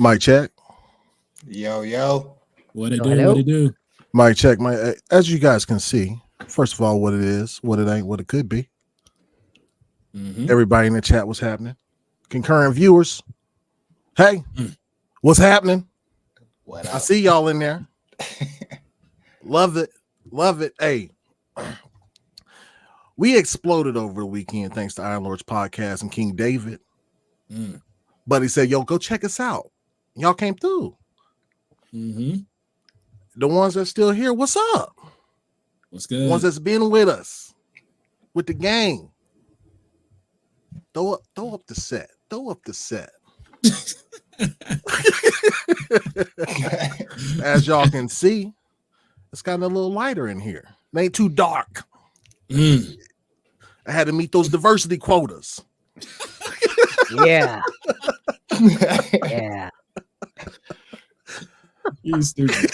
Mic check. Yo. What it do? What it do? Mic check. As you guys can see, first of all, what it is, what it ain't, what it could be. Everybody in the chat, what's happening? Concurrent viewers, hey, what's happening? What I see y'all in there. Love it. Hey, we exploded over the weekend thanks to Iron Lords Podcast and King David. But he said, yo, go check us out. Y'all came through. The ones that's still here, what's up? What's good? The ones that's been with us, with the gang. Throw up the set. As y'all can see, it's gotten a little lighter in here. It ain't too dark. I had to meet those diversity quotas. Yeah. Yeah. You stupid.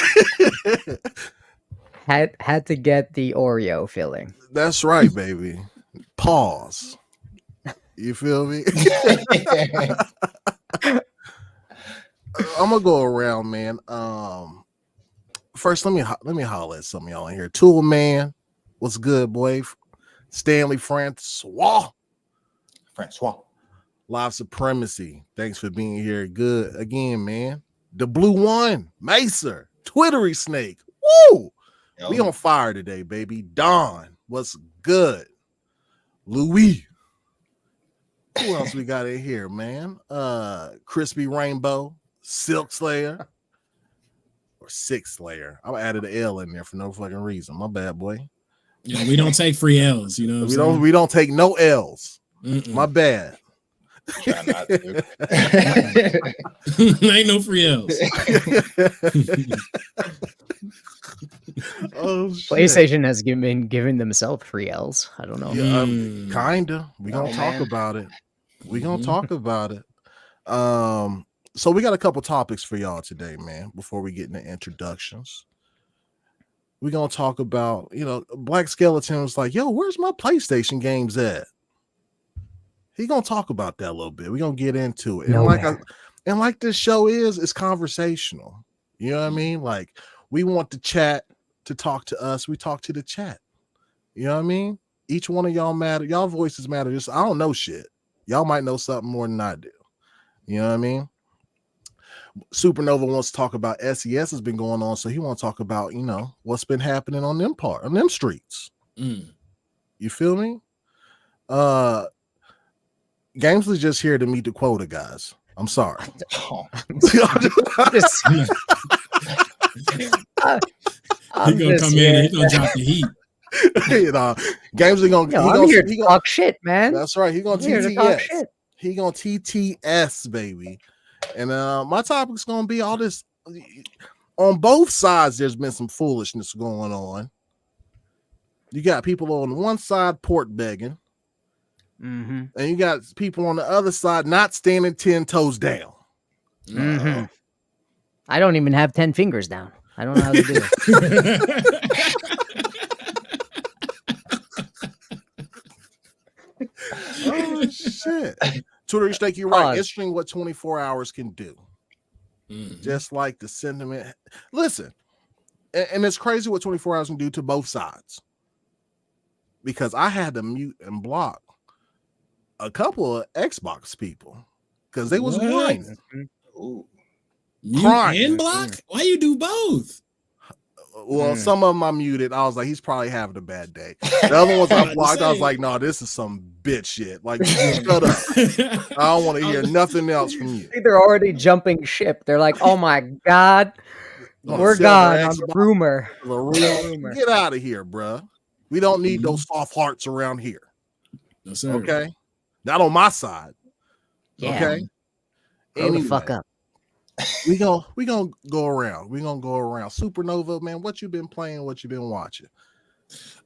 Had to get the Oreo filling. That's right, baby. Pause. You feel me? I'm gonna go around, man. First, let me holler at some of y'all in here. Tool Man, what's good, boy? Stanley Francois. Live Supremacy. Thanks for being here. Good again, man. The Blue One, Macer, Twittery Snake. Woo! Yo. We on fire today, baby. Don, what's good? Louis. Who else we got in here, man? Crispy Rainbow, Silk Slayer, or Six Slayer. I added an L in there for no fucking reason. My bad, boy. Yeah, we don't take free L's, you know. We don't take no L's. My bad. Try not to. Ain't no free L's. Oh, shit. PlayStation has been giving themselves free L's. I don't know. Yeah, kinda. We're gonna talk about it. We're gonna talk about it. So we got a couple topics for y'all today, man. Before we get into introductions, we're gonna talk about, BLAQQ Skeleton was like, yo, where's my PlayStation games at? He gonna talk about that a little bit. We're gonna get into it. And like this show it's conversational. You know what I mean? Like, we want the chat to talk to us. We talk to the chat. You know what I mean? Each one of y'all matter. Y'all voices matter. Just, I don't know shit. Y'all might know something more than I do. You know what I mean? Supernova wants to talk about SES has been going on, so he want to talk about, what's been happening on them streets. You feel me? Gamzley just here to meet the quota, guys. I'm sorry. He gonna come in and he gonna drop the heat. Gamzley gonna. I'm here to talk shit, man. That's right. He gonna TTS. He gonna TTS, baby. And my topic's gonna be all this. On both sides, there's been some foolishness going on. You got people on one side port begging. And you got people on the other side not standing 10 toes down. I don't even have 10 fingers down. I don't know how to do it. Oh shit! Twitter Snake, you're right. Interesting what 24 hours can do. Just like the sentiment. Listen, and it's crazy what 24 hours can do to both sides. Because I had to mute and block a couple of Xbox people because they was whining. Mute and block? Why you do both? Well, some of them I muted. I was like, he's probably having a bad day. The other ones I blocked. I was like, no, this is some bitch shit. Like, shut up. I don't want to hear nothing else from you. They're already jumping ship. They're like, oh my God, we're gone on the rumor. Get out of here, bruh. We don't need those soft hearts around here. No, sir. Okay? Not on my side. Yeah. Okay? Grow the fuck up. We gonna go around. We gonna go around. Supernova, man. What you been playing? What you been watching?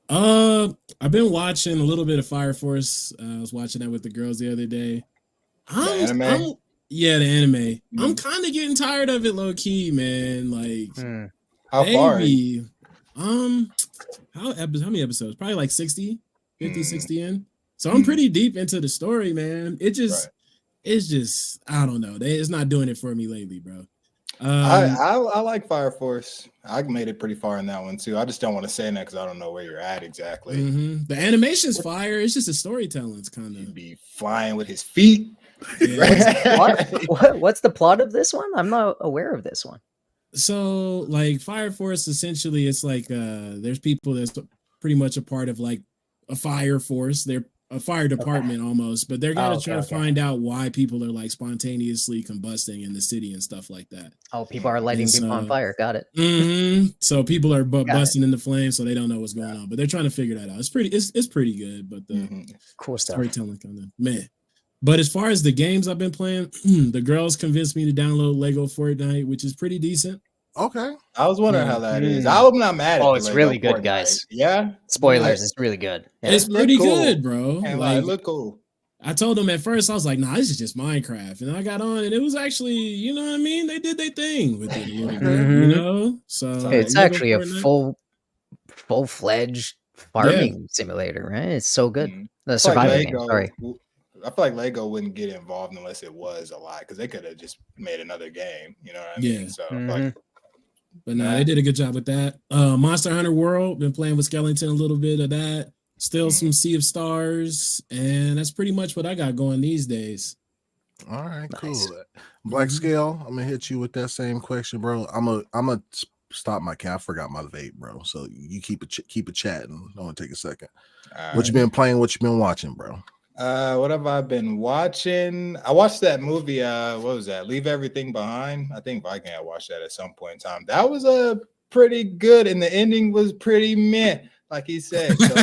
I've been watching a little bit of Fire Force. I was watching that with the girls the other day. The anime? Yeah, the anime. I'm kind of getting tired of it, low key, man. Like, how far? How many episodes? Probably like 60, 50, 60 in. So I'm pretty deep into the story, man. It just it's just I don't know. It's not doing it for me lately, bro. I like Fire Force. I made it pretty far in that one too. I just don't want to say that because I don't know where you're at exactly. The animation's fire. It's just the storytelling's kind He'd of be flying with his feet. Yeah. What's the plot of this one? I'm not aware of this one. So like Fire Force, essentially, it's like there's people that's pretty much a part of like a fire force. They're a fire department almost, but they're gonna try to find out why people are like spontaneously combusting in the city and stuff like that. Oh, people are lighting people on fire. Got it. So people are busting in the flames, so they don't know what's going on, but they're trying to figure that out. It's pretty good, but the cool stuff. Storytelling kind of man. But as far as the games I've been playing, the girls convinced me to download Lego Fortnite, which is pretty decent. Okay. I was wondering how that is. I'm not mad at it. Oh, it's really good, guys. Yeah. Spoilers, it's really good. Yeah. It's pretty good, bro. And like, it look cool. I told them at first, I was like, nah, this is just Minecraft. And I got on and it was actually, you know what I mean? They did their thing with it a little bit, you know? So it's actually a full-fledged farming simulator, right? It's so good. The survival game, sorry. I feel like Lego wouldn't get involved unless it was a lot because they could have just made another game. You know what I mean? So like, but no, they did a good job with that. Monster Hunter World, been playing with Skellington a little bit of that. Still some Sea of Stars, and that's pretty much what I got going these days. All right, cool. BLAQQ Scale, I'm gonna hit you with that same question, bro. I'm a stop my cat. I forgot my vape, bro. So you keep it chatting. Don't take a second. What you been playing? What you been watching, bro? What have I been watching? I watched that movie. What was that? Leave Everything Behind. I think Viking had watched that at some point in time. That was pretty good, and the ending was pretty meh, like he said. So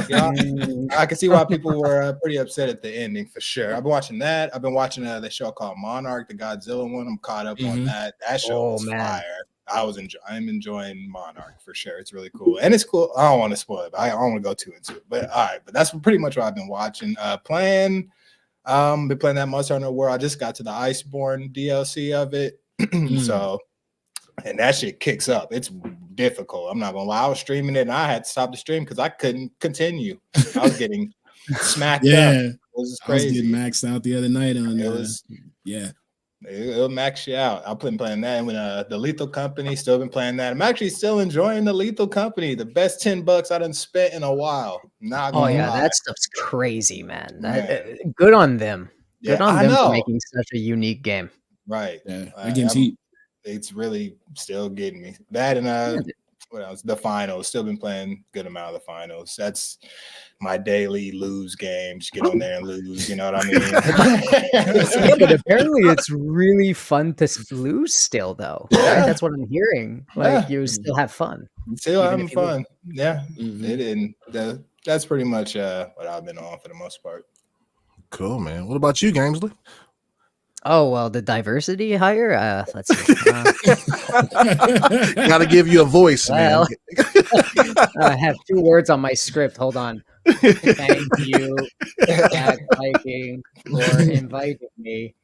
I can see why people were pretty upset at the ending for sure. I've been watching that. I've been watching the show called Monarch, the Godzilla one. I'm caught up on that. That show was fire. I'm enjoying Monarch for sure. It's really cool. And it's cool. I don't want to spoil it, but I don't want to go too into it. But all right, but that's pretty much what I've been watching. Been playing that Monster Hunter World. I just got to the Iceborne DLC of it. So, and that shit kicks up. It's difficult. I'm not gonna lie. I was streaming it and I had to stop the stream because I couldn't continue. I was getting smacked up. It was crazy. I was getting maxed out the other night on It'll max you out. I've been playing that. And when the Lethal Company, still been playing that. I'm actually still enjoying the Lethal Company. The best $10 I done spent in a while. Not gonna lie. That stuff's crazy, man. Good on them. Good on them for making such a unique game. Right. Yeah, that game's heat. It's really still getting me. That and what else? The finals. Still been playing a good amount of the finals. That's my daily lose games. Get on there and lose. You know what I mean? But apparently it's really fun to lose still, though. Right? That's what I'm hearing. Like you still have fun. Still having fun. Yeah. That's pretty much what I've been on for the most part. Cool, man. What about you, Gamzley? Oh, well, the diversity higher? Let's see. Gotta give you a voice, man. I have 2 words on my script. Hold on. Thank you, Viking, for inviting me.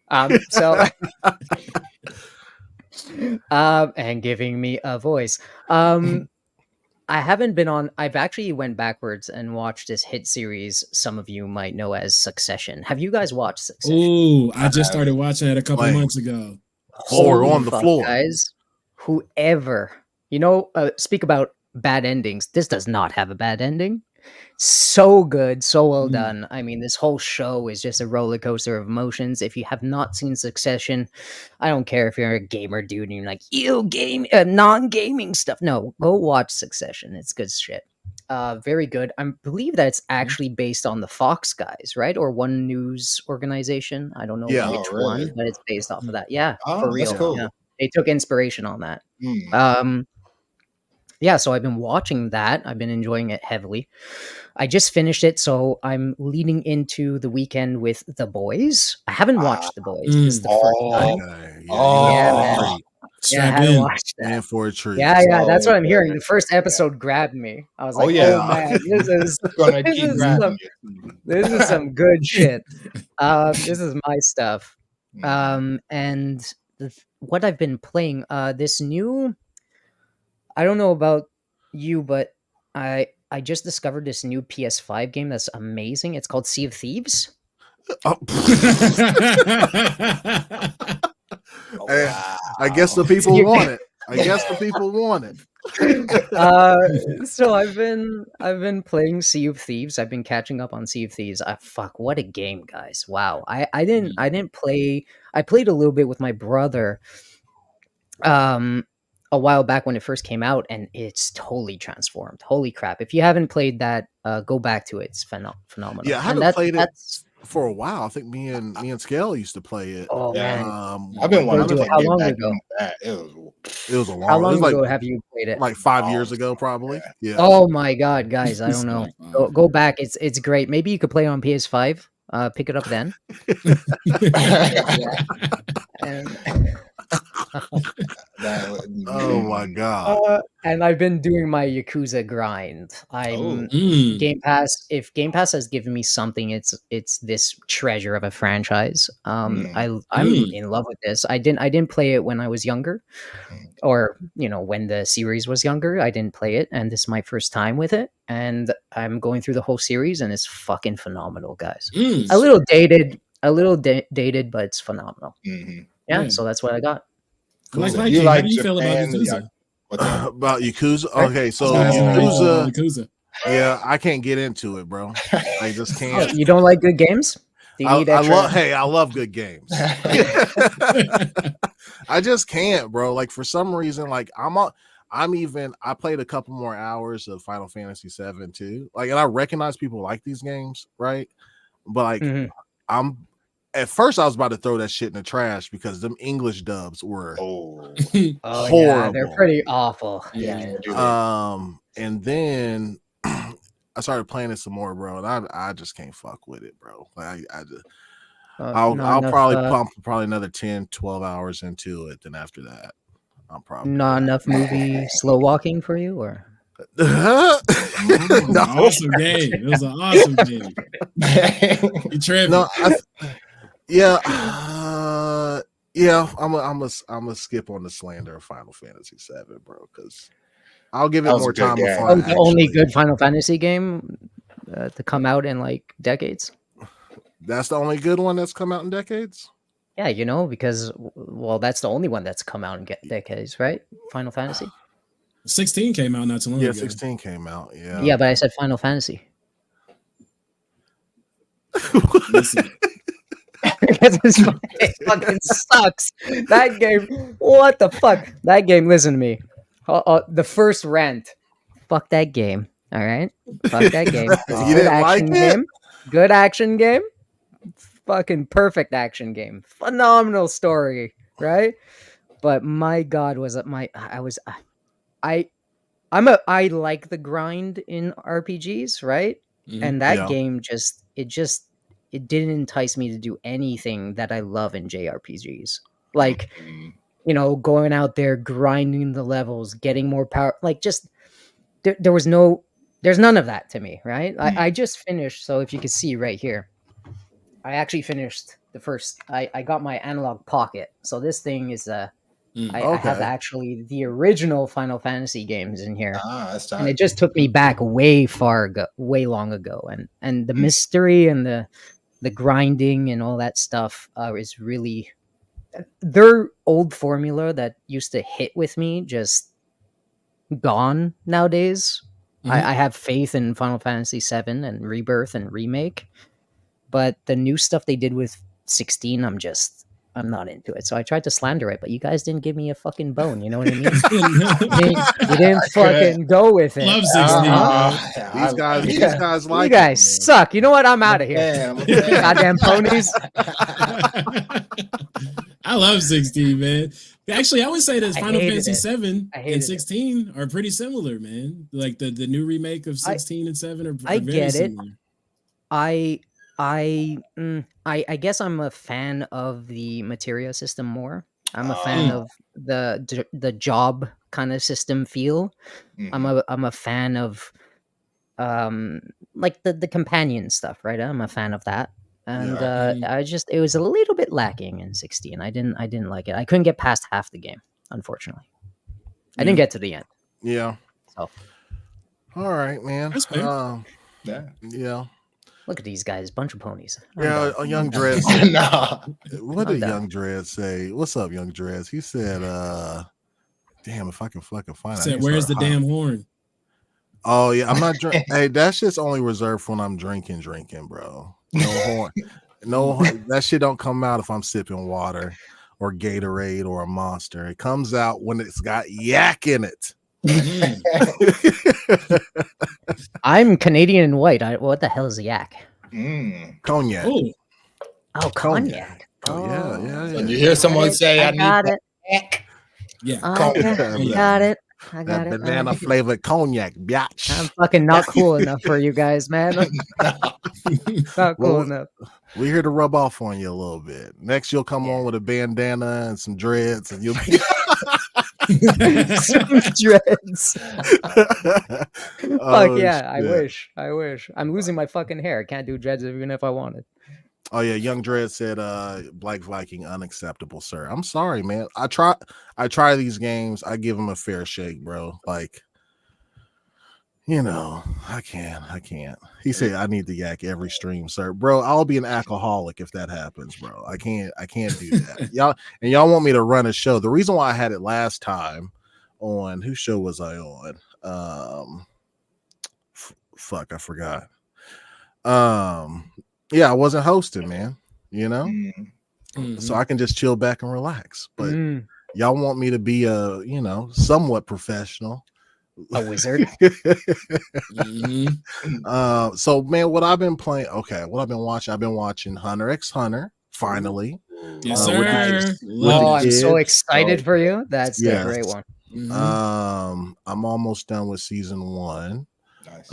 And giving me a voice. I haven't been on. I've actually went backwards and watched this hit series some of you might know as Succession. Have you guys watched Succession? Ooh, I just started watching it a couple months ago. We're on the floor, guys. Whoever speak about bad endings. This does not have a bad ending. So good, so well done. I mean, this whole show is just a roller coaster of emotions. If you have not seen Succession, I don't care if you're a gamer dude and you're like, non-gaming stuff. No, go watch Succession. It's good shit. Very good. I believe that it's actually based on the Fox guys, right? Or one news organization. I don't know which one, but it's based off of that. Yeah, for real. That's cool. Yeah. They took inspiration on that. So I've been watching that. I've been enjoying it heavily. I just finished it, so I'm leading into the weekend with The Boys. I haven't watched The Boys. This is the first time. Man. I haven't watched that. Man for a treat. Yeah, that's what I'm hearing. The first episode grabbed me. I was like, oh man, this is some good shit. This is my stuff. And what I've been playing, this new... I don't know about you, but I just discovered this new PS5 game that's amazing. It's called Sea of Thieves. Oh. Wow. I guess the people want it. I guess the people want it. So I've been playing Sea of Thieves. I've been catching up on Sea of Thieves. Fuck, what a game, guys! Wow. I didn't play. I played a little bit with my brother a while back when it first came out, and it's totally transformed. Holy crap. If you haven't played that, go back to it. It's phenomenal. Yeah, I haven't played it for a while. I think me and Scale used to play it. Oh man. I've been wanting to how get long back ago? into that. It was a long. How long it was ago like, have you played it? like 5 years ago, probably. Yeah. Oh my god, guys, I don't know. Go back. It's great. Maybe you could play on PS5. Pick it up then. Oh my god. And I've been doing my Yakuza grind. I'm Game Pass. If Game Pass has given me something, it's this treasure of a franchise. I'm in love with this. I didn't play it when I was younger, or when the series was younger. I didn't play it, and this is my first time with it. And I'm going through the whole series, and it's fucking phenomenal, guys. A little dated, but it's phenomenal. Yeah, so that's what I got. Cool. So Viking, how do you feel about Yakuza? About Yakuza? Okay, so Yakuza. Yeah, I can't get into it, bro. I just can't. You don't like good games? Do you need extra? I love good games. I just can't, bro. Like for some reason, like I played a couple more hours of Final Fantasy VII too. Like, and I recognize people like these games, right? But like, at first I was about to throw that shit in the trash because them English dubs were horrible. Yeah, they're pretty awful. Yeah. And then I started playing it some more, bro, and I just can't fuck with it, bro. Like I'll probably pump another 10, 12 hours into it. Then after that, I'm probably not enough movie slow walking for you, or awesome game. It was an awesome game. You tripping? No, I'm gonna skip on the slander of Final Fantasy VII, bro, because I'll give it more time before. The only good Final Fantasy game to come out in like decades. That's the only good one that's come out in decades. Yeah, because that's the only one that's come out in decades, right? Final Fantasy 16 came out not too long ago. 16 came out. Yeah. Yeah, but I said Final Fantasy. Listen. Because it fucking sucks. That game, what the fuck? That game, listen to me. The first rant. Fuck that game. All right? Fuck that game. You didn't like it? Good action game. Fucking perfect action game. Phenomenal story, right? But my God, I like the grind in RPGs, right? And that game it didn't entice me to do anything that I love in JRPGs. Like, going out there, grinding the levels, getting more power. Like, just, there's none of that to me, right? I just finished, so if you can see right here, I actually finished I got my analog pocket. So this thing is, I have actually the original Final Fantasy games in here. That's and it just took me back way long ago. And the mystery and the grinding and all that stuff is really their old formula that used to hit with me, just gone nowadays. I have faith in Final Fantasy VII and Rebirth and Remake, but the new stuff they did with 16, I'm not into it. So I tried to slander it, but you guys didn't give me a fucking bone. You know what I mean? you didn't fucking go with it. Love 16. These guys like you guys suck. You know what? I'm out of here. Goddamn ponies. I love 16, man. Actually, I would say that Final Fantasy VII and and 16 are pretty similar, man. Like the new remake of 16 and 7 are I very get similar. It. I guess I'm a fan of the materia system more. I'm a fan of the job kind of system feel. I'm a fan of like the companion stuff, right? I'm a fan of that. And it was a little bit lacking in 16. I didn't like it. I couldn't get past half the game, unfortunately. I didn't get to the end. Yeah. So all right, man. That's fair. Yeah. Look at these guys, bunch of ponies. Yeah, a Young Dread. Nah. What I'm did done. Young Dread say? What's up, Young Dreads? He said, damn, if I can fucking find it. Said, where's the damn horn? Oh yeah, I'm not drinking. Hey, that shit's only reserved for when I'm drinking, bro. No horn. No, that shit don't come out if I'm sipping water or Gatorade or a Monster. It comes out when it's got yak in it. I'm Canadian and white. What the hell is a yak? Cognac. Oh, Cognac. Oh yeah. When you hear someone say, "I got need it. yeah. I got it. I got That it. banana flavored cognac, biatch. I'm fucking not cool enough for you guys, man. Not cool enough. We're here to rub off on you a little bit. Next, you'll come on with a bandana and some dreads, and you'll be Some dreads. Oh, Fuck yeah, I shit. wish. I'm losing my fucking hair. I can't do dreads even if I wanted. Oh yeah, Young Dread said Black Viking unacceptable, sir. I'm sorry, man. I try these games, I give them a fair shake, bro. Like, you know, I can't. He said I need the yak every stream, sir. Bro, I'll be an alcoholic if that happens, bro. I can't do that. y'all want me to run a show. The reason why I had it last time on whose show was I on? Fuck, I forgot. Yeah, I wasn't hosting, man. You know, so I can just chill back and relax. But y'all want me to be somewhat professional, a wizard. So man, what I've been playing? Okay, what I've been watching? I've been watching Hunter x Hunter. Finally, Yes, sir. I'm so excited for you. That's the great one. I'm almost done with season 1. Nice.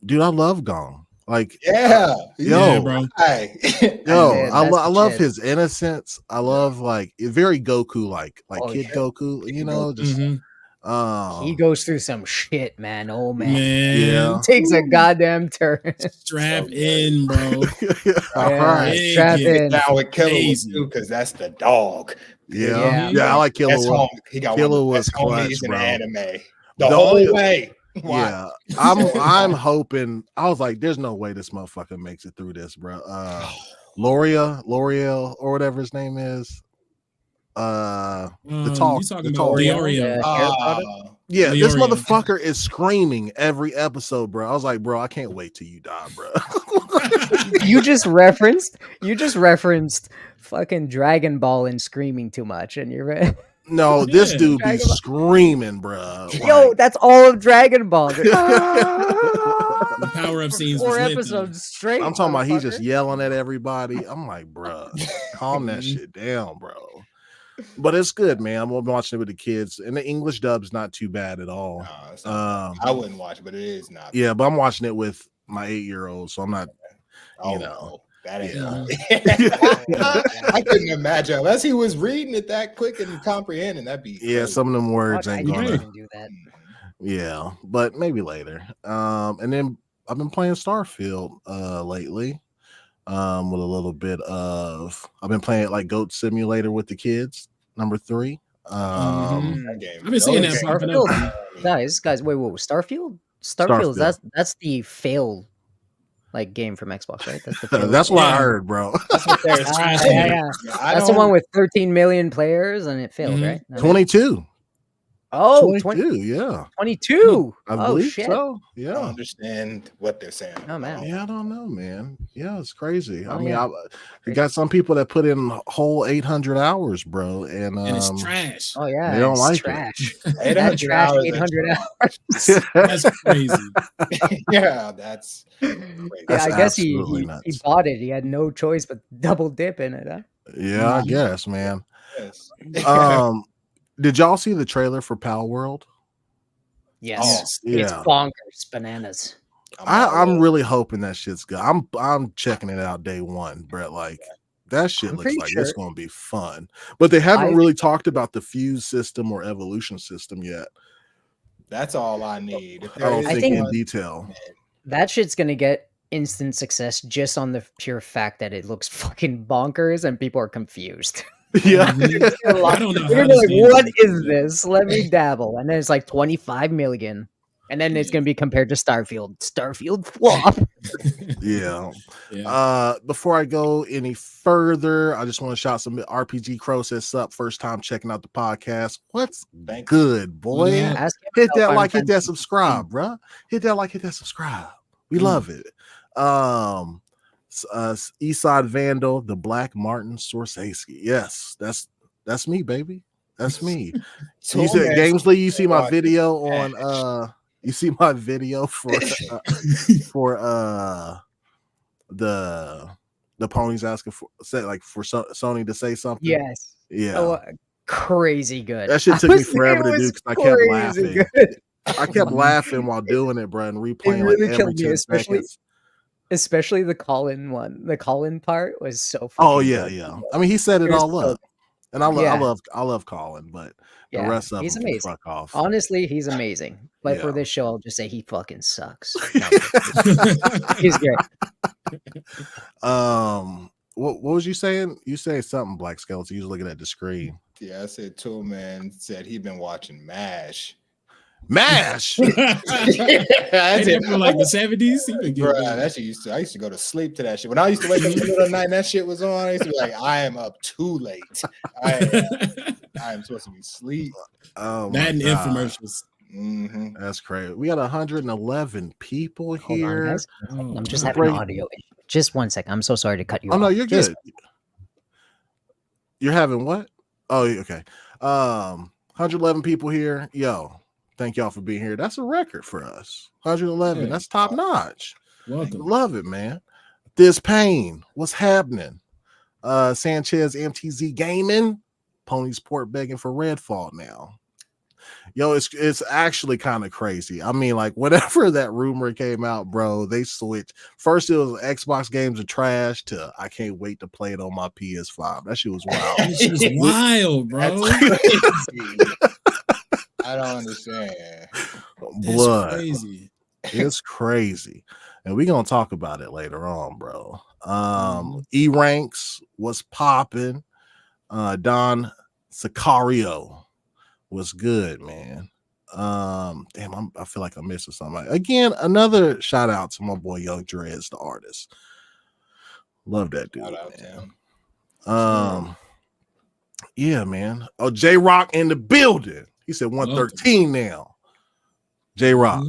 Dude, I love Gong. Like, Yeah, bro. Hey. I love his innocence. I love very Goku like Kid Goku, you know, just he goes through some shit, man. Oh man. Yeah. He takes a goddamn turn. Strap in, bro. All right. Strap in. Now with Killer too, because that's the dog. Yeah, I like Killer. He got Killer one was clutch, in bro. the anime the whole way. Yeah, I'm hoping. I was like, there's no way this motherfucker makes it through this, bro. L'Oreal or whatever his name is. The tall Leorio. Yeah, this Leorio. motherfucker is screaming every episode, bro. I was like, bro, I can't wait till you die, bro. You just referenced fucking Dragon Ball and screaming too much, and you're right. No, this dude be Dragon Ball. screaming, bro. Yo, that's all of Dragon Ball. The power up scenes. 4 was lit, episodes straight. I'm talking about he's just yelling at everybody. I'm like, bro, calm that shit down, bro. But it's good, man. I'm watching it with the kids, and the English dub's not too bad at all. I wouldn't watch it, but it is not. Yeah, but I'm watching it with my 8-year-old, so I'm not. You know, that ain't. I couldn't imagine unless he was reading it that quick and comprehending. That'd be crazy. Some of them words ain't gonna do that. Yeah, but maybe later. And then I've been playing Starfield lately. With a little bit of I've been playing like Goat Simulator with the kids, number 3. That game. I've been seeing that popping up. Guys, wait, Starfield? That's the fail game from Xbox, right? That's the fail. That's what I heard, bro. That's what That's the one with 13 million players and it failed, right? 22. Oh, 22, yeah. 22. I believe shit. so. I Yeah. don't understand what they're saying. Oh man. Yeah, I don't know, man. Yeah, it's crazy. I mean, yeah. you got some people that put in a whole 800 hours, bro, and it's trash. Oh yeah, they don't it's like trash. it. That trash 800 hours. That's crazy. Yeah, that's crazy. I guess he nuts. bought it. He had no choice but double dip in it, huh? Yeah, I guess, man. Yes. Did y'all see the trailer for Pal World? Yes. Yeah. It's bonkers, bananas. I'm really hoping that shit's good. I'm checking it out day one, Brett. Like that shit looks like it's gonna be fun. But they haven't really talked about the fuse system or evolution system yet. That's all I need. I don't think in detail. That shit's gonna get instant success just on the pure fact that it looks fucking bonkers and people are confused. Yeah. I don't know. You're like, what is this? Let me dabble. And then it's like 25 million. And then it's going to be compared to Starfield. Starfield flop. Yeah. Before I go any further, I just want to shout some RPG Crow says up. First time checking out the podcast. What's good, boy? Hit that like, hit that subscribe, bro. Hit that like, hit that subscribe. We love it. Eastside Vandal, the Black Martin Scorsese. Yes, that's me, baby. That's me. So you said Gamzley, you see my video on you see my video for the ponies asking for Sony to say something. Yes. Yeah. Oh, crazy good. That shit took me forever to do because I kept laughing. Good. I kept laughing while doing it, bro, and replaying really like every 2 seconds. Especially the Colin one. The Colin part was so funny. Oh yeah, yeah. I mean, he set it all up. And I love Colin, but the rest of he's him amazing. Fuck off. Honestly, he's amazing. But for this show, I'll just say he fucking sucks. He's great. What was you saying? You say something, Black Skeleton. You was looking at the screen. Yeah, I said Toolman said he'd been watching MASH. MASH. From like the 70s. Bro, that shit I used to go to sleep to that shit. When I used to wake up in the middle of the night and that shit was on, I used to be like, I am up too late. I am supposed to be asleep. Oh, that and infomercials. Mm-hmm. That's crazy. We got 111 people here. I'm just having audio. Just 1 second. I'm so sorry to cut you off. Oh no, you're good. You're having what? Oh, okay. 111 people here. Yo. Thank y'all for being here. That's a record for us. 111. Yeah. That's top notch. Welcome. Love it, man. This pain. What's happening? Sanchez MTZ Gaming. Pony Sport begging for Redfall now. Yo, it's actually kind of crazy. I mean, like, whenever that rumor came out, bro, they switched. First, it was Xbox games are trash to I can't wait to play it on my PS5. That shit was wild. That shit was wild, bro. I don't understand. Blood. It's crazy. It's crazy. And we're gonna talk about it later on, bro. E ranks was popping. Don Sicario was good, man. Damn, I feel like I'm missing something. Again, another shout out to my boy Young Dreads, the artist. Love that dude, man. Yeah, man. Oh, J Rock in the building. He said 113 now. J Rock,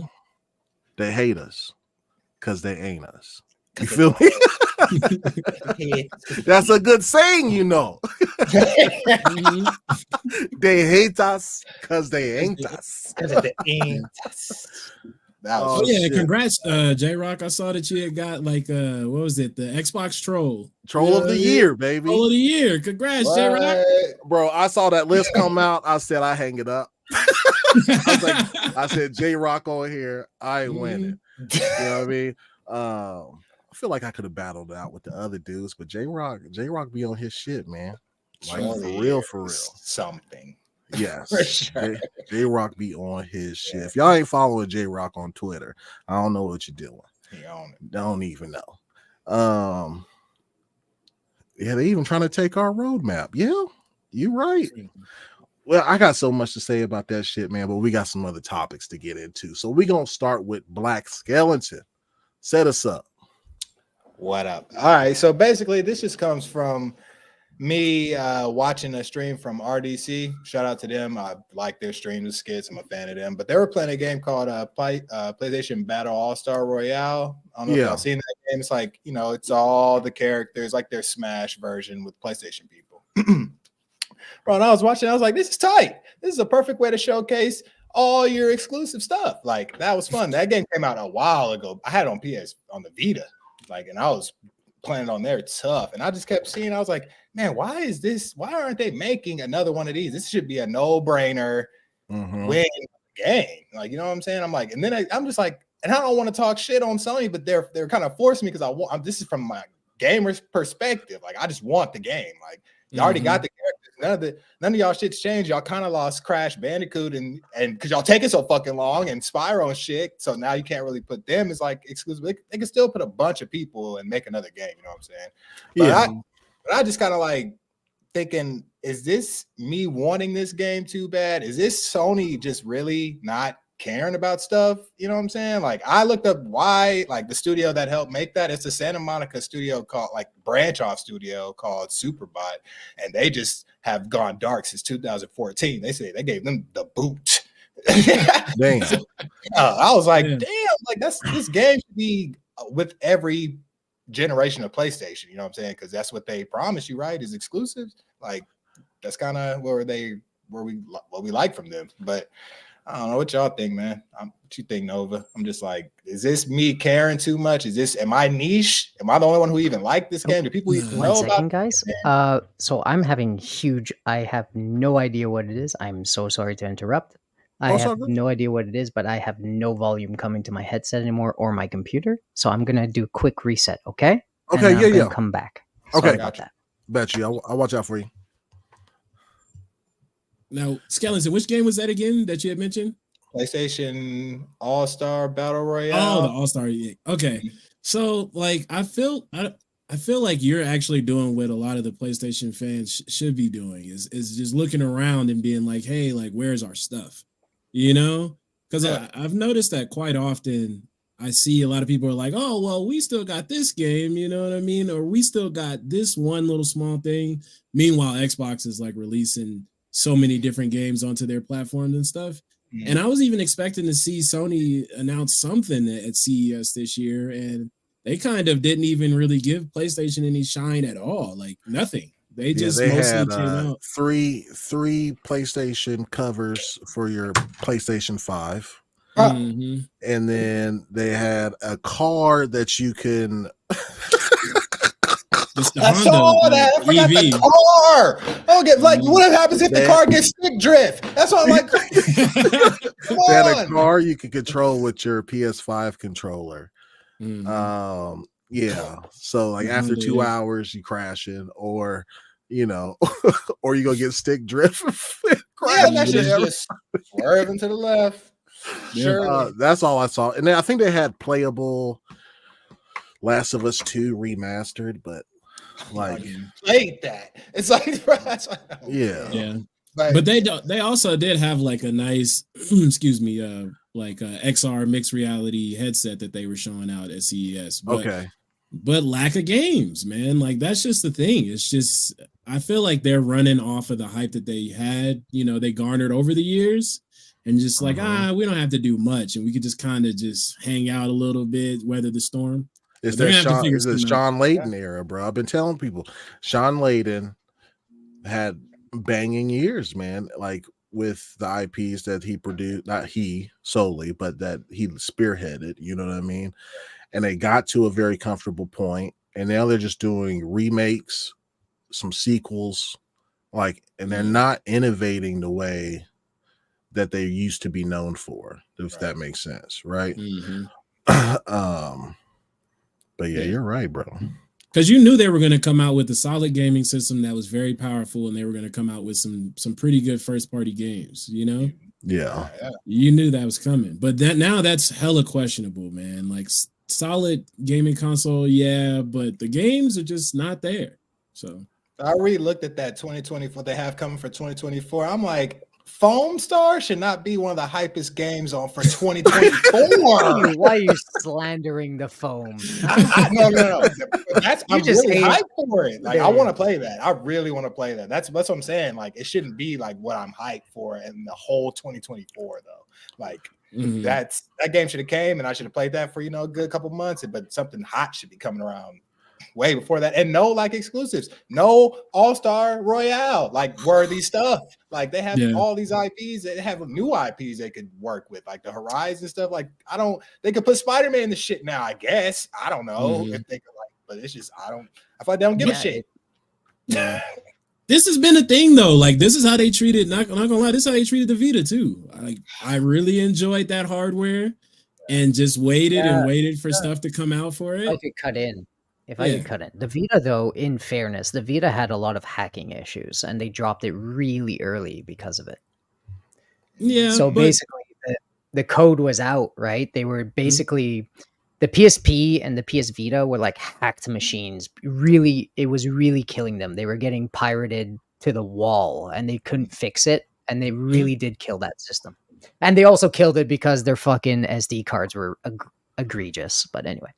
they hate us because they ain't us. You feel me? That's a good saying, you know. They hate us because they ain't us. Because they ain't us. Congrats, J Rock. I saw that you had got like what was it? The Xbox Troll of the Year, baby. Troll of the Year. Congrats, J Rock. Bro, I saw that list come out. I said I hang it up. I said J Rock on here. I ain't winning. You know what I mean? I feel like I could have battled out with the other dudes, but J Rock be on his shit, man. Like for real. Something. Yes, sure. J Rock be on his shit. If y'all ain't following J Rock on Twitter, I don't know what you're doing. Don't even know. Yeah, they even trying to take our roadmap. Yeah, you right. Well, I got so much to say about that shit, man, but we got some other topics to get into. So we're gonna start with BLAQQ SKELLINGTON. Set us up. What up? All right, so basically this just comes from me watching a stream from RDC. Shout out to them. I like their streams and skits. I'm a fan of them. But they were playing a game called PlayStation Battle All-Star Royale. I don't know if y'all seen that game. It's like, you know, it's all the characters, like their Smash version with PlayStation people. Bro, and I was watching, I was like, this is tight. This is a perfect way to showcase all your exclusive stuff. Like, that was fun. That game came out a while ago. I had it on the Vita. Like, and I was playing on there tough. And I just kept seeing, I was like, man, why aren't they making another one of these? This should be a no-brainer win game. Like, you know what I'm saying? I'm like, and then I'm just like, and I don't want to talk shit on Sony, but they're kind of forcing me because this is from my gamer's perspective. Like, I just want the game. Like, you already got the characters. None of y'all shit's changed. Y'all kind of lost Crash Bandicoot and because y'all taking so fucking long and Spyro and shit. So now you can't really put them as like exclusive. They can still put a bunch of people and make another game. You know what I'm saying? But I just kind of like thinking, is this me wanting this game too bad? Is this Sony just really not caring about stuff. You know what I'm saying? Like I looked up why, like the studio that helped make that, it's a Santa Monica studio called like branch off studio called Superbot, and they just have gone dark since 2014. They say they gave them the boot. Damn. I was like, damn, like this game should be with every generation of PlayStation. You know what I'm saying? Because that's what they promise you, right? Is exclusives. Like that's kind of what we like from them. But I don't know what y'all think, man. What you think, Nova? I'm just like, is this me caring too much? Am I niche? Am I the only one who even like this game? Do people even know about it? Guys? So I'm having I have no idea what it is. I'm so sorry to interrupt. I have no idea what it is, but I have no volume coming to my headset anymore or my computer. So I'm gonna do a quick reset, okay? Okay, and yeah. Come back. Okay, about that. Bet you. I'll watch out for you. Now, Skellington, which game was that again that you had mentioned? PlayStation All-Star Battle Royale. Oh, the All-Star. Yeah. Okay. So, like, I feel like you're actually doing what a lot of the PlayStation fans should be doing is just looking around and being like, hey, like, where's our stuff? You know? Because I've noticed that quite often I see a lot of people are like, oh, well, we still got this game, you know what I mean? Or we still got this one little small thing. Meanwhile, Xbox is like releasing so many different games onto their platforms and stuff. And I was even expecting to see Sony announce something at CES this year, and they kind of didn't even really give PlayStation any shine at all, like nothing. They just they mostly had came out. three PlayStation covers for your PlayStation 5. Mm-hmm. And then they had a car that you can I saw that. I forgot the car. Oh, get like what happens if the car gets stick drift? That's what I'm like. They had a car you could control with your PS5 controller. Yeah. So like after 2 hours you crashing, or you know, or you go get stick drift. Yeah, that shit just swerving to the left. Sure. That's all I saw. And then I think they had playable Last of Us 2 remastered, but like played that. It's like yeah. But they also did have like a nice excuse me, like a XR mixed reality headset that they were showing out at CES. But lack of games, man. Like that's just the thing. It's just I feel like they're running off of the hype that they had, you know, they garnered over the years. And just like, we don't have to do much, and we could just kind of just hang out a little bit, weather the storm. It's the Sean Layden era, bro. I've been telling people, Sean Layden had banging years, man. Like with the IPs that he produced, not he solely, but that he spearheaded. You know what I mean? And they got to a very comfortable point, and now they're just doing remakes, some sequels, like, and they're not innovating the way that they used to be known for, if that makes sense, right? But yeah, you're right, bro. Because you knew they were going to come out with a solid gaming system that was very powerful, and they were going to come out with some pretty good first party games, you know? Yeah. You knew that was coming. But now that's hella questionable, man. Like solid gaming console, yeah, but the games are just not there. So I already looked at that 2024 they have coming for 2024. I'm like, Foam Star should not be one of the hypest games on for 2024. Why are you slandering the foam? No. I'm really hyped for it. Like I want to play that. I really want to play that. That's what I'm saying. Like it shouldn't be like what I'm hyped for in the whole 2024 though. Like that game should have came and I should have played that for a good couple months. But something hot should be coming around way before that, and no like exclusives, no All-Star Royale like worthy stuff. Like they have all these IPs, they have new IPs they could work with, like the Horizon stuff. Like they could put Spider-Man in the shit now, I guess. I don't know if they could but it's just I feel like they don't give a shit. Yeah. This has been a thing though. Like this is how they treated, not gonna lie, this is how they treated the Vita too. Like I really enjoyed that hardware and just waited for stuff to come out for it. I could cut in. If I could cut it. The Vita, though, in fairness, the Vita had a lot of hacking issues, and they dropped it really early because of it. Yeah. So basically, the code was out, right? They were basically the PSP and the PS Vita were like hacked machines. Really, it was really killing them. They were getting pirated to the wall, and they couldn't fix it, and they really did kill that system. And they also killed it because their fucking SD cards were egregious. But anyway.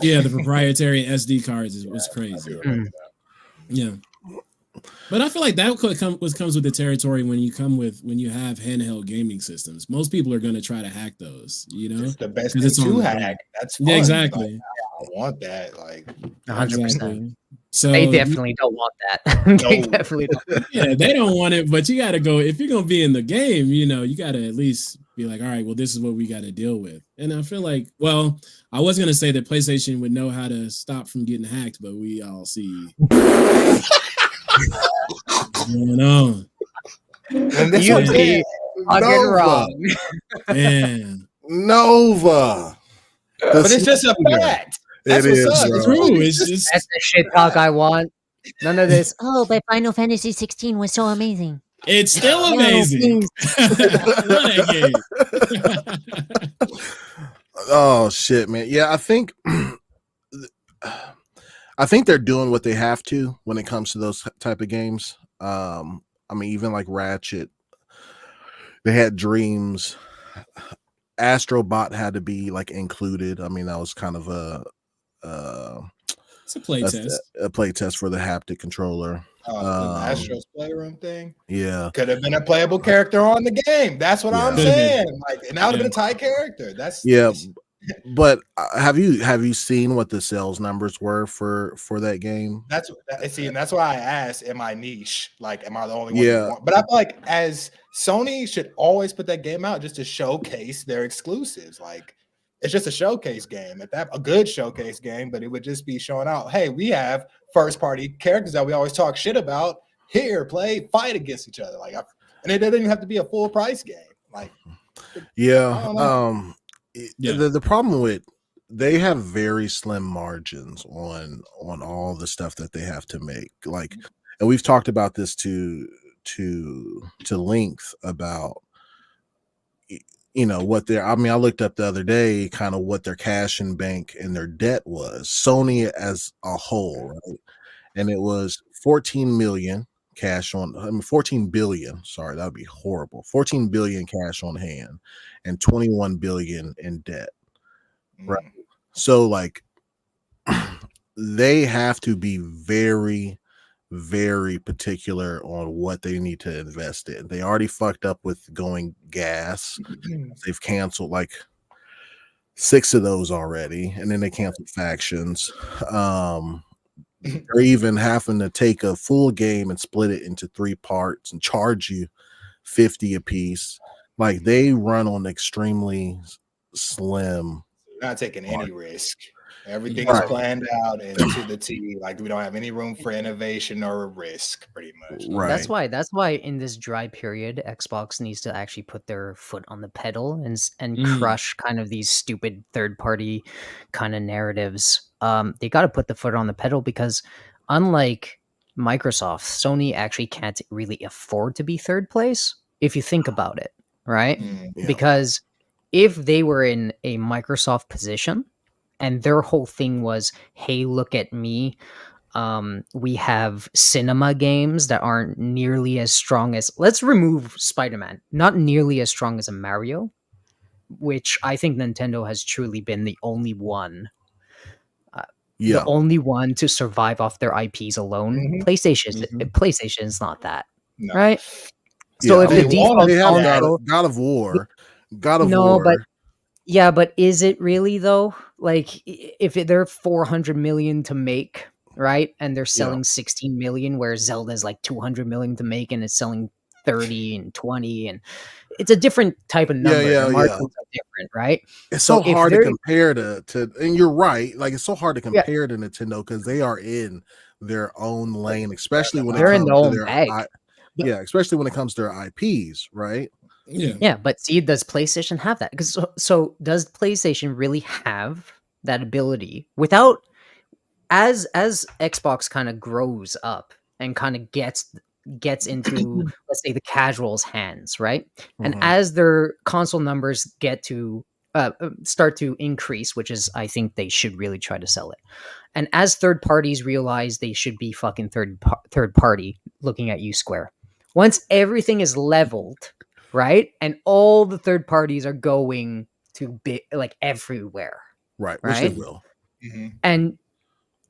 Yeah, the proprietary SD cards was crazy. Yeah. But I feel like that comes with the territory when you have handheld gaming systems. Most people are going to try to hack those, you know? It's the best thing to hack. That's fun. Yeah, exactly. Like, I don't want that. Like 100%. Exactly. So they definitely don't want that. They definitely don't. Yeah, they don't want it, but you got to go. If you're going to be in the game, you know, you got to at least be like, all right, well, this is what we got to deal with. And I feel like, well, I was going to say that PlayStation would know how to stop from getting hacked, but we all see going on. And this You be fucking wrong. Man. Nova. But it's just a fact. That's It what's is, up. bro. It's True. It's just That's the shit talk I want. None of this. Oh, but Final Fantasy XVI was so amazing. it's still No, amazing. please. Oh shit, man. Yeah, I think they're doing what they have to when it comes to those type of games. I mean, even like Ratchet, they had Dreams. Astrobot had to be like included. I mean, that was kind of It's a play test. A play test for the haptic controller. The Astro's Playroom thing. Yeah, Could have been a playable character on the game. That's what I'm Could've been. saying. Like, and that would have been a tight character. That's yeah. But have you seen what the sales numbers were for that game? And that's why I asked, am I niche? Like, am I the only one? Yeah. But I feel like as Sony should always put that game out just to showcase their exclusives. Like, it's just a showcase game. A good showcase game, but it would just be showing out, hey, we have first party characters that we always talk shit about. Here, fight against each other. Like, and it doesn't even have to be a full price game. Like, Yeah. Yeah. The problem with they have very slim margins on all the stuff that they have to make. Like, and we've talked about this to length about, you know, what their, I mean, I looked up the other day kind of what their cash in bank and their debt was, Sony as a whole, right? And it was 14 million cash on, I mean, 14 billion, sorry, that would be horrible. 14 billion cash on hand and 21 billion in debt. Right. So like they have to be very, very particular on what they need to invest in. They already fucked up with going gas. They've canceled like 6 of those already, and then they canceled factions. They're even having to take a full game and split it into 3 parts and charge you 50 a piece. Like, they run on extremely slim. Not taking any risk. Everything is planned out and to the T. Like, we don't have any room for innovation or risk, pretty much. Right. That's why in this dry period, Xbox needs to actually put their foot on the pedal and crush kind of these stupid third party kind of narratives. They got to put the foot on the pedal because unlike Microsoft, Sony actually can't really afford to be third place if you think about it, right? Yeah. Because if they were in a Microsoft position and their whole thing was, hey, look at me, we have cinema games that aren't nearly as strong as, let's remove Spider-Man, not nearly as strong as a Mario, which I think Nintendo has truly been the only one the only one to survive off their IPs alone. PlayStation is not that, right? So if the default they have God of War, but is it really though? Like, if they're 400 million to make, right, and they're selling 16 million, where Zelda's like 200 million to make, and it's selling 30 and 20, and it's a different type of number. The margins are different, right? It's so hard to compare to, and you're right. Like, it's so hard to compare to Nintendo because they are in their own lane, especially when they're it in comes their to own bag. Especially when it comes to their IPs, right? Yeah, but see, does PlayStation have that? Because so does PlayStation really have that ability without, as Xbox kind of grows up and kind of gets into, let's say, the casuals' hands, right? And as their console numbers get to start to increase, which is, I think they should really try to sell it. And as third parties realize they should be fucking third party, looking at you, Square. Once everything is leveled, right? And all the third parties are going to be like everywhere, Right. Which they will. and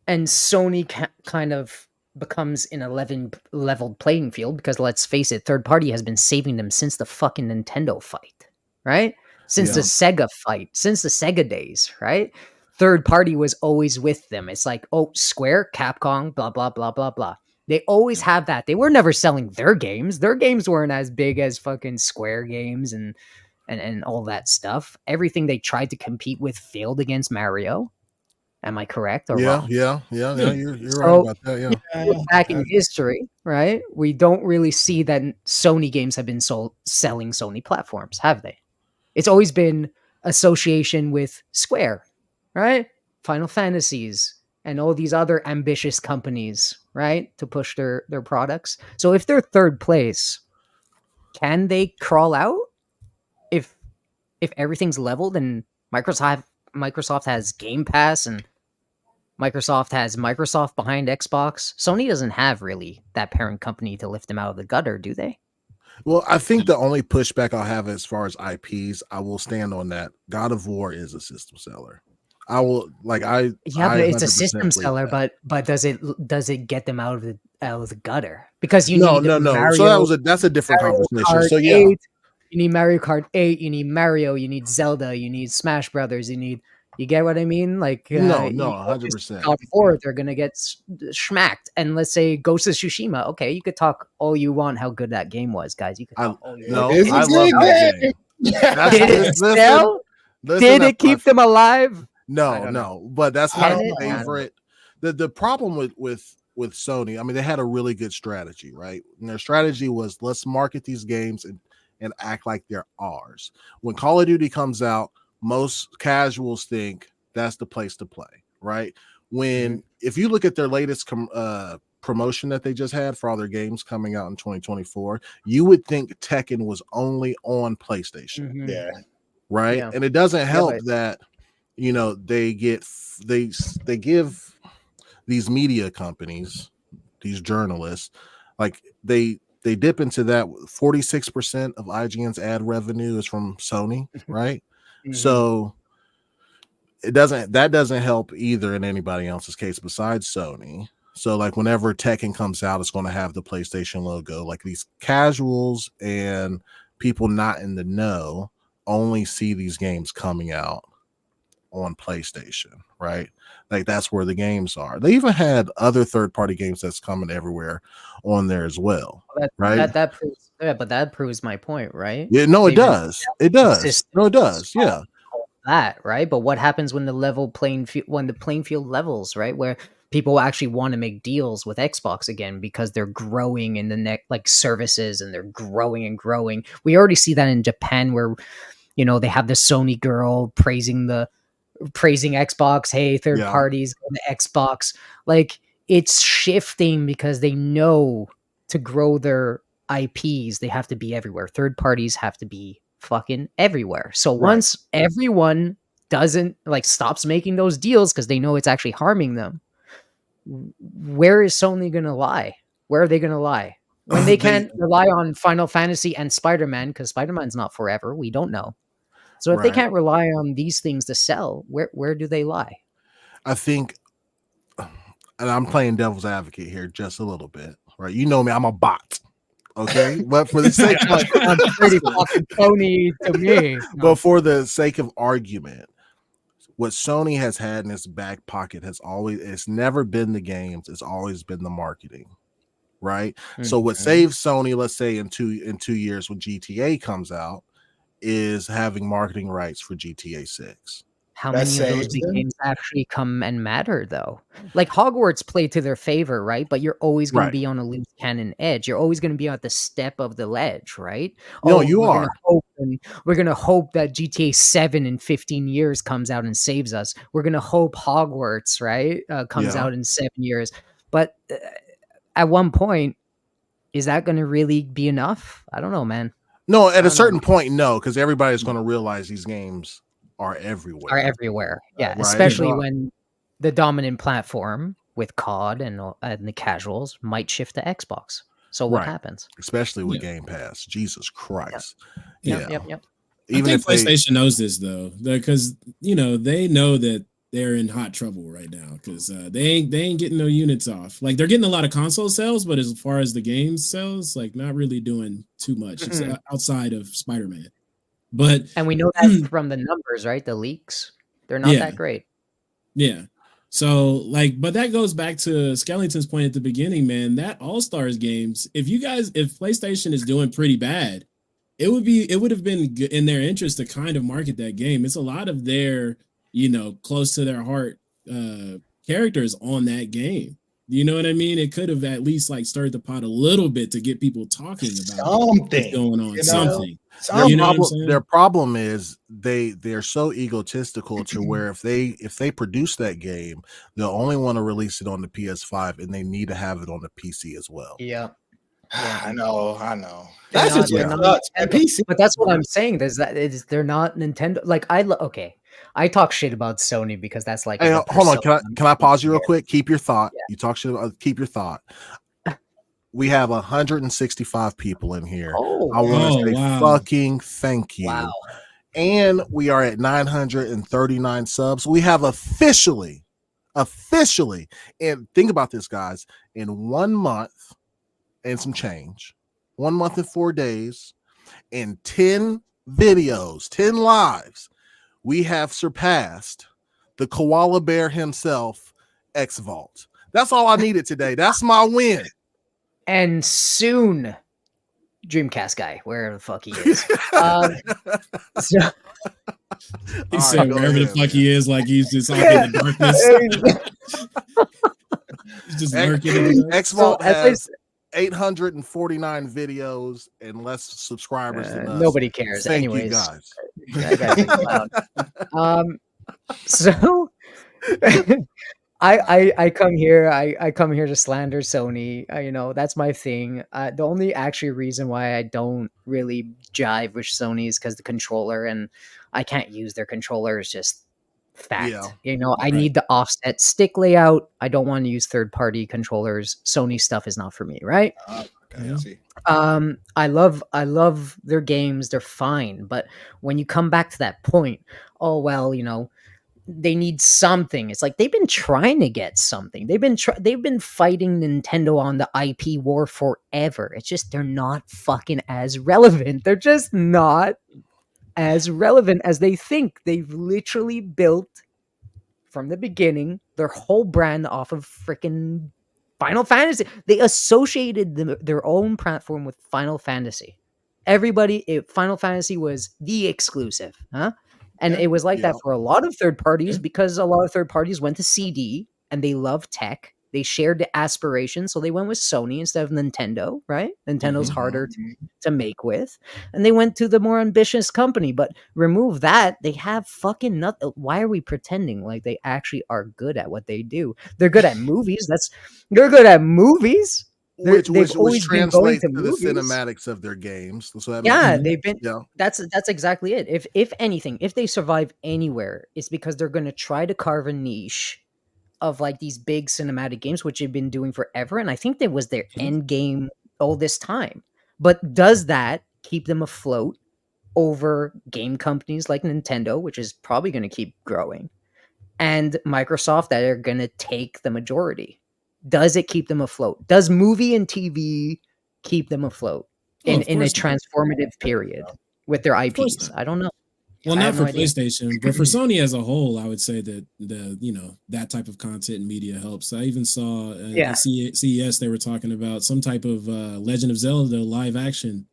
Sony kind of becomes an leveled playing field because let's face it, third party has been saving them since the fucking Nintendo fight, right? Since the Sega fight, since the Sega days, right? Third party was always with them. It's like, oh, Square, Capcom, blah, blah, blah, blah, blah. They always have that. They were never selling their games. Their games weren't as big as fucking Square games and all that stuff. Everything they tried to compete with failed against Mario. Am I correct or wrong? Yeah. You're right about that. Yeah. Back in history, right? We don't really see that Sony games have been selling Sony platforms, have they? It's always been association with Square, right? Final Fantasies and all these other ambitious companies, right? To push their products. So if they're third place, can they crawl out? If everything's leveled and Microsoft has Game Pass and Microsoft has Microsoft behind Xbox, Sony doesn't have really that parent company to lift them out of the gutter, do they? Well, I think the only pushback I'll have as far as IPs, I will stand on that. God of War is a system seller. I will but it's a system seller, but does it get them out of the gutter? Because you need Mario, so that's a different conversation. Kart so 8, you need Mario Kart 8, you need Mario, you need Zelda, you need Smash Brothers, you get what I mean? Like 100%. God of War, they're gonna get schmacked. And let's say Ghost of Tsushima. Okay, you could talk all you want how good that game was, guys. You could talk all you want. I love that game. Did it keep them alive? No, but that's my favorite. The problem with Sony, I mean, they had a really good strategy, right? And their strategy was let's market these games and act like they're ours. When Call of Duty comes out, most casuals think that's the place to play, right? If you look at their latest promotion that they just had for all their games coming out in 2024, you would think Tekken was only on PlayStation. Yeah. Right. Yeah. And it doesn't help that, they give these media companies, these journalists, like they dip into that. 46% of IGN's ad revenue is from Sony, right? So that doesn't help either in anybody else's case besides Sony. So like whenever Tekken comes out, it's going to have the PlayStation logo. Like these casuals and people not in the know only see these games coming out on PlayStation, right? Like that's where the games are. They even had other third-party games that's coming everywhere on there as well, right? That proves my point, right? Yeah, no, it does. It does. No, it does. Yeah. That, right? But what happens when the playing field levels, right? Where people actually want to make deals with Xbox again because they're growing in the services and they're growing and growing. We already see that in Japan where they have the Sony girl praising Xbox. Hey, third parties go to Xbox. Like it's shifting because they know to grow their IPs, they have to be everywhere. Third parties have to be fucking everywhere. So once everyone stops making those deals because they know it's actually harming them, where is Sony gonna lie? Where are they gonna lie? When they can't rely on Final Fantasy and Spider-Man, because Spider-Man's not forever, we don't know. So if they can't rely on these things to sell, where do they lie? I think, and I'm playing devil's advocate here just a little bit, right? You know me, I'm a bot. Okay, but for the sake of pretty fucking phony to me. But for the sake of argument, what Sony has had in its back pocket it's never been the games, it's always been the marketing, right? So what saves Sony, let's say in two years when GTA comes out, is having marketing rights for GTA 6. How many of those big games actually come and matter, though? Like Hogwarts played to their favor, right? But you're always going to be on a loose cannon edge. You're always going to be at the step of the ledge, right? No, you are. We're going to hope that GTA 7 in 15 years comes out and saves us. We're going to hope Hogwarts, right, comes out in 7 years. But at one point, is that going to really be enough? I don't know, man. No, at a certain point, no, because everybody's going to realize these games are everywhere. Yeah, right? Especially when the dominant platform with COD and the casuals might shift to Xbox. So what happens? Especially with Game Pass. Jesus Christ. Yep. Even I if think PlayStation knows this though, because they know that they're in hot trouble right now because they ain't getting no units off. Like they're getting a lot of console sales, but as far as the game sales, like not really doing too much outside of Spider-Man. And we know that from the numbers, right? The leaks, they're not that great. Yeah. So but that goes back to Skellington's point at the beginning, man. That All-Stars games, if PlayStation is doing pretty bad, it would have been in their interest to kind of market that game. It's a lot of their close to their heart characters on that game. You know what I mean? It could have at least stirred the pot a little bit to get people talking about what's going on. Something. Their problem is they're so egotistical to where if they produce that game, they'll only want to release it on the PS5 and they need to have it on the PC as well. Yeah. I know. That's just nuts. PC. But that's what I'm saying. They're not Nintendo. I talk shit about Sony because that's like. Hey, hold on. Can I pause you real quick? Keep your thought. Yeah. You talk shit about. Keep your thought. We have 165 people in here. I want to say fucking thank you. Wow. And we are at 939 subs. We have officially, and think about this, guys, in 1 month and some change, 1 month and 4 days, and 10 videos, 10 lives, we have surpassed the koala bear himself, X Vault. That's all I needed today. That's my win. And soon, Dreamcast guy, wherever the fuck he is. He said wherever the fuck he is, like he's just off in the darkness. He's just lurking. X Vault has 849 videos and less subscribers than us. Nobody cares. Thank Anyways, you guys. That so I come here. I come here to slander Sony. That's my thing. The only actual reason why I don't really jive with Sony is because the controller, and I can't use their controller. Is just fact. Yeah. I need the offset stick layout. I don't want to use third-party controllers. Sony stuff is not for me, right? I love their games. They're fine, but when you come back to that point, they need something. It's like they've been trying to get something. They've been fighting Nintendo on the IP war forever. It's just they're not fucking as relevant. They're just not as relevant as they think. They've literally built from the beginning their whole brand off of freaking Final Fantasy. They associated their own platform with Final Fantasy. Final Fantasy was the exclusive, huh? And it was like that for a lot of third parties because a lot of third parties went to CD and they love tech. They shared the aspirations, so they went with Sony instead of Nintendo, right? Nintendo's harder to make with. And they went to the more ambitious company, but remove that, they have fucking nothing. Why are we pretending like they actually are good at what they do? They're good at movies. They're good at movies. Which translates to the cinematics of their games. So they've been. Yeah. That's exactly it. If anything, if they survive anywhere, it's because they're going to try to carve a niche of like these big cinematic games, which they've been doing forever. And I think that was their end game all this time. But does that keep them afloat over game companies like Nintendo, which is probably going to keep growing, and Microsoft that are going to take the majority? Does it keep them afloat? Does movie and TV keep them afloat in a transformative period with their IPs? I don't know. Well, not for PlayStation, but for Sony as a whole, I would say that that type of content and media helps. I even saw at CES they were talking about some type of Legend of Zelda live action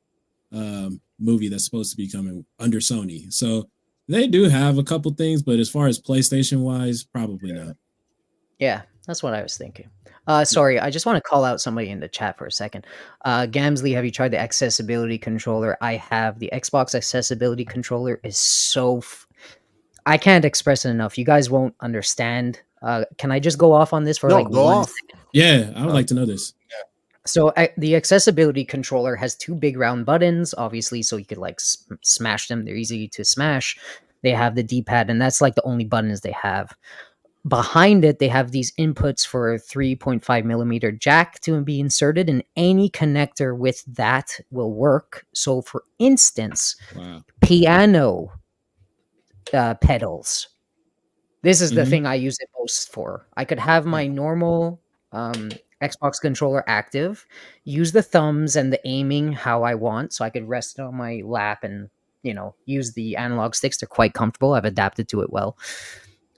movie that's supposed to be coming under Sony. So they do have a couple things, but as far as PlayStation wise, probably not. Yeah, that's what I was thinking. Sorry, I just want to call out somebody in the chat for a second. Gamzley, have you tried the accessibility controller? I have. The Xbox accessibility controller is so... I can't express it enough. You guys won't understand. Can I just go off on this for go 1 second? Yeah, I would like to know this. So the accessibility controller has 2 big round buttons, obviously, so you could like smash them. They're easy to smash. They have the D-pad, and that's like the only buttons they have. behind it, they have these inputs for a 3.5 millimeter jack to be inserted, and any connector with that will work. So, for instance, piano pedals. This is the thing I use it most for. I could have my normal Xbox controller active, use the thumbs and the aiming how I want, so I could rest it on my lap and, use the analog sticks. They're quite comfortable. I've adapted to it well.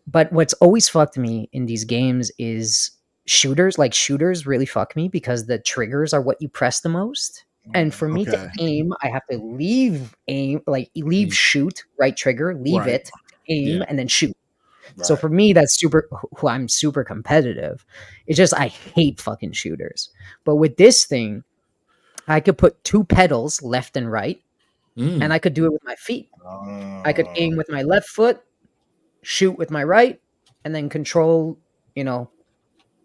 But what's always fucked me in these games is shooters. Like, shooters really fuck me because the triggers are what you press the most. And for me to aim, I have to leave shoot, right trigger, leave it, aim, and then shoot. Right. So for me, I'm super competitive. It's just, I hate fucking shooters. But with this thing, I could put 2 pedals left and right, and I could do it with my feet. I could aim with my left foot, shoot with my right, and then control, the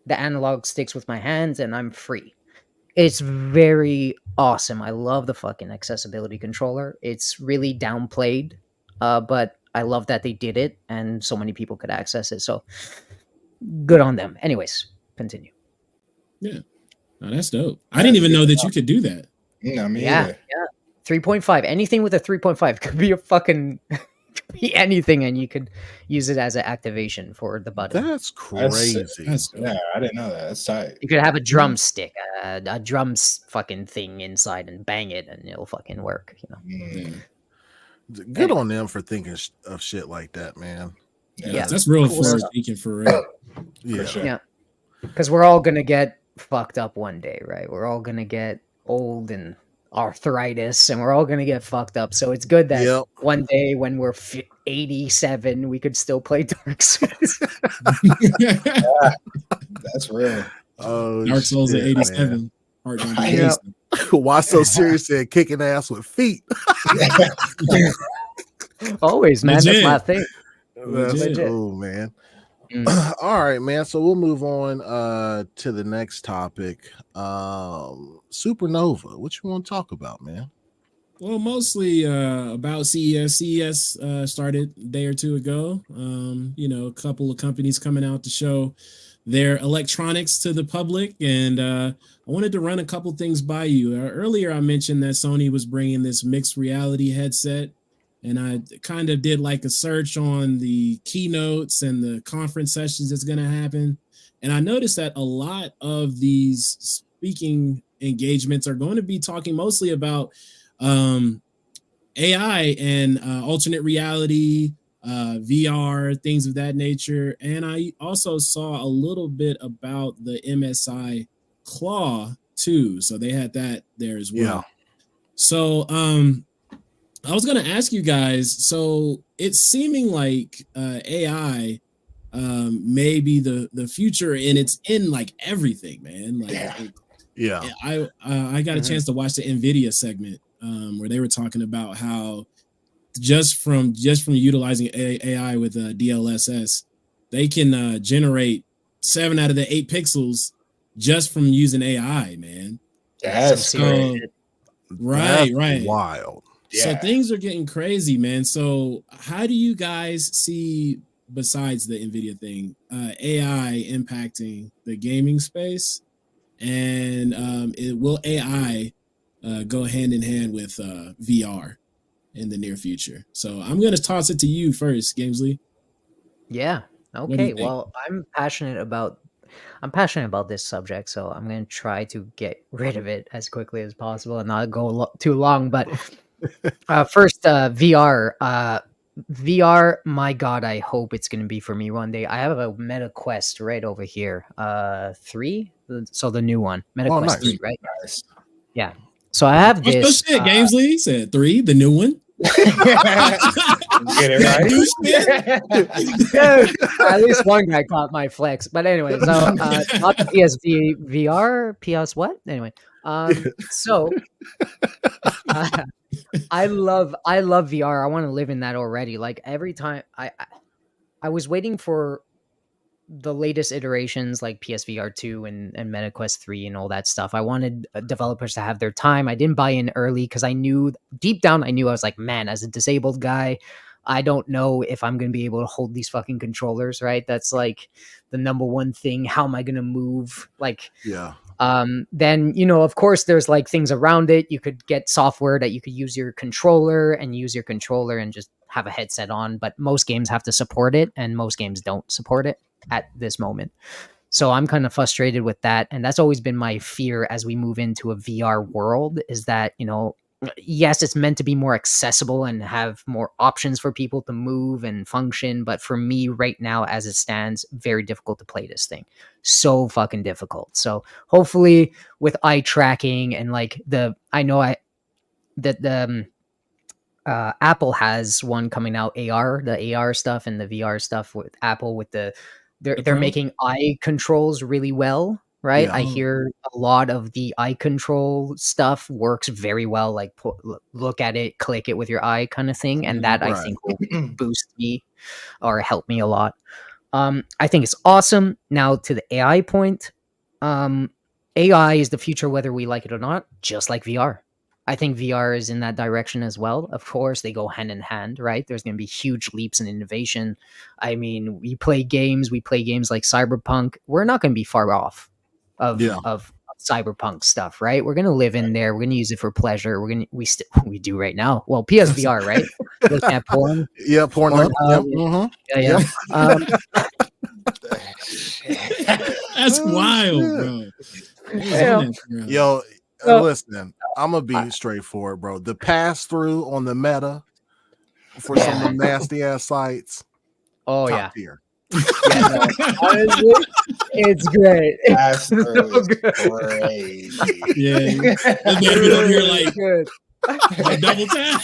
analog sticks with my hands, and I'm free. It's very awesome. I love the fucking accessibility controller. It's really downplayed, but I love that they did it and so many people could access it. So good on them. Anyways, continue. Yeah. Oh, that's dope. I didn't even know that you could do that. Yeah, me either. Yeah. 3.5. Anything with a 3.5 could be a fucking be anything, and you could use it as an activation for the button. That's crazy. Yeah, I didn't know that. That's tight. You could have a drumstick, a drums fucking thing inside, and bang it, and it'll fucking work. Good on them for thinking of shit like that, man. Yeah, that's real forward thinking for real. For sure. Yeah, because we're all gonna get fucked up one day, right? We're all gonna get old and arthritis, and we're all gonna get fucked up. So it's good that one day when we're 87, we could still play Dark Souls. That's real. Oh, Dark Souls at 87. Why so serious? Said kicking ass with feet. Always, man. Legit. That's my thing. That's cool, man. All right, man. So we'll move on to the next topic. Supernova. What you want to talk about, man? Well, mostly about CES. CES started a day or two ago. A couple of companies coming out to show their electronics to the public, and I wanted to run a couple things by you. Earlier, I mentioned that Sony was bringing this mixed reality headset, and I kind of did like a search on the keynotes and the conference sessions that's going to happen, and I noticed that a lot of these speaking engagements are going to be talking mostly about AI and alternate reality, VR, things of that nature. And I also saw a little bit about the MSI Claw too. So they had that there as well. Yeah. So I was going to ask you guys, so it's seeming like AI may be the future, and it's in like everything, man. Like, I got a chance to watch the NVIDIA segment where they were talking about how just from utilizing AI with DLSS, they can generate 7 out of the 8 pixels just from using AI, man. That's right. Wild. Yeah. So things are getting crazy, man. So how do you guys see, besides the NVIDIA thing, AI impacting the gaming space? And will AI go hand in hand with VR in the near future? So I'm going to toss it to you first, Gamzley. Yeah. Okay. Well, I'm passionate about this subject, so I'm going to try to get rid of it as quickly as possible and not go too long. But first, VR. VR, my God, I hope it's going to be for me one day. I have a Meta Quest right over here. 3? So the new one. Meta Quest 3, right? Nice. Yeah. So I have this. What's the shit, Gamzley said 3, the new one. Get it right. At least one guy caught my flex. But anyway, so not the PSV VR, PS what? Anyway, so I love VR. I want to live in that already. Like every time I was waiting for the latest iterations like PSVR 2 and MetaQuest 3 and all that stuff. I wanted developers to have their time. I didn't buy in early because I knew deep down, I was like, man, as a disabled guy, I don't know if I'm going to be able to hold these fucking controllers, right? That's like the number one thing. How am I going to move? Like, Yeah. Then, of course, there's like things around it. You could get software that you could use your controller and just have a headset on. But most games have to support it, and most games don't support it at this moment. So I'm kind of frustrated with that. And that's always been my fear as we move into a VR world, is that, yes, it's meant to be more accessible and have more options for people to move and function. But for me right now, as it stands, very difficult to play this thing. So fucking difficult. So hopefully with eye tracking and like Apple has one coming out, the AR stuff and the VR stuff with Apple with they're making eye controls really well. Right. Yeah. I hear a lot of the eye control stuff works very well. Like look at it, click it with your eye kind of thing. And that I think will boost me or help me a lot. I think it's awesome. Now to the AI point, AI is the future, whether we like it or not, just like VR. I think VR is in that direction as well. Of course, they go hand in hand, right? There's going to be huge leaps in innovation. I mean, we play games like Cyberpunk. We're not going to be far off of Cyberpunk stuff, right? We're going to live in there. We're going to use it for pleasure. We do right now. Well, PSVR, right? Looking at porn. Yeah, porn. Yeah. That's wild, bro. Yo, listen, I'm gonna be straightforward, bro. The pass through on the meta for some of the nasty ass sites. Oh top tier. Honestly, it's great. That's so crazy. Yeah, that's over here like good. Double tap.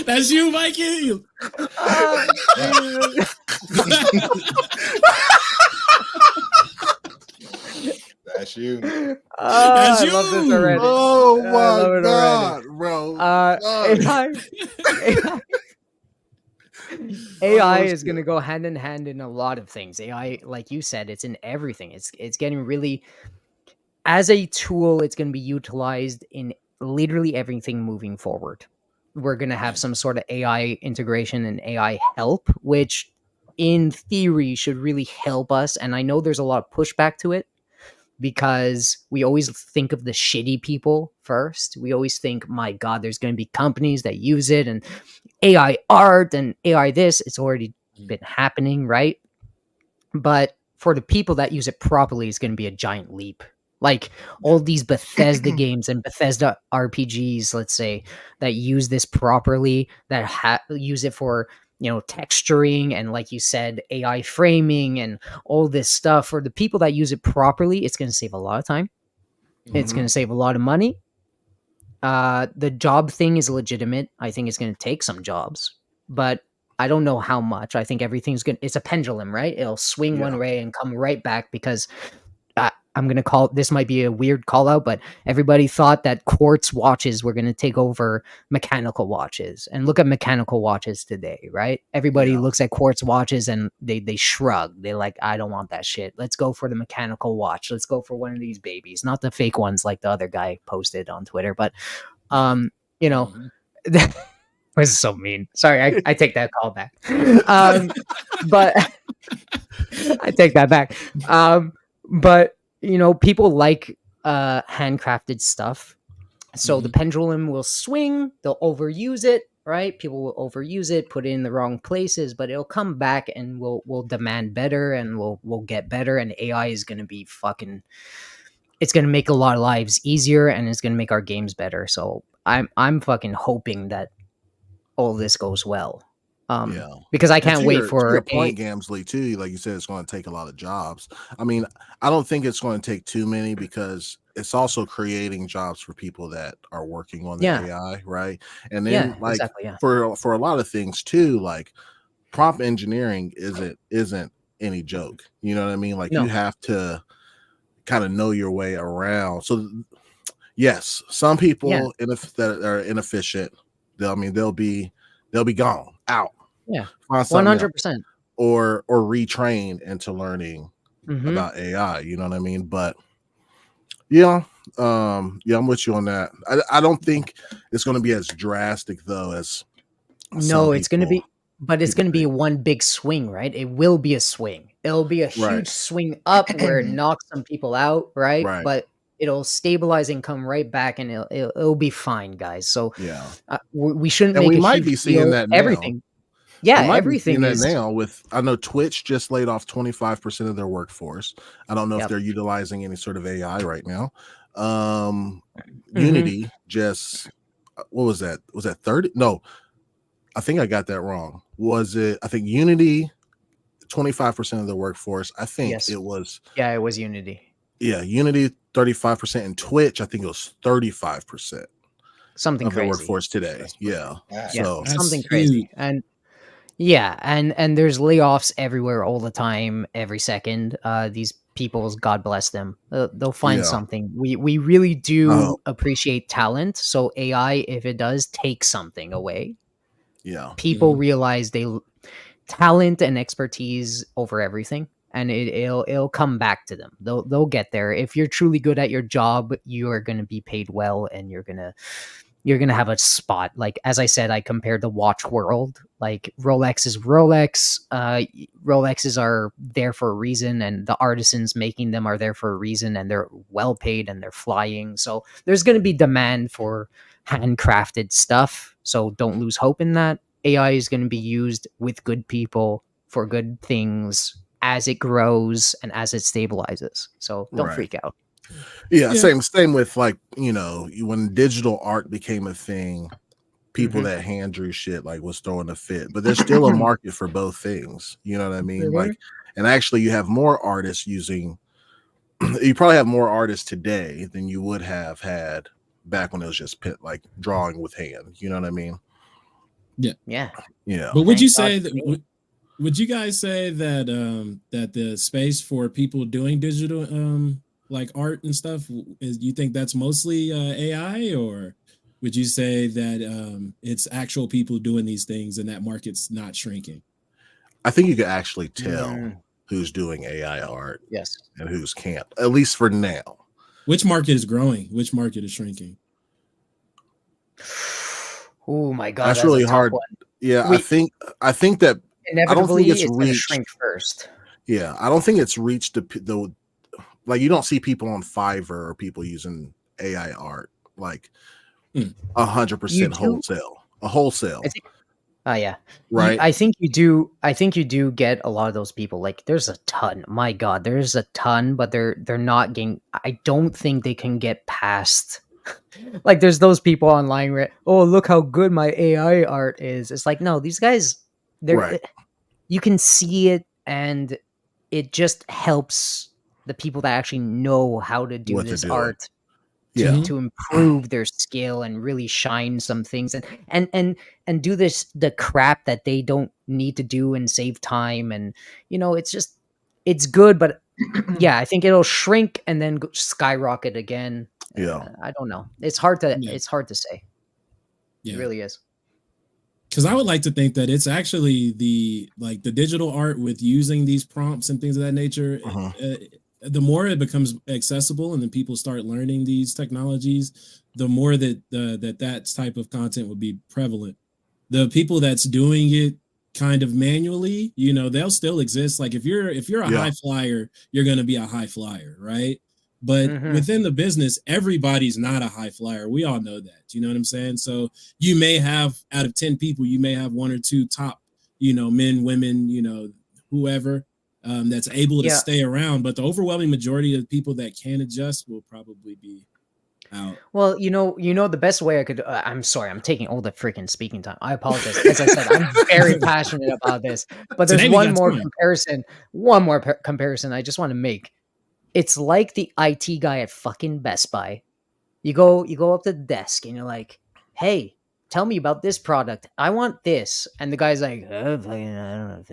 That's you, Viking. That's you. That's you. I love this already. Oh my god, bro. AI is going to go hand in hand in a lot of things. AI, like you said, it's in everything. It's getting really, as a tool, it's going to be utilized in literally everything moving forward. We're going to have some sort of AI integration and AI help, which in theory should really help us. And I know there's a lot of pushback to it, because we always think of the shitty people first. We always think, my God, there's going to be companies that use it and AI art and AI this. It's already been happening, right? But for the people that use it properly, it's going to be a giant leap. Like all these Bethesda games and Bethesda RPGs, let's say, that use this properly, that use it for texturing and, like you said, AI framing and all this stuff. For the people that use it properly, it's going to save a lot of time. It's going to save a lot of money. The job thing is legitimate. I think it's going to take some jobs, but I don't know how much. I think everything's good. It's a pendulum, right? It'll swing one way and come right back, because I'm going to this might be a weird call out, but everybody thought that quartz watches were going to take over mechanical watches. And look at mechanical watches today, right? Everybody looks at quartz watches and they shrug. They're like, I don't want that shit. Let's go for the mechanical watch. Let's go for one of these babies, not the fake ones like the other guy posted on Twitter. But, this is so mean. Sorry, I take that call back. But I take that back. But people like handcrafted stuff. So the pendulum will swing, they'll overuse it, right? People will overuse it, put it in the wrong places, but it'll come back and we'll demand better, and we'll get better, and AI is going to be it's going to make a lot of lives easier, and it's going to make our games better. So I'm fucking hoping that all this goes well. Because I can't wait for your point, Gamzley, too. Like you said, it's going to take a lot of jobs. I mean, I don't think it's going to take too many, because it's also creating jobs for people that are working on the AI, right? And then, for a lot of things too, like prompt engineering isn't any joke. You know what I mean? Like you have to kind of know your way around. So yes, some people that are inefficient, they'll be gone out. Yeah, 100%. Or retrain into learning about AI. You know what I mean? But Yeah, I'm with you on that. I don't think it's going to be as drastic though as No, it's going to people be, but it's people going to be think. one big swing, right? It will be a swing. It'll be a Right, huge swing up where it knocks some people out, right? right. But it'll stabilize and come right back, and it'll be fine, guys. So Yeah, we shouldn't and make we a might huge be seeing deal. that now. Everything, yeah, We might be seeing everything that is. now with, I know Twitch just laid off 25% of their workforce. I don't know if Yep. they're utilizing any sort of AI right now. Um, Mhm. Unity just, what was that? Was that 30? No, I think I got that wrong. Was it, I think Unity, 25% of the workforce. I think Yes. it was, Yeah, it was Unity. yeah, Unity 35%, and Twitch, I think it was 35% Something of the crazy. workforce today. That's Yeah. bad. Yeah, So, That's something huge. crazy. And there's layoffs everywhere all the time, every second. These people's, God bless them, they'll find yeah. something. We really do Oh, appreciate talent. So AI, if it does take something away, yeah. people realize talent and expertise over everything, and it'll come back to them. They'll get there. If you're truly good at your job, you are going to be paid well, and you're gonna have a spot. Like, as I said, I compared the watch world. Like, Rolex is Rolex. Rolexes are there for a reason, and the artisans making them are there for a reason, and they're well paid and they're flying. So there's gonna be demand for handcrafted stuff. So don't lose hope in that. AI is gonna be used with good people for good things as it grows and as it stabilizes. So don't Right. freak out. Yeah, Yeah. same with, like, when digital art became a thing, people Mhm. that hand drew shit like was throwing a fit, but there's still a market for both things. You know what I mean? Like, and actually, you have more artists using. You probably have more artists today than you would have had back when it was just like drawing with hand. You know what I mean? Yeah. Yeah. But would Thank you God say for that? me. Would you guys say that that the space for people doing digital like art and stuff is, you think that's mostly AI, or would you say that it's actual people doing these things and that market's not shrinking? I think you can actually tell Mm, who's doing AI art yes. and who's can't, at least for now. Which market is growing? Which market is shrinking? Oh my God, That's that's a really tough hard. one. Yeah, We I think that I don't think inevitably it's it's going to reached. shrink first. Yeah, I don't think it's reached the like, you don't see people on Fiverr or people using AI art like Hmm. 100% do? wholesale, I think. Oh yeah. right? I think you do. I think you do get a lot of those people. Like, there's a ton. My God, there's a ton, but they're not getting. I don't think they can get past. Like, there's those people online where, oh, look how good my AI art is. It's like, no, these guys, Right. you can see it, and it just helps the people that actually know how to do What they're this doing. art Yeah. to improve their skill and really shine some things, and do the crap that they don't need to do and save time. And it's good, but yeah, I think it'll shrink and then skyrocket again. Yeah. I don't know. It's hard to Yeah. say. It Yeah. really is. Because I would like to think that it's actually the digital art with using these prompts and things of that nature. The more it becomes accessible and then people start learning these technologies, the more that that type of content would be prevalent. The people that's doing it kind of manually, they'll still exist. Like, if you're a Yeah. high flyer, you're going to be a high flyer, right? But Mhm. within the business, everybody's not a high flyer. We all know that. You know what I'm saying? So you may have, out of 10 people, you may have one or two top, men, women, whoever, that's able to Yeah. stay around. But the overwhelming majority of people that can adjust will probably be out. Well, the best way I could. I'm sorry, I'm taking all the freaking speaking time. I apologize. As I said, I'm very passionate about this. But there's Today we one got more time. comparison. One more comparison I just want to make. It's like the IT guy at fucking Best Buy. You go up to the desk and you're like, "Hey, tell me about this product. I want this." And the guy's like, I don't know if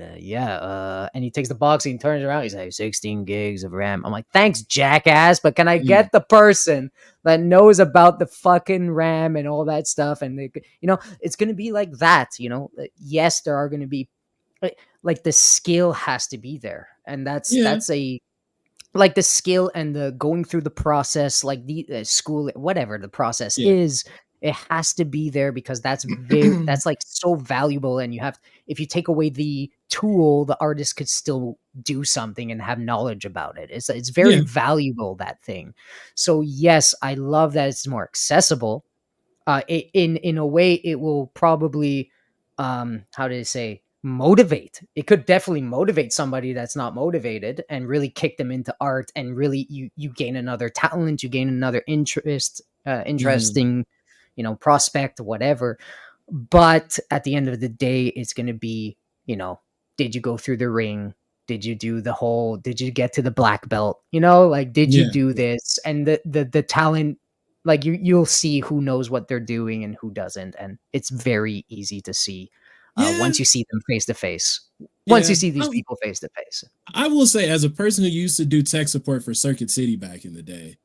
and he takes the box and he turns around. He's like, 16 gigs of RAM. I'm like, thanks, jackass. But can I get the person that knows about the fucking RAM and all that stuff? And it's going to be like that. Yes, there are going to be like the skill has to be there, and that's like the skill and the going through the process, like the school, whatever the process is, it has to be there because that's that's like so valuable. And you have, if you take away the tool, the artist could still do something and have knowledge about it. It's very valuable, that thing. So yes, I love that it's more accessible. In a way, it will probably how do you say, motivate. It could definitely motivate somebody that's not motivated and really kick them into art, and really you gain another talent, you gain another interesting prospect, whatever. But at the end of the day, it's going to be, did you go through the ring? Did you do the whole, did you get to the black belt? Like, did you do this? And the talent, like you'll see who knows what they're doing and who doesn't. And it's very easy to see once you see them face to face. Once you see these people face to face. I will say, as a person who used to do tech support for Circuit City back in the day,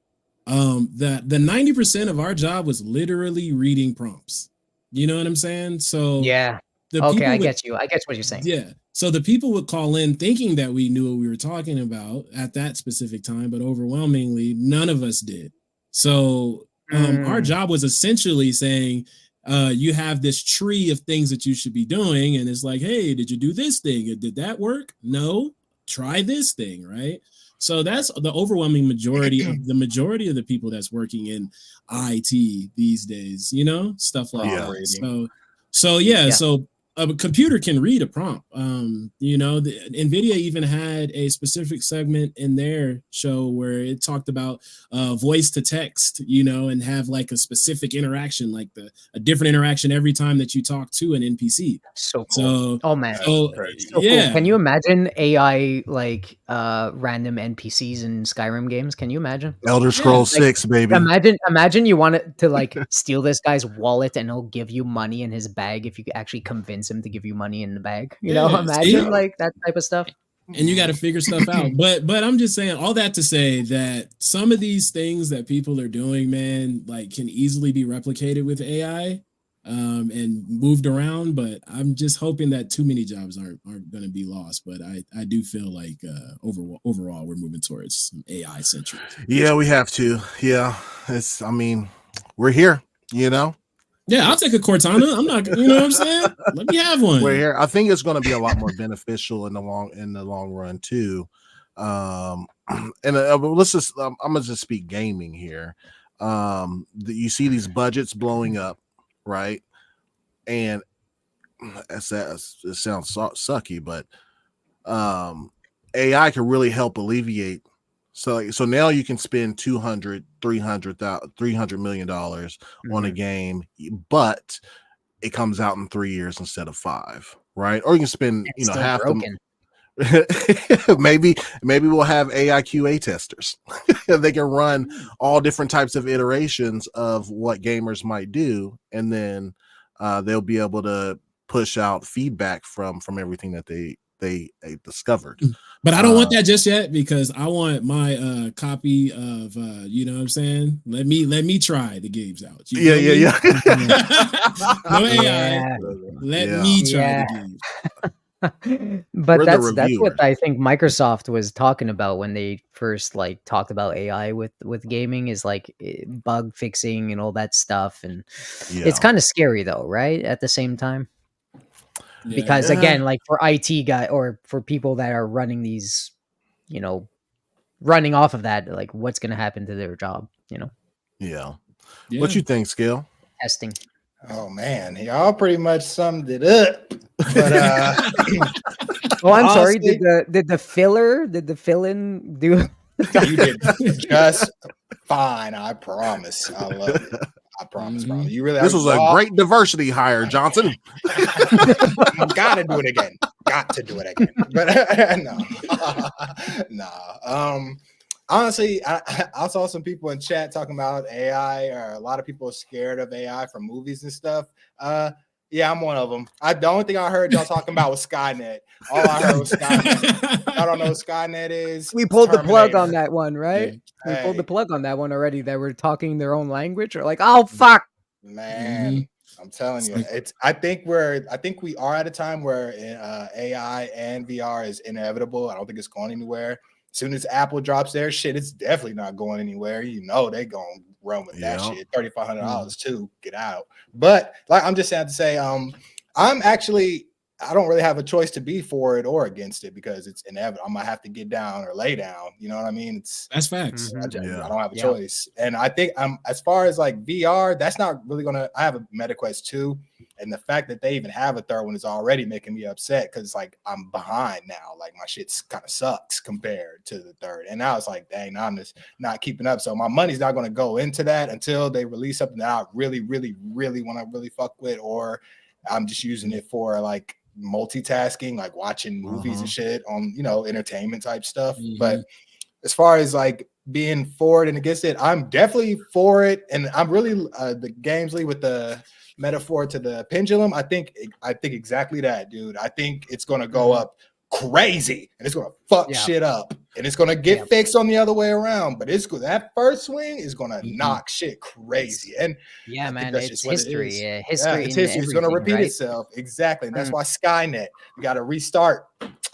that the 90% of our job was literally reading prompts. You know what I'm saying? So yeah. Okay, I get you. I get what you're saying. Yeah. So the people would call in thinking that we knew what we were talking about at that specific time, but overwhelmingly, none of us did. So our job was essentially saying, you have this tree of things that you should be doing. And it's like, hey, did you do this thing? Did that work? No, try this thing, right? So that's the overwhelming majority of the people that's working in IT these days, stuff like that. So a computer can read a prompt. NVIDIA even had a specific segment in their show where it talked about voice to text, and have like a specific interaction, like a different interaction every time that you talk to an NPC. So cool. Oh man. So cool. Can you imagine AI like random NPCs in Skyrim games? Can you imagine? Elder Scrolls 6, baby. Imagine you wanted to like steal this guy's wallet and he'll give you money in his bag if you actually convince him to give you money in the bag. Imagine like that type of stuff. And you got to figure stuff out. But I'm just saying all that to say that some of these things that people are doing, man, like can easily be replicated with AI and moved around. But I'm just hoping that too many jobs aren't going to be lost. But I do feel like overall we're moving towards some AI centric. Yeah, we have to. Yeah, we're here, Yeah, I'll take a Cortana. I'm not, you know what I'm saying? Let me have one. We're here. I think it's going to be a lot more beneficial in the long run too. Let's just, I'm gonna just speak gaming here. You see these budgets blowing up, right? And it sounds sucky, but AI can really help alleviate. So now you can spend $300 million on a game, but it comes out in 3 years instead of 5, right? Or you can spend half broken. Maybe we'll have AI QA testers. They can run all different types of iterations of what gamers might do, and then they'll be able to push out feedback from everything that they discovered. But I don't want that just yet, because I want my copy of you know what I'm saying? Let me try the games out. Yeah. No AI. Let me try the games. But that's what I think Microsoft was talking about when they first like talked about AI with gaming, is like bug fixing and all that stuff. And it's kind of scary though, right? At the same time. Because again, like for IT guy or for people that are running these, running off of that, like what's going to happen to their job, Yeah. What you think, Skill? Testing. Oh man, y'all pretty much summed it up. But I'm sorry. Did the fill-in do? You did just fine. I promise. I love it. I promise, bro. You really. This was a great diversity hire, Johnson. Gotta do it again. Got to do it again. But no. Honestly, I saw some people in chat talking about AI, or a lot of people are scared of AI from movies and stuff. Yeah, I'm one of them. The only thing I heard y'all talking about was Skynet. All I heard was Skynet. I don't know what Skynet is. We pulled the plug on that one, right? We pulled the plug on that one already. That we're talking their own language, or like, oh fuck, man. I'm telling you, I think we are at a time where AI and VR is inevitable. I don't think it's going anywhere. As soon as Apple drops their shit, it's definitely not going anywhere. You know they gonna run with that shit. $3,500 too. Get out. But like I'm just sad to say, I don't really have a choice to be for it or against it because it's inevitable. I'm gonna have to get down or lay down. You know what I mean? That's facts. I don't have a choice. And I think as far as like VR, that's not really gonna. I have a MetaQuest 2, and the fact that they even have a third one is already making me upset because like I'm behind now. Like my shit's kind of sucks compared to the third. And now it's like, dang, now I'm just not keeping up. So my money's not gonna go into that until they release something that I really, really, really want to really fuck with, or I'm just using it for like multitasking, like watching movies and shit on, you know, entertainment type stuff. But as far as like being for it and against it, I'm definitely for it. And I'm really the Gamzley with the metaphor to the pendulum. I think exactly that, dude. I think it's gonna go up crazy and it's gonna fuck shit up and it's gonna get fixed on the other way around, but it's that first swing is gonna knock shit crazy. And man, it's history. History. It's gonna repeat itself. Exactly. And that's why Skynet, we gotta restart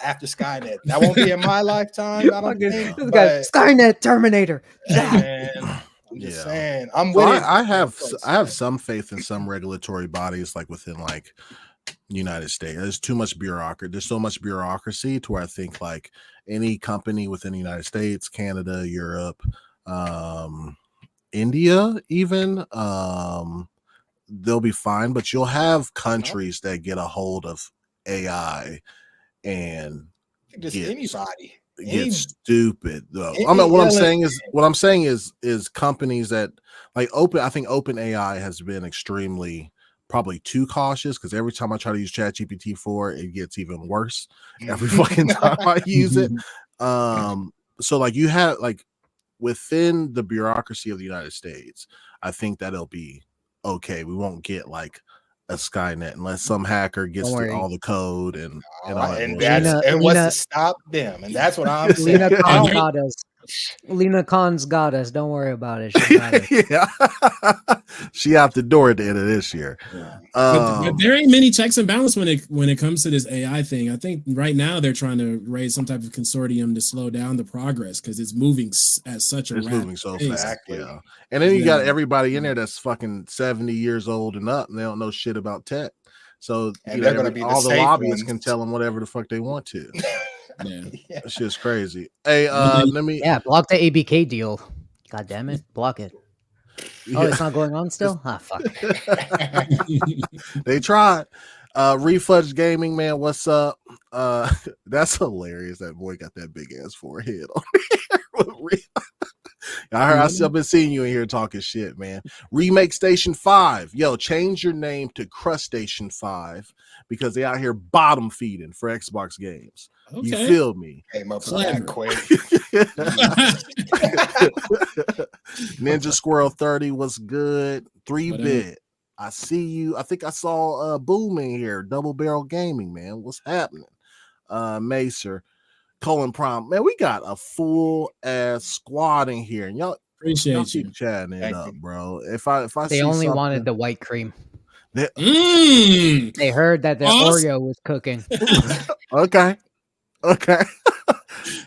after Skynet. That won't be in my lifetime, I don't think. Skynet, Terminator. Man, I'm just saying. I'm with it. I have some faith in some regulatory bodies, like within like United States. There's too much bureaucracy. There's so much bureaucracy to where I think like any company within the United States, Canada, Europe, India, even they'll be fine. But you'll have countries that get a hold of AI and just anybody get stupid though. What I'm saying is companies that like I think OpenAI has been extremely probably too cautious because every time I try to use ChatGPT 4, it gets even worse every fucking time I use it. So like you have like within the bureaucracy of the United States, I think that it'll be okay. We won't get like a Skynet unless some hacker gets all the code and all that. And what's to stop them? And that's what I'm saying. Lena Khan's got us. Don't worry about it. She got it. She out the door at the end of this year. But there ain't many checks and balances when it comes to this AI thing. I think right now they're trying to raise some type of consortium to slow down the progress because it's moving at such a it's moving so fast. Yeah. And then you got everybody in there that's fucking 70 years old and up, and they don't know shit about tech. So they're going to be all the lobbyists can tell them whatever the fuck they want to. That shit's crazy. Hey, let me block the ABK deal. God damn it, block it. Oh, it's not going on still? Ah, fuck. They tried. Refudge Gaming, man, what's up? That's hilarious. That boy got that big ass forehead on here. I've been seeing you in here talking shit, man. Remake Station 5. Yo, change your name to Crust Station 5 because they out here bottom feeding for Xbox games. Okay. You feel me? Came up with that quick. Ninja Squirrel 30 was good. 3-bit. I see you. I think I saw Boom in here. Double Barrel Gaming, man. What's happening? Macer. Colin Prom, man, we got a full ass squad in here, and y'all keep chatting it up, bro. If I they only wanted the white cream. They heard that the Oreo was cooking. Okay.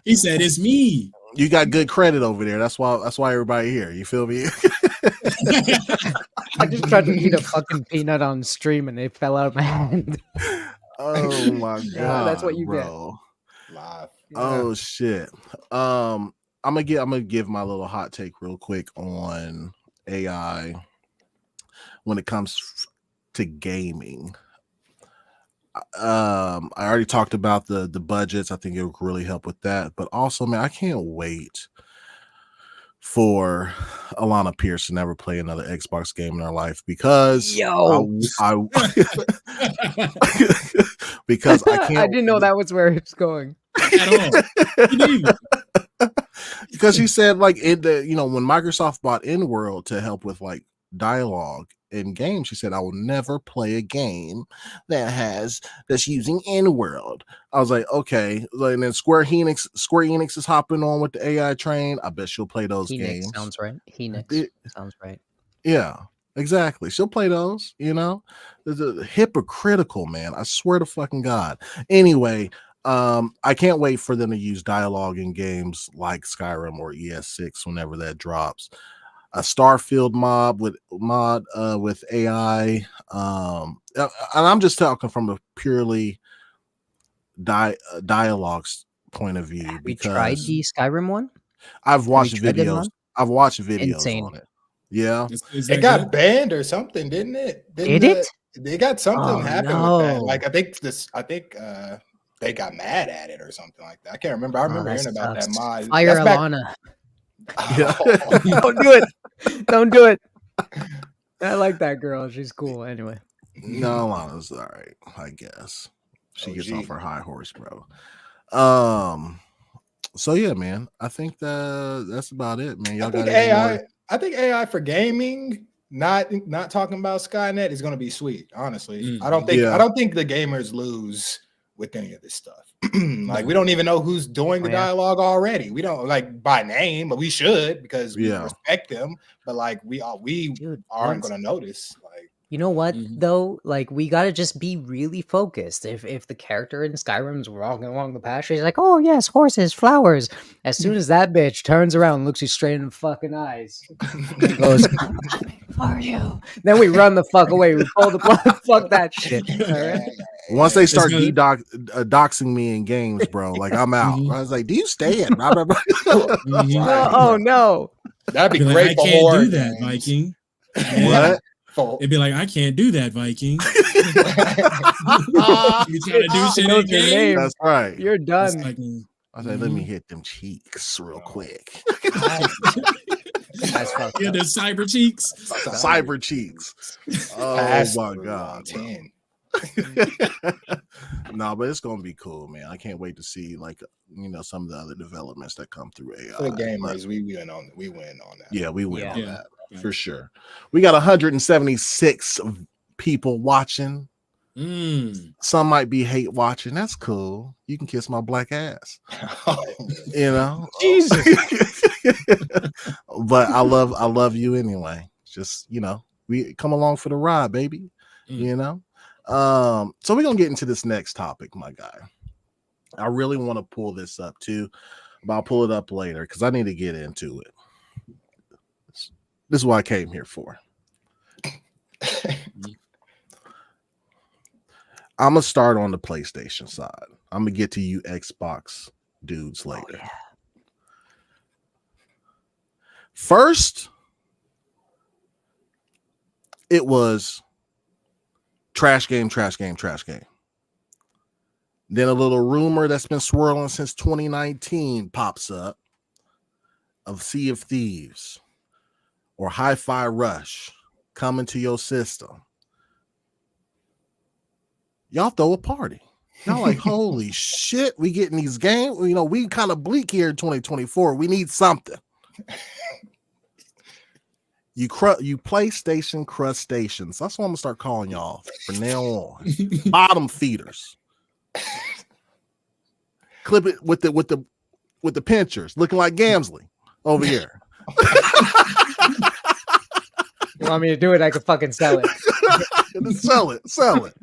He said it's me. You got good credit over there. That's why everybody here. You feel me? I just tried to eat a fucking peanut on stream and it fell out of my hand. Oh my god, that's what you get. Live. Oh shit. I'm gonna give my little hot take real quick on AI when it comes to gaming. I already talked about the budgets. I think it would really help with that. But also, man, I can't wait for Alana Pierce to never play another Xbox game in her life because because I can't. I didn't know that was where it's going. At all. Because she said like when Microsoft bought InWorld to help with like dialogue in games, she said I will never play a game that's using InWorld. I was like, okay. And then Square Enix is hopping on with the AI train. I bet she'll play those games. Sounds right. Sounds right. Yeah, exactly. She'll play those. Hypocritical, man. I swear to fucking God. Anyway. I can't wait for them to use dialogue in games like Skyrim or ES6 whenever that drops. A Starfield mod with AI, and I'm just talking from a purely dialogues point of view. We tried the Skyrim one. I've watched videos. I've watched videos Insane. on it. Yeah, it got banned or something, didn't it? Did it? They got something happened with that. no. Like I think they got mad at it or something like that. I can't remember. I remember that hearing about that sucks. mod. Fire That's back- Alana. Yeah. Don't do it. Don't do it. I like that girl. She's cool. Anyway. No, Lana's all right, I guess. She gets OG. off her high horse, bro. So yeah, man. I think that's about it, man. Y'all got AI. I think AI for gaming, not talking about Skynet, is going to be sweet. Honestly, I don't think the gamers lose with any of this stuff. Like we don't even know who's doing the dialogue already. We don't like by name, but we should because we respect them. But like we aren't going to notice. Like you know what though? Like we gotta just be really focused. If the character in Skyrim's walking along the pasture, he's like, "Oh yes, horses, flowers." As soon as that bitch turns around, and looks you straight in the fucking eyes, he goes, "Who are you?" Then we run the fuck away. We pull the plug. Fuck that shit. All right. Once they start doxing me in games, bro, like I'm out. I was like, "Do you stay in?" No, oh no, that'd be Like, great I for can't horror do that, games. Viking. What? It'd be like, I can't do that, Viking. You trying to do shit in knows your game? name. That's right. You're It's done. like, I said, let me hit them cheeks real quick. That's fucked yeah, up. the cyber cheeks. Cyber cheeks. Oh Pass my through god. on 10. No, but it's gonna be cool, man. I can't wait to see some of the other developments that come through AI. For the gamers, we win on that. Yeah, we win on Yeah. that for sure. We got 176 people watching. Some might be hate watching. That's cool. You can kiss my black ass. You know, Jesus. But I love you anyway. Just we come along for the ride, baby. You know. So we're gonna get into this next topic, my guy. I really want to pull this up too, but I'll pull it up later because I need to get into it. This is what I came here for. I'm gonna start on the PlayStation side. I'm gonna get to you Xbox dudes later. Oh, yeah. First, it was trash game. Then a little rumor that's been swirling since 2019 pops up of Sea of Thieves or Hi-Fi Rush coming to your system. Y'all throw a party. Y'all like, holy shit, we getting these games. We kind of bleak here in 2024. We need something. You PlayStation crustaceans. That's what I'm gonna start calling y'all from now on. Bottom feeders. Clip it with the pinchers, looking like Gamzley over here. You want me to do it? I could fucking sell it. Sell it.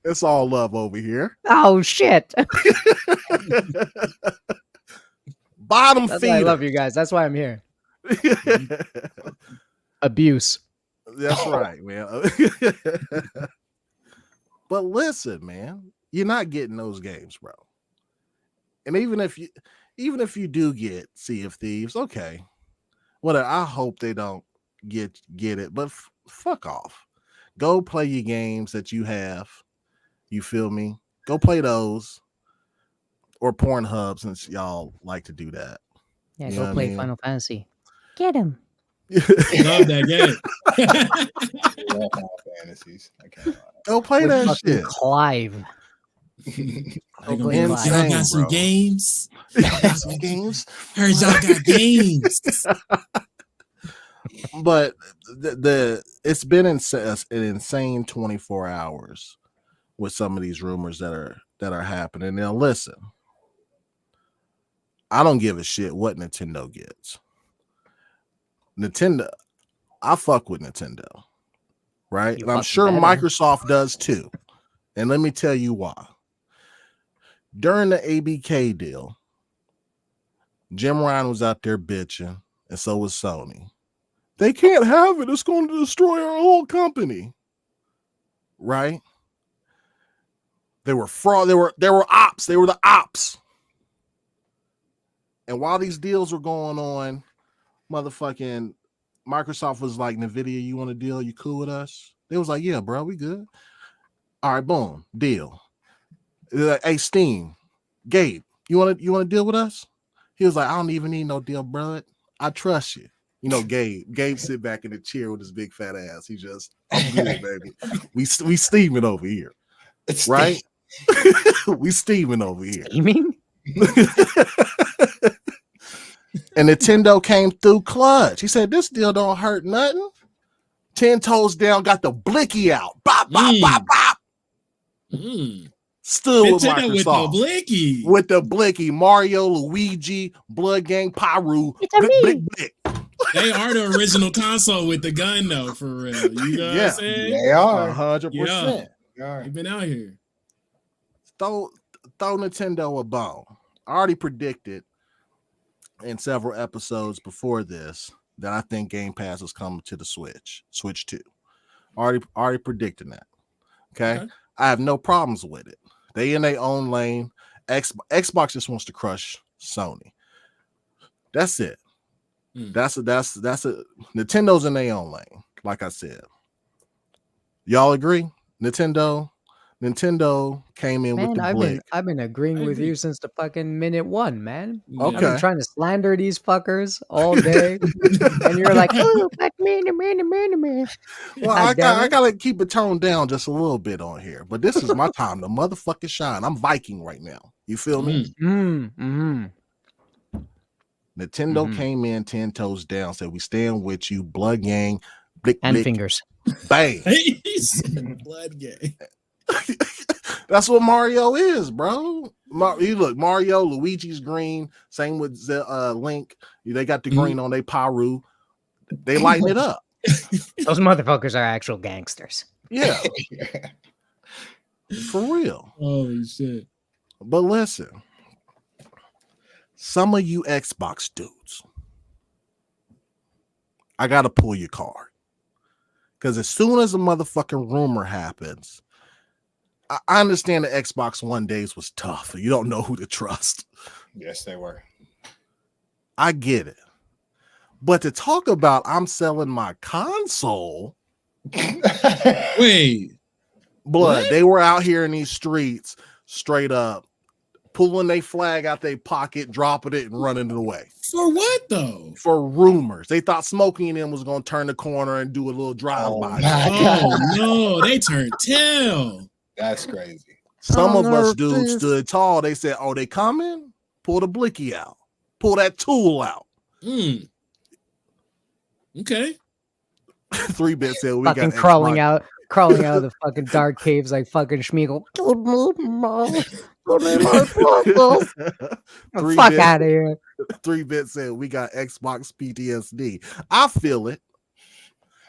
It's all love over here. Oh shit! Bottom That's feeder. why I love you guys. That's why I'm here. Abuse. That's right, man. But listen, man, you're not getting those games, bro. And even if you do get Sea of Thieves, okay. Whatever. I hope they don't get it, but fuck off. Go play your games that you have. You feel me? Go play those or Pornhub, since y'all like to do that. Yeah, You know go what I play mean? Final Fantasy. Get him. Love that game. Final Fantasies. I can't lie. Go play With that fucking shit. Clive. Y'all play got Clive. some bro. games. Some games. Heard y'all got games. But it's been an insane 24 hours with some of these rumors that are happening. Now listen, I don't give a shit what Nintendo gets. Nintendo, I fuck with Nintendo, right? You And I'm fucking sure better. Microsoft does too. And let me tell you why. During the ABK deal, Jim Ryan was out there bitching, and so was Sony. They can't have it. It's going to destroy our whole company. Right? They were fraud. They were ops. They were the ops. And while these deals were going on, motherfucking Microsoft was like, NVIDIA, you want a deal? You cool with us? They was like, yeah, bro, we good. All right, boom, deal. Like, hey, Steam, Gabe, you want to deal with us? He was like, I don't even need no deal, bro. I trust you. You know, Gabe sit back in the chair with his big fat ass. He just, I'm good, baby. We steaming over here, right? We steaming over here. Steaming? And Nintendo came through clutch. He said, this deal don't hurt nothing. 10 toes down, got the blicky out. Bop, bop, bop, bop. Still with Microsoft. With the blicky. Mario, Luigi, Blood Gang, Pyru. Blick, blick. They are the original console with the gun, though, for real. You know what I'm saying? They are. 100%. They've been out here. Throw Nintendo a bone. I already predicted in several episodes before this that I think Game Pass is coming to the Switch 2. Already predicting that. Okay. I have no problems with it. They in their own lane. Xbox just wants to crush Sony. That's it. That's a Nintendo's in their own lane. Like I said, y'all agree? Nintendo came in with the blick. I've been agreeing with you since the fucking minute one, man. Okay. I've been trying to slander these fuckers all day, and you're like, oh, fuck me. Well, I gotta keep it toned down just a little bit on here, but this is my time to motherfucking shine. I'm Viking right now. You feel me? Nintendo came in 10 toes down, said we stand with you, Blood Gang, blick, and blick, fingers, bang. Blood Gang. That's what Mario is, bro. You look, Mario, Luigi's green. Same with Link. They got the green on their Pyru. They lighten it up. Those motherfuckers are actual gangsters. Yeah. For real. Holy shit. But listen, some of you Xbox dudes, I got to pull your card. Because as soon as a motherfucking rumor happens, I understand the Xbox One days was tough. You don't know who to trust. Yes, they were. I get it. But to talk about I'm selling my console. Wait. Blood, What? they were out here in these streets straight up pulling their flag out their pocket, dropping it, and running it away. For what, though? For rumors. They thought Smokey and them was going to turn the corner and do a little drive-by. Oh, no. They turned tail. That's crazy. Some of us dudes stood tall. They said, oh, they coming? Pull the blicky out. Pull that tool out. Okay. 3-Bit said we fucking got crawling out of the fucking dark caves like fucking Schmeagle. Fuck out of here. 3-Bit said we got Xbox PTSD. I feel it.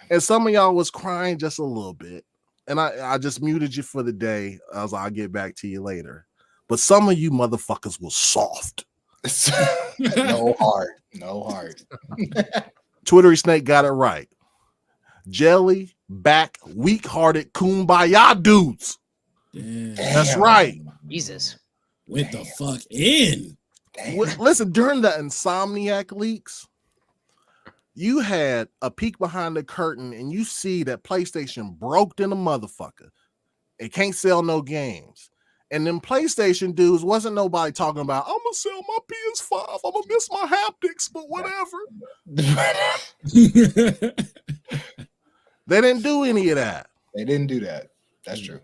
And some of y'all was crying just a little bit. And I just muted you for the day. I was like, I'll get back to you later. But some of you motherfuckers was soft. No heart. Twittery Snake got it right. Jelly, back, weak-hearted, kumbaya dudes. Damn. That's right. Jesus. Went the fuck in. Listen, during the Insomniac leaks, you had a peek behind the curtain and you see that PlayStation broke in a motherfucker. It can't sell no games. And them PlayStation dudes wasn't nobody talking about, I'm going to sell my PS5. I'm going to miss my haptics, but whatever. They didn't do any of that. They didn't do that. That's true.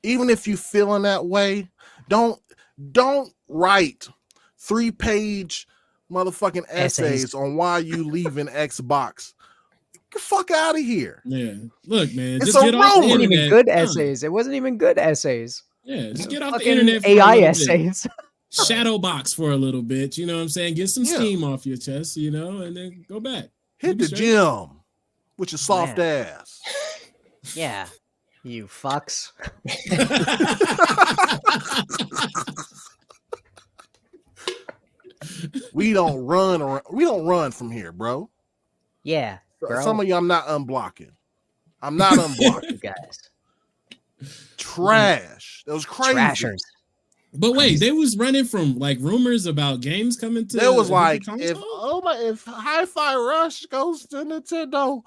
Even if you feeling that way, don't write 3-page motherfucking essays on why you leaving Xbox. Get the fuck out of here. Yeah. Look, man. It's Just a get off the rumor. It wasn't even internet. good essays. It wasn't even good essays. Yeah, just get off the Fucking internet for a AI little bit. essays. Shadow box for a little bit. You know what I'm saying? Get some Yeah. steam off your chest, you know, and then go back. Hit the gym with your soft ass. Yeah. You fucks. We don't run from here, bro. Yeah, bro. Some of you I'm not unblocking. I'm not unblocking. You guys. Trash. That was crazy. Trashers. But wait, they was running from like rumors about games coming to. There was like, console? if Hi-Fi Rush goes to Nintendo,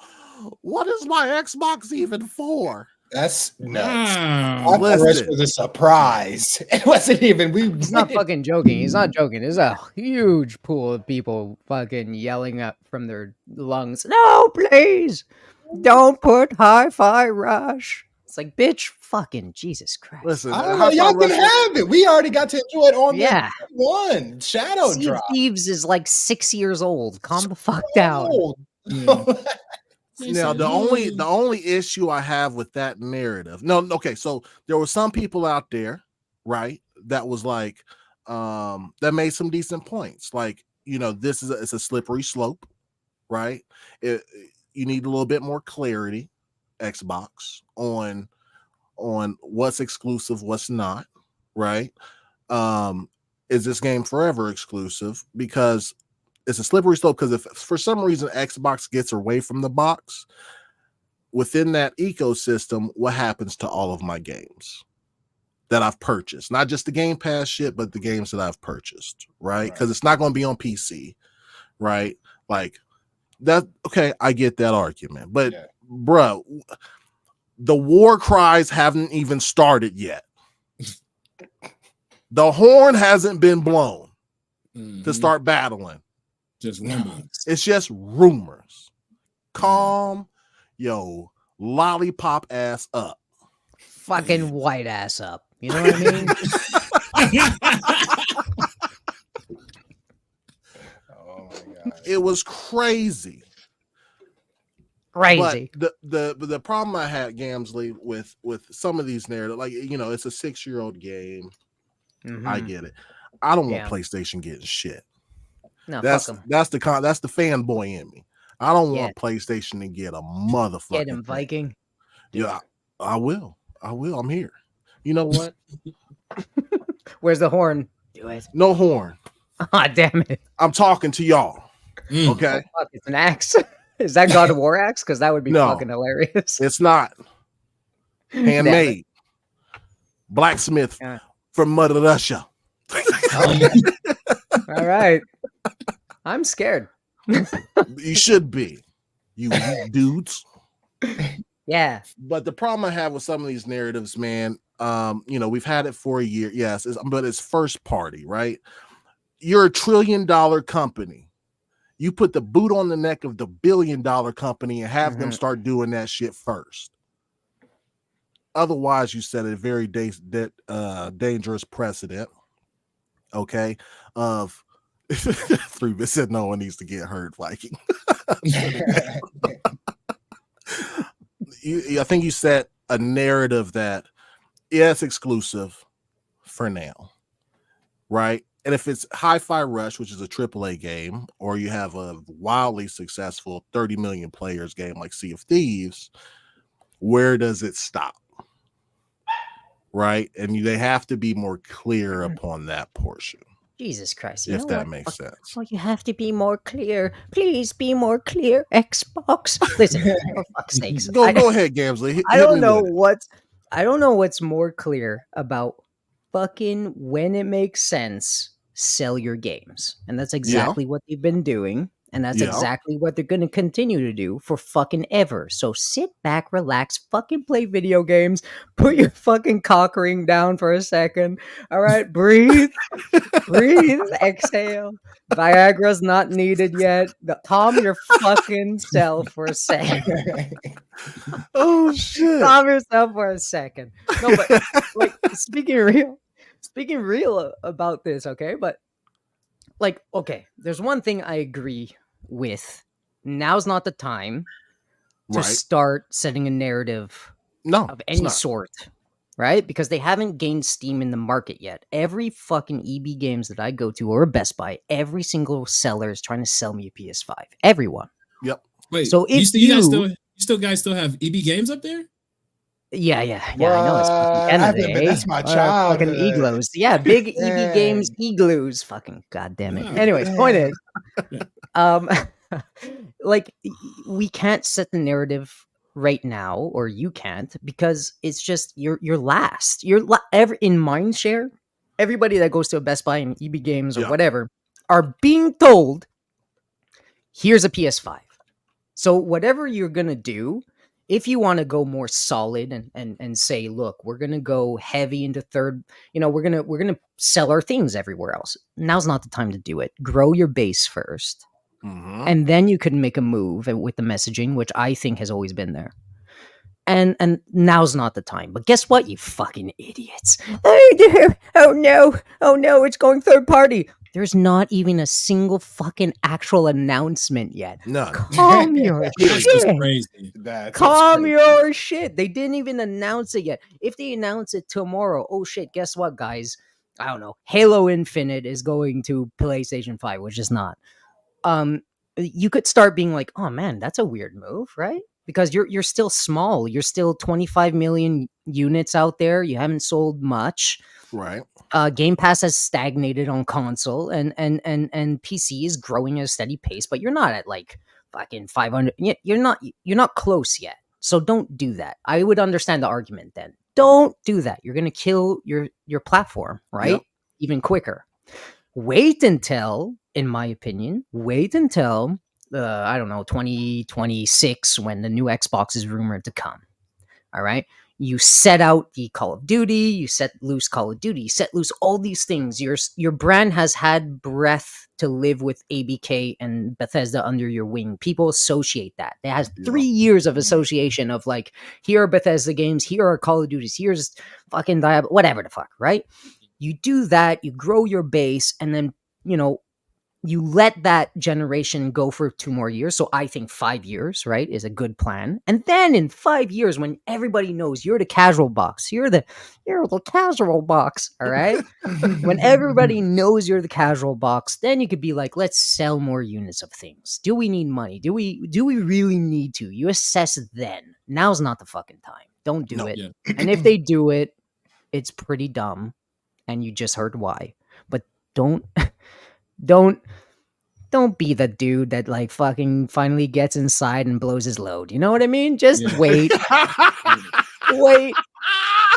what is my Xbox even for? That's nuts. Wow. Hi-Fi Rush was a surprise. It wasn't even. He's not fucking joking. He's not joking. There's a huge pool of people fucking yelling up from their lungs. No, please, don't put Hi-Fi Rush. It's like, bitch, fucking Jesus Christ. Listen, I don't know. Y'all can have it. We already got to enjoy it on one Shadow Sea Drop. of Thieves is like 6 years old. Calm the fuck down. Now the only issue I have with that narrative. Okay, so there were some people out there, right, that was like that made some decent points. Like, this is it's a slippery slope, right? You need a little bit more clarity, Xbox, on what's exclusive, what's not, right? Is this game forever exclusive? Because it's a slippery slope, because if for some reason Xbox gets away from the box, within that ecosystem, what happens to all of my games that I've purchased? Not just the Game Pass shit, but the games that I've purchased, right? Because it's not going to be on PC, right? Like that. Okay, I get that argument, but bro, the war cries haven't even started yet. The horn hasn't been blown to start battling. Just rumors. It's just rumors. Calm yo lollipop ass up. Fucking white ass up. You know what I mean? Oh my god. It was crazy. Crazy. But the problem I had, Gamzley, with some of these narratives, like, it's a 6-year-old game. I get it. I don't want PlayStation getting shit. No, that's fuck 'em. that's the fanboy in me. I don't want PlayStation to get a motherfucker. Get him, Viking. Yeah, I will. I'm here. You know what? Where's the horn? Do it. No horn. Ah, damn it. I'm talking to y'all. Okay. Oh, fuck, it's an axe. Is that God of War axe? Because that would be fucking hilarious. It's not. Handmade. Blacksmith from Mother Russia. All right. I'm scared. You should be. You dudes. Yeah. But the problem I have with some of these narratives, man, we've had it for a year. Yes, but it's first party, right? You're $1 trillion company. You put the boot on the neck of the $1 billion company and have them start doing that shit first. Otherwise, you set a very dangerous precedent. Okay, of 3-bit said no one needs to get hurt, Viking. I think you set a narrative that it's exclusive for now, right? And if it's Hi-Fi Rush, which is a AAA game, or you have a wildly successful 30 million players game like Sea of Thieves, where does it stop? Right? And they have to be more clear upon that portion. Jesus Christ. If that makes sense. Oh, you have to be more clear. Please be more clear, Xbox. Listen, for fuck's sakes. Go ahead, Gamzley. I don't know what's more clear about fucking when it makes sense, sell your games. And that's exactly what they've been doing. And that's exactly what they're going to continue to do for fucking ever. So sit back, relax, fucking play video games, put your fucking cock ring down for a second. All right, breathe, exhale. Viagra's not needed yet. Calm your fucking self for a second. Oh, shit. Calm yourself for a second. No, but like speaking real about this, okay? But like, okay, there's one thing I agree with. Now's not the time to start setting a narrative of any sort, right? Because they haven't gained steam in the market yet. Every fucking EB games that I go to or Best Buy, every single seller is trying to sell me a PS5. Everyone. Yep. Wait, so if you guys still have EB games up there? Yeah. I know it's fucking Canada, eh? That's my Fucking childhood. igloos. Yeah, big EB Dang. Games igloos. Fucking goddamn it. Wow. Anyways, point Dang. is, like we can't set the narrative right now, or you can't, because it's just you're last. In Mindshare, everybody that goes to a Best Buy and EB Games or Yeah. whatever are being told, here's a PS5. So whatever you're gonna do, if you want to go more solid and say, look, we're gonna go heavy into third, we're gonna sell our things everywhere else. Now's not the time to do it. Grow your base first, and then you could make a move with the messaging, which I think has always been there. And now's not the time. But guess what, you fucking idiots? Oh no, it's going third party. There's not even a single fucking actual announcement yet. None. Calm your That's just shit. crazy. Calm your shit. They didn't even announce it yet. If they announce it tomorrow, oh shit, guess what, guys? I don't know. Halo Infinite is going to PlayStation 5, which is not. You could start being like, oh man, that's a weird move, right? Because you're still small. You're still 25 million units out there. You haven't sold much. Right. Game Pass has stagnated on console, and PC is growing at a steady pace, but you're not at like fucking 500. You're not close yet. So don't do that. I would understand the argument then. Don't do that. You're gonna kill your platform, right? Yep. Even quicker. Wait until, in my opinion, I don't know, 2026, when the new Xbox is rumored to come. All right. You set out the Call of Duty, you set loose Call of Duty, you set loose all these things. Your brand has had breath to live with ABK and Bethesda under your wing. People associate that. It has 3 years of association of like, here are Bethesda games, here are Call of Duties, here's fucking Diablo, whatever the fuck, right? You do that, you grow your base, and then, you let that generation go for 2 more years. So I think 5 years, right, is a good plan. And then in 5 years, when everybody knows you're the casual box, you're the casual box, all right? When everybody knows you're the casual box, then you could be like, let's sell more units of things. Do we need money? Do we really need to? You assess then. Now's not the fucking time. Don't do it. Yeah. And if they do it, it's pretty dumb. And you just heard why. But don't be the dude that like fucking finally gets inside and blows his load. You know what I mean? Just wait. Wait.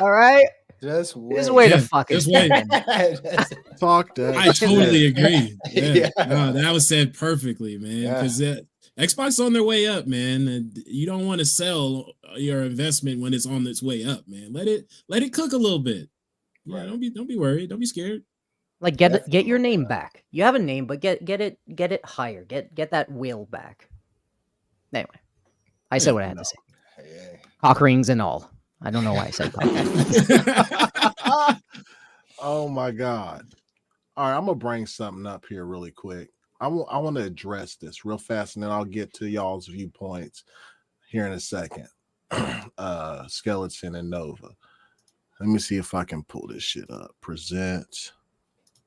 All right? Just wait. Just wait a fucking just wait. second. Talk that. I totally agree. Yeah. Yeah. No, that was said perfectly, man. Because Xbox on their way up, man. And you don't want to sell your investment when it's on its way up, man. Let it cook a little bit. Yeah, don't be worried. Don't be scared. Like get your name back. You have a name, but get it higher. Get that will back. Anyway, I said what I had to say. Yeah. Cock rings and all. I don't know why I said that. Oh my God. All right, I'm gonna bring something up here really quick. I want to address this real fast, and then I'll get to y'all's viewpoints here in a second. Skeleton and Nova. Let me see if I can pull this shit up. Present.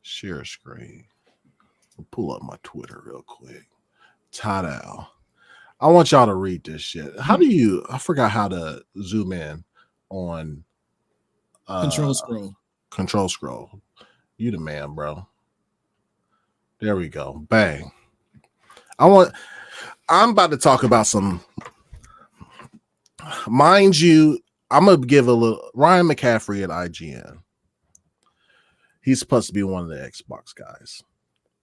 Share screen. I'll pull up my Twitter real quick. Ta-da. I want y'all to read this shit. I forgot how to zoom in on Control scroll. Control scroll. You the man, bro. There we go. Bang. I'm about to talk about some, mind you, I'm gonna give a little Ryan McCaffrey at IGN. He's supposed to be one of the Xbox guys,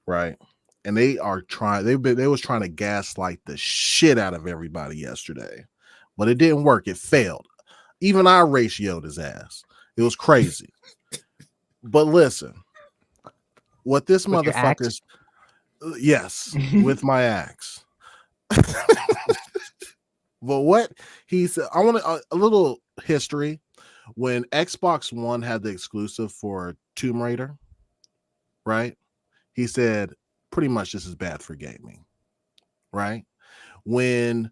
right? And they was trying to gaslight the shit out of everybody yesterday, but it didn't work. It failed. Even I ratioed his ass. It was crazy. But listen, what this With your motherfucker's yes, with my axe. But what he said, I want a little history. When Xbox One had the exclusive for Tomb Raider, right? He said, pretty much this is bad for gaming, right? When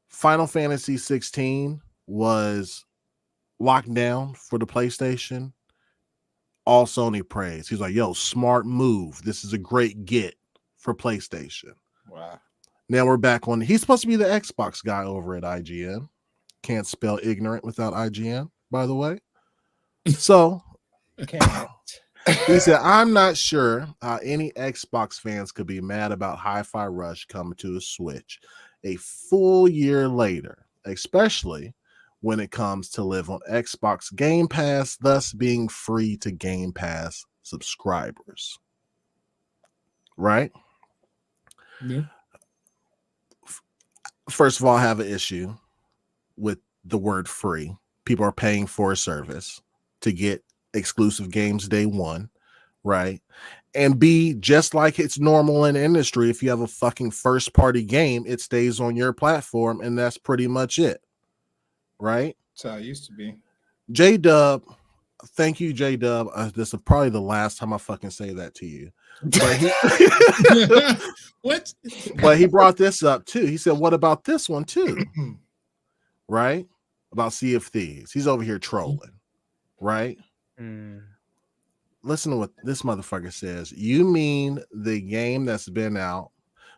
Final Fantasy XVI was locked down for the PlayStation, all Sony praised. He's like, yo, smart move. This is a great get for PlayStation. Wow. Now we're back on. He's supposed to be the Xbox guy over at IGN, Can't spell ignorant without IGN, by the way. So he said, I'm not sure how any Xbox fans could be mad about Hi-Fi Rush coming to a Switch a full year later, especially when it comes to live on Xbox Game Pass, thus being free to Game Pass subscribers. Right? Yeah. First of all, I have an issue with the word free. People are paying for a service to get exclusive games day one, right? And B, just like it's normal in the industry, if you have a fucking first party game, it stays on your platform, and that's pretty much it, right? That's how it used to be. J-Dub, thank you, J-Dub. This is probably the last time I fucking say that to you. But What? But he brought this up too. He said, what about this one too? Right? About Sea of Thieves. He's over here trolling, right? Listen to what this motherfucker says. You mean the game that's been out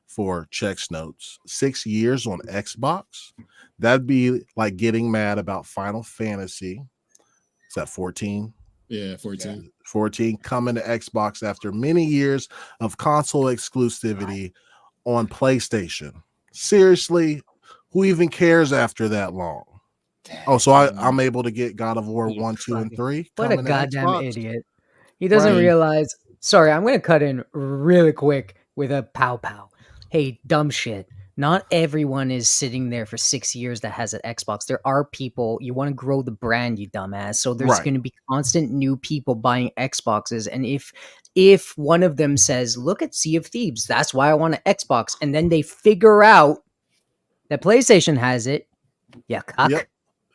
for checks notes 6 years on Xbox? That'd be like getting mad about Final Fantasy. Is that 14? Yeah, 14. 14 coming to Xbox after many years of console exclusivity on PlayStation. Seriously, who even cares after that long? Oh, so I'm able to get God of War 1, 2, and 3. What a goddamn idiot. He doesn't realize. Sorry, I'm going to cut in really quick with a pow pow. Hey, dumb shit. Not everyone is sitting there for 6 years that has an Xbox. There are people, you want to grow the brand, you dumbass. So there's going to be constant new people buying Xboxes. And if one of them says, look at Sea of Thieves, that's why I want an Xbox. And then they figure out that PlayStation has it. Yeah, cuck. Yep.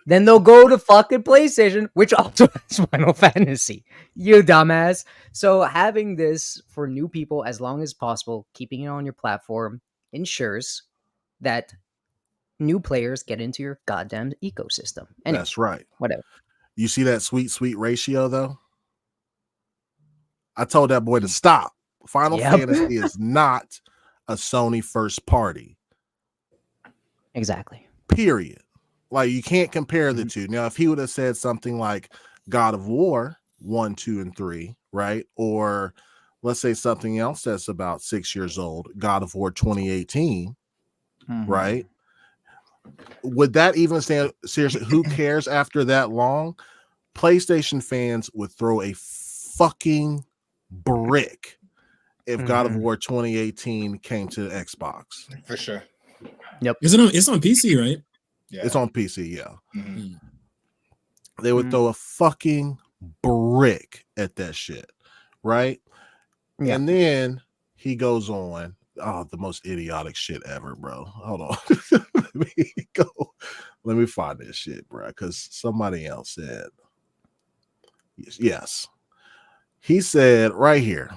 Then they'll go to fucking PlayStation, which also has Final Fantasy. You dumbass. So having this for new people as long as possible, keeping it on your platform, ensures that new players get into your goddamn ecosystem. Anyway, that's right. Whatever. You see that sweet ratio, though? I told that boy to stop. Final Fantasy is not a Sony first party. Exactly. Period. Like, you can't compare the two. Now, if he would have said something like God of War 1, 2, and 3, right? Or let's say something else that's about 6 years old, God of War 2018, right? Would that even stand? Seriously, who cares after that long? PlayStation fans would throw a fucking brick if God of War 2018 came to Xbox. For sure. Yep. It's on PC, right? Yeah. It's on PC, yeah. They would throw a fucking brick at that shit, right? Yeah. And then he goes on. Oh, the most idiotic shit ever, bro. Hold on. Let me find this shit, bro, because somebody else said, yes. He said right here,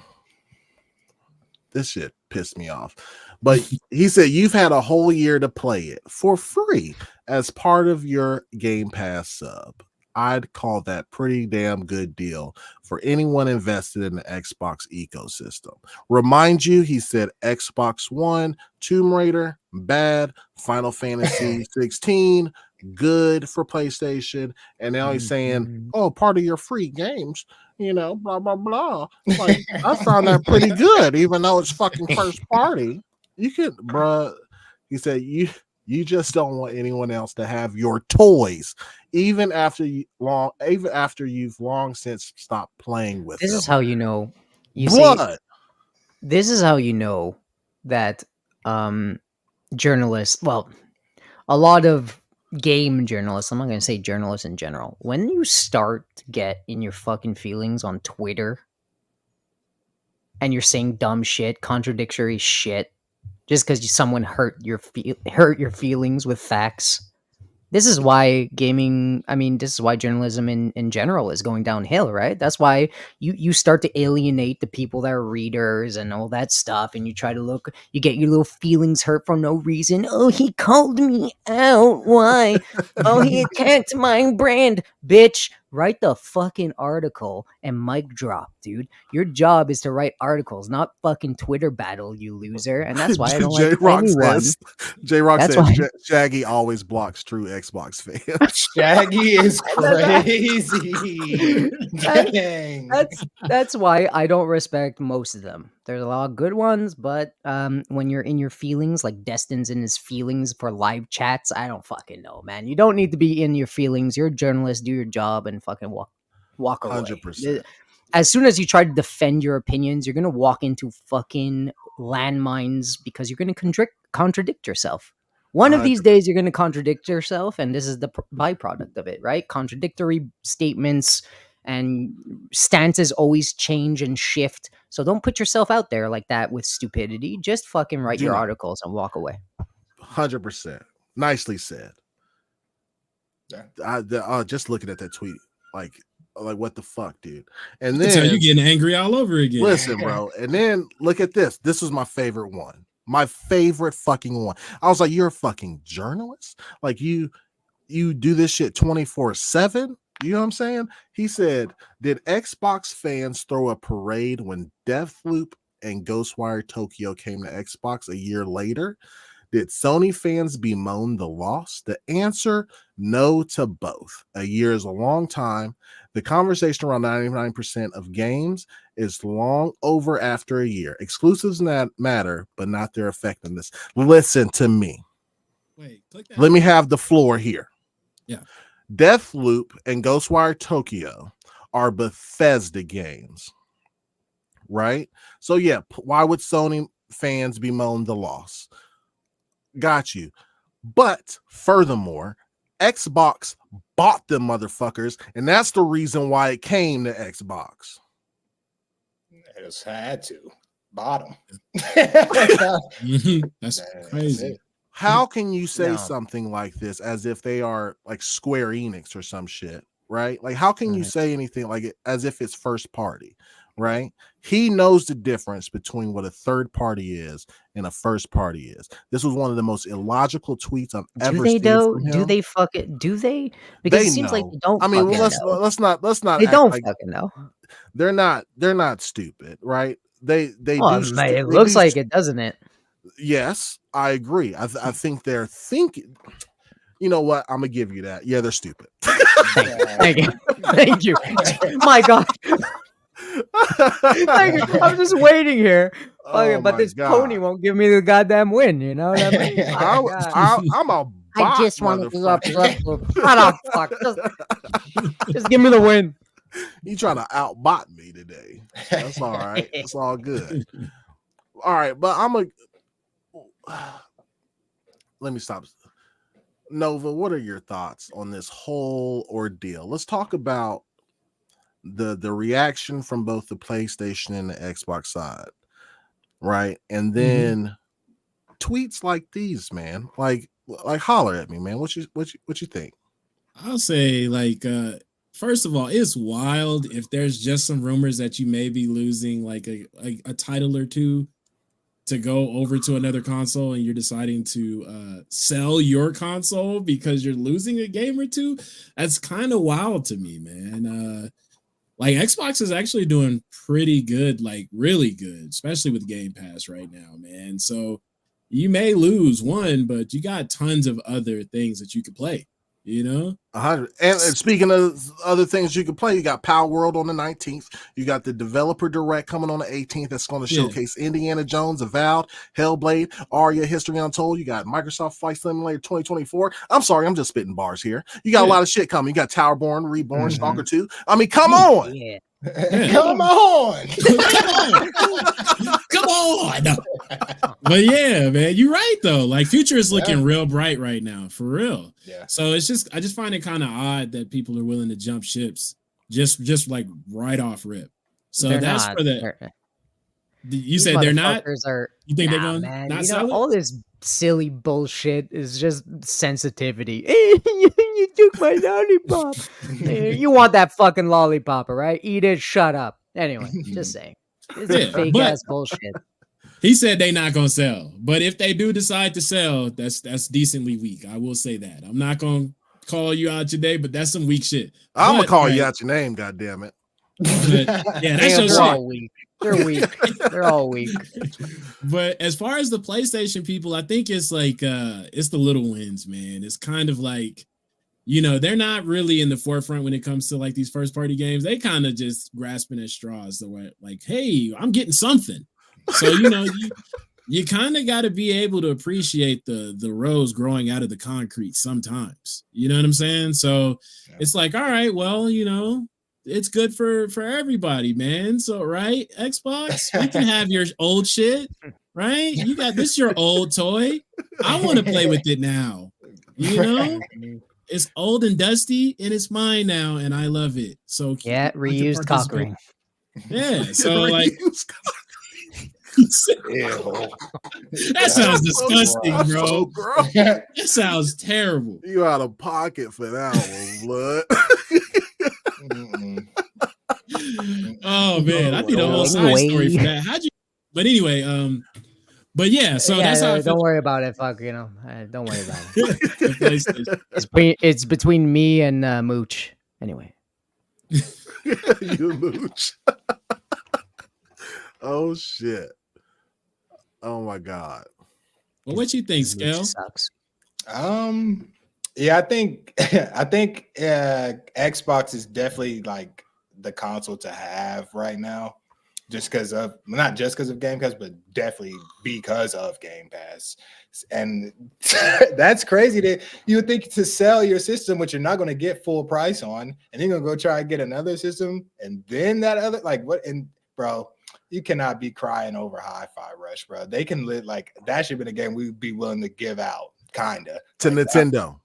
this shit pissed me off. But he said, you've had a whole year to play it for free as part of your Game Pass sub. I'd call that pretty damn good deal for anyone invested in the Xbox ecosystem. Remind you, he said Xbox One, Tomb Raider, bad, Final Fantasy 16, good for PlayStation. And now he's saying, oh, part of your free games, you know, blah, blah, blah. Like, I found that pretty good, even though it's fucking first party. You could, bruh. He said, you just don't want anyone else to have your toys, even after you've long since stopped playing with them. This is how you know. This is how you know that journalists, well, a lot of game journalists, I'm not going to say journalists in general, when you start to get in your fucking feelings on Twitter and you're saying dumb shit, contradictory shit, just because someone hurt your feelings with facts. This is why this is why journalism in general is going downhill, right? That's why you start to alienate the people that are readers and all that stuff, and you try to you get your little feelings hurt for no reason. Oh, he called me out. Why? Oh, he attacked my brand. Bitch, write the fucking article and mic drop. dude. Your job is to write articles, not fucking Twitter battle, you loser. And that's why I don't like J-Rock anyone. J-Rock That's says why- Shaggy always blocks true Xbox fans. Shaggy is crazy. Dang. That's why I don't respect most of them. There's a lot of good ones, but when you're in your feelings, like Destin's in his feelings for live chats, I don't fucking know, man. You don't need to be in your feelings. You're a journalist, do your job, and fucking walk away. 100%. As soon as you try to defend your opinions, you're gonna walk into fucking landmines because you're gonna contradict yourself. One of these days, you're gonna contradict yourself, and this is the byproduct of it, right? Contradictory statements and stances always change and shift. So don't put yourself out there like that with stupidity. Just fucking write your articles and walk away. 100%. Nicely said. Yeah. Just looking at that tweet, like what the fuck, dude? And That's how then you getting angry all over again. listen, bro. And then look at this. This was my favorite one. My favorite fucking one. I was like, you're a fucking journalist? Like you do this shit 24/7? You know what I'm saying? He said, did Xbox fans throw a parade when Deathloop and Ghostwire Tokyo came to Xbox a year later? Did Sony fans bemoan the loss? The answer, no to both. A year is a long time. The conversation around 99% of games is long over after a year. Exclusives matter, but not their effectiveness. Listen to me. Wait, click that. Let me have the floor here. Yeah. Deathloop and Ghostwire Tokyo are Bethesda games, right? So yeah, why would Sony fans bemoan the loss? Got you. But furthermore, Xbox bought them motherfuckers, and that's the reason why it came to Xbox. It just had to. Bottom. That's crazy. How can you say No. something like this as if they are like Square Enix or some shit, right? Like, how can you say anything like it as if it's first party, right? He knows the difference between what a third party is and a first party is. This was one of the most illogical tweets I've ever Do they seen though? from him. Do they fuck it? Do they? Because They it seems like know. they don't. I mean, well, fucking know. let's not They act don't like fucking know. they're not stupid, right? They Well, do. it looks like it, doesn't it? Yes, I agree. I think they're thinking. You know what? I'm gonna give you that. Yeah, they're stupid. Thank you. Thank you. My God. Thank you. I'm just waiting here. Okay, Oh but my this God. pony won't give me the goddamn win. You know what I mean? Oh my God. I'm a I bot, just want to do a motherfucker. Shut up, fuck. Just give me the win. You trying to outbot me today? That's all right. It's all good. All right, but let me stop. Nova, what are your thoughts on this whole ordeal? Let's talk about the reaction from both the PlayStation and the Xbox side, right? And then tweets like these, man. Like holler at me, man. What you think? I'll say, like, first of all, it's wild if there's just some rumors that you may be losing like a title or two to go over to another console, and you're deciding to sell your console because you're losing a game or two. That's kind of wild to me, man. Like, Xbox is actually doing pretty good, like really good, especially with Game Pass right now, man. So you may lose one, but you got tons of other things that you could play, you know? 100. And speaking of other things you can play, you got Power World on the 19th. You got the Developer Direct coming on the 18th. That's going to showcase Indiana Jones, Avowed, Hellblade, Aria, History Untold. You got Microsoft Flight Simulator 2024. I'm sorry, I'm just spitting bars here. You got a lot of shit coming. You got Towerborn, Reborn, Stalker 2. I mean, come on. Yeah. Come on. Come on. But yeah, man, you're right though. Like, future is looking real bright right now, for real. Yeah. So I just find it kind of odd that people are willing to jump ships just like right off rip. So They're that's not. for the. They're- You these said they're not. motherfuckers Are, You think they're nah, going man. not You sell know, it? all this silly bullshit is just sensitivity. You took my lollipop. You want that fucking lollipop, all right? Eat it. Shut up. Anyway, just saying. It's Yeah, fake but- ass bullshit. He said they not gonna sell, but if they do decide to sell, that's decently weak. I will say that. I'm not gonna call you out today, but that's some weak shit. I'm gonna But, call like, you out your name, goddamn it. But yeah, that's Damn, your they're shit. all weak. They're weak. They're all weak. But as far as the PlayStation people, I think it's like it's the little wins, man. It's kind of like, you know, they're not really in the forefront when it comes to like these first party games. They kind of just grasping at straws. The way like, hey, I'm getting something. So you know, you kind of got to be able to appreciate the rose growing out of the concrete sometimes. You know what I'm saying? So it's like, all right, well, you know, it's good for everybody, man. So right, Xbox, you can have your old shit, right? You got this your old toy. I want to play with it now. You know, it's old and dusty, and it's mine now, and I love it. So Yeah, I can reused cock participate. ring. Yeah, so like Ew. that sounds disgusting, That's bro. so gross. That sounds terrible. You out of pocket for that one, blood. Oh man, I need a whole side story for that. How'd you? But anyway, but yeah, so Yeah, that's how I don't feel. worry about it. Fuck, you know, don't worry about it. The PlayStation. It's between me and Mooch. Anyway, You mooch. Oh shit. Oh my god. Well, what you think, Mooch Scale? sucks. Yeah, I think Xbox is definitely like the console to have right now, just because of not just because of Game Pass, but definitely because of Game Pass. And that's crazy that you would think to sell your system, which you're not going to get full price on, and you're gonna go try and get another system, and then that other like what? And bro, you cannot be crying over Hi-Fi Rush, bro. They can live like that should be the game we'd be willing to give out, kinda To like, Nintendo.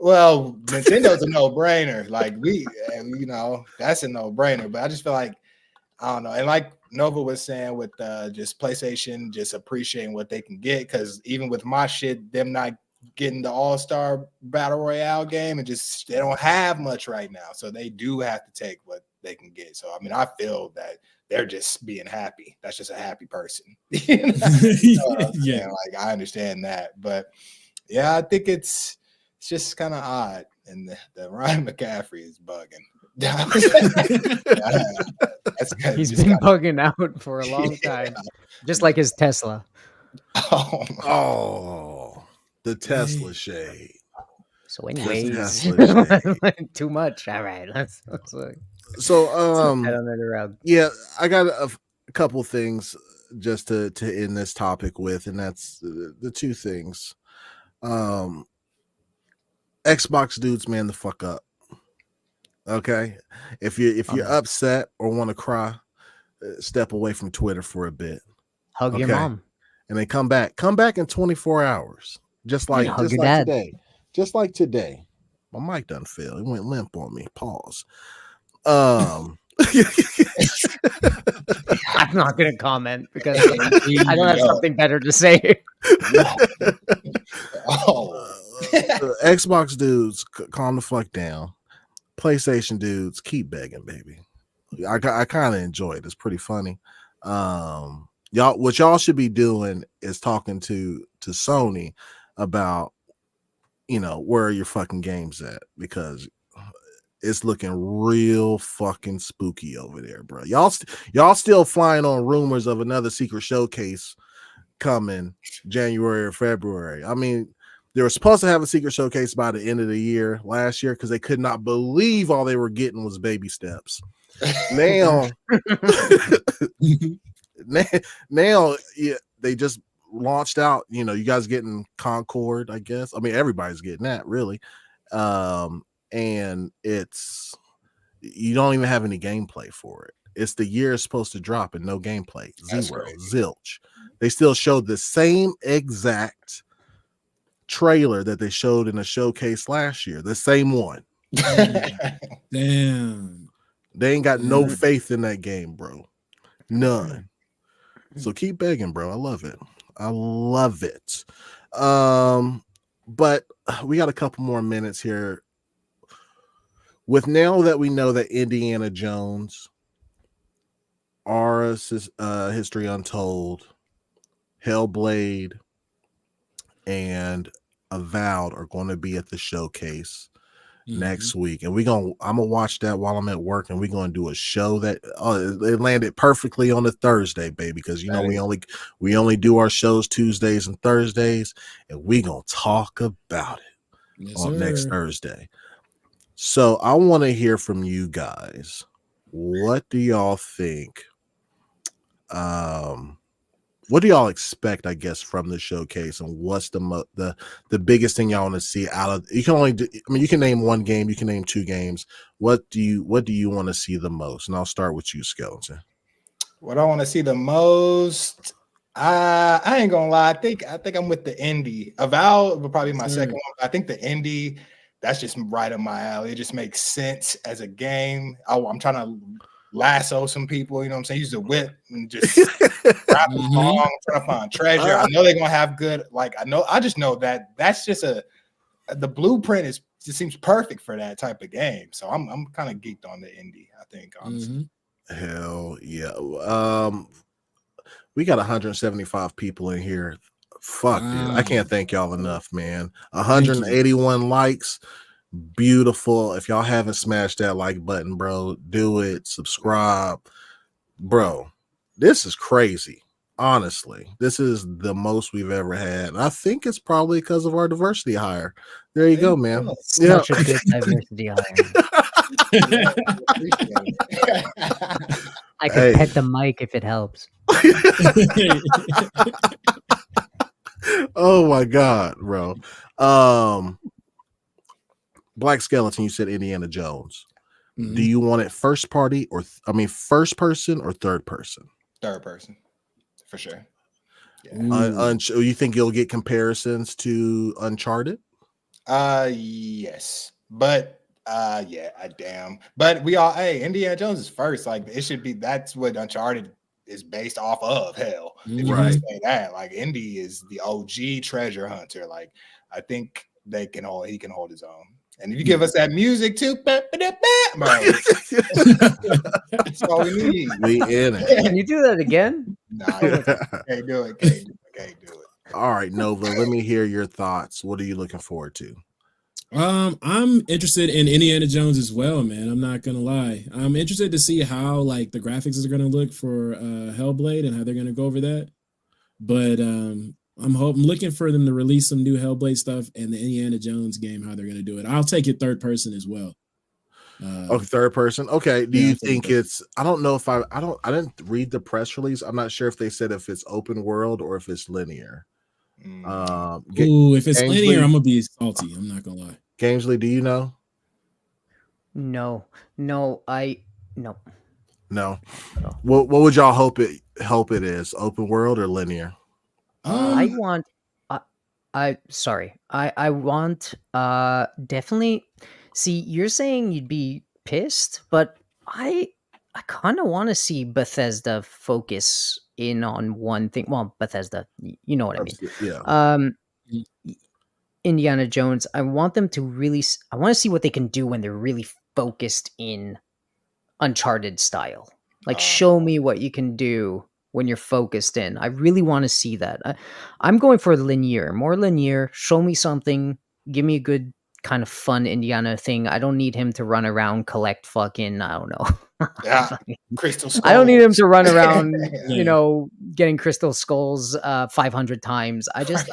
Well, Nintendo's a no-brainer. Like you know, that's a no-brainer. But I just feel like I don't know. And like Nova was saying with just PlayStation, just appreciating what they can get. Because even with my shit, them not getting the All-Star Battle Royale game, and just they don't have much right now, so they do have to take what they can get. So I mean, I feel that they're just being happy. That's just a happy person. You know? Yeah. Like I understand that, but yeah, I think it's just kind of odd, and the Ryan McCaffrey is bugging. He's been bugging out for a long time, just like his Tesla. Oh, the Tesla shade. So, anyways, Tesla shade. too much. All right, let's So, head under the rug. yeah, I got a couple things just to end this topic with, and that's the two things. Xbox dudes, man the fuck up. Okay, if you're upset or want to cry, step away from Twitter for a bit. Hug your mom, and then come back in 24 hours, just like dad. today. Just like today. My mic done fell. It went limp on me. Pause. I'm not gonna comment because I don't have something better to say. Xbox dudes, calm the fuck down. PlayStation dudes, keep begging, baby. I kind of enjoy it. It's pretty funny. What y'all should be doing is talking to Sony about, you know, where are your fucking games at, because it's looking real fucking spooky over there, bro. Y'all still flying on rumors of another secret showcase coming January or February. I mean, they were supposed to have a secret showcase by the end of the year last year because they could not believe all they were getting was baby steps. Now, yeah, they just launched out. You know, you guys getting Concord, I guess. I mean, everybody's getting that, really. And it's, you don't even have any gameplay for it. It's the year it's supposed to drop and no gameplay. Zero, zilch. They still showed the same exact trailer that they showed in a showcase last year, the same one. Damn. They ain't got no faith in that game, bro. None. So keep begging, bro. I love it. I love it. But we got a couple more minutes here. With now that we know that Indiana Jones, Aura's History Untold, Hellblade, and Avowed are going to be at the showcase. next week, and I'm gonna watch that while I'm at work, and we're gonna do a show that it landed perfectly on a Thursday, baby, because you know we only do our shows Tuesdays and Thursdays, and we gonna talk about it on next Thursday. So I want to hear from you guys. What do y'all think? What do y'all expect, I guess, from the showcase, and what's the biggest thing y'all want to see out of? You can only do, I mean, you can name one game, you can name two games. What do you want to see the most? And I'll start with you, Skeleton. What I want to see the most, I ain't gonna lie. I think I'm with the indie. Avowed will probably be my second one. I think the indie, that's just right up my alley. It just makes sense as a game. I'm trying to lasso some people, you know what I'm saying? Use the whip and just rap a song, trying to find treasure. I know they're gonna have good, I just know that's just the blueprint just seems perfect for that type of game. So I'm kind of geeked on the indie, I think, honestly. Hell yeah. We got 175 people in here. Fuck, dude. I can't thank y'all enough, man. 181 likes. Beautiful. If y'all haven't smashed that like button, bro, do it. Subscribe, bro. This is crazy. Honestly, this is the most we've ever had. I think it's probably because of our diversity hire. There you go, man. Such a good diversity hire. I could pet the mic if it helps. Oh my god, bro. BLAQQ Skeleton, you said Indiana Jones. Do you want it first person or third person? Third person, for sure. Yeah. You think you'll get comparisons to Uncharted? Yes, but damn. But Indiana Jones is first. Like it should be. That's what Uncharted is based off of. Hell, if you can say that. Like Indy is the OG treasure hunter. Like I think he can hold his own. And if you give us that music too, bro, that's all we need. We in it. Can you do that again? Nah, can't do it. Can't do it. All right, Nova, let me hear your thoughts. What are you looking forward to? I'm interested in Indiana Jones as well, man. I'm not gonna lie. I'm interested to see how like the graphics are gonna look for Hellblade and how they're gonna go over that. But I'm looking for them to release some new Hellblade stuff and the Indiana Jones game, how they're going to do it. I'll take it third person as well. Third person. Okay. Do you think it's, I don't know if I didn't read the press release. I'm not sure if they said if it's open world or if it's linear. If it's linear, I'm going to be salty. I'm not going to lie. Gamzley, do you know? No. What would y'all hope it is? Open world or linear? I want definitely. See, you're saying you'd be pissed, but I kind of want to see Bethesda focus in on one thing. Well, Bethesda, you know what I mean. Yeah. Indiana Jones, I want them to really. I want to see what they can do when they're really focused in Uncharted style. Like, show me what you can do when you're focused in. I really want to see that. I'm going for more linear. Show me something. Give me a good kind of fun Indiana thing. I don't need him to run around, collect fucking, I don't know. Crystal skulls. I don't need him to run around, getting crystal skulls 500 times. I just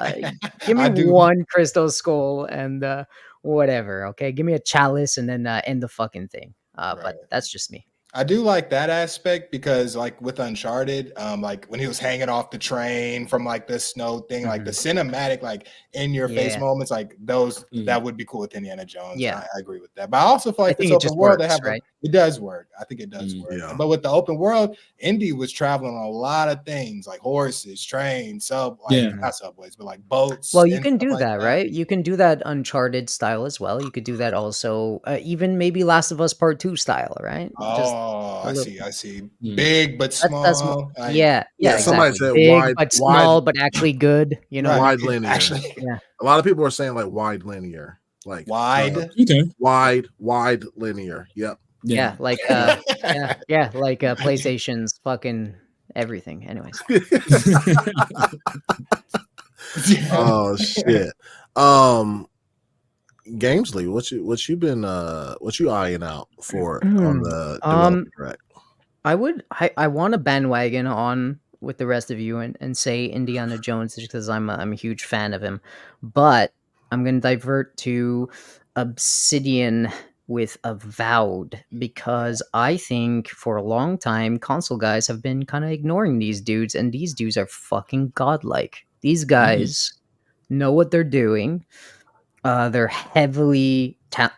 give me one crystal skull and whatever. Okay, give me a chalice and then end the fucking thing. But that's just me. I do like that aspect because like with Uncharted, like when he was hanging off the train from like the snow thing, like the cinematic, like in your face moments, like those, that would be cool with Indiana Jones. Yeah. I agree with that. But I also feel like this open world, it does work. I think it does work. Yeah. But with the open world, Indy was traveling on a lot of things like horses, trains, not subways, but like boats. Well, you can do that, right? You can do that Uncharted style as well. You could do that also, even maybe Last of Us Part 2 style, right? I see. Big but small. Yeah. Somebody said big, wide, but small, but actually good. You know, wide linear. Actually, a lot of people are saying like wide linear, like wide. Wide linear. Yep. Yeah, like like PlayStation's fucking everything. Anyways. Oh shit. Gamzley, what you eyeing out for on the developer track? I want to bandwagon on with the rest of you and say Indiana Jones just because I'm a huge fan of him, but I'm gonna divert to Obsidian with Avowed because I think for a long time console guys have been kind of ignoring these dudes, and these dudes are fucking godlike. These guys know what they're doing. They're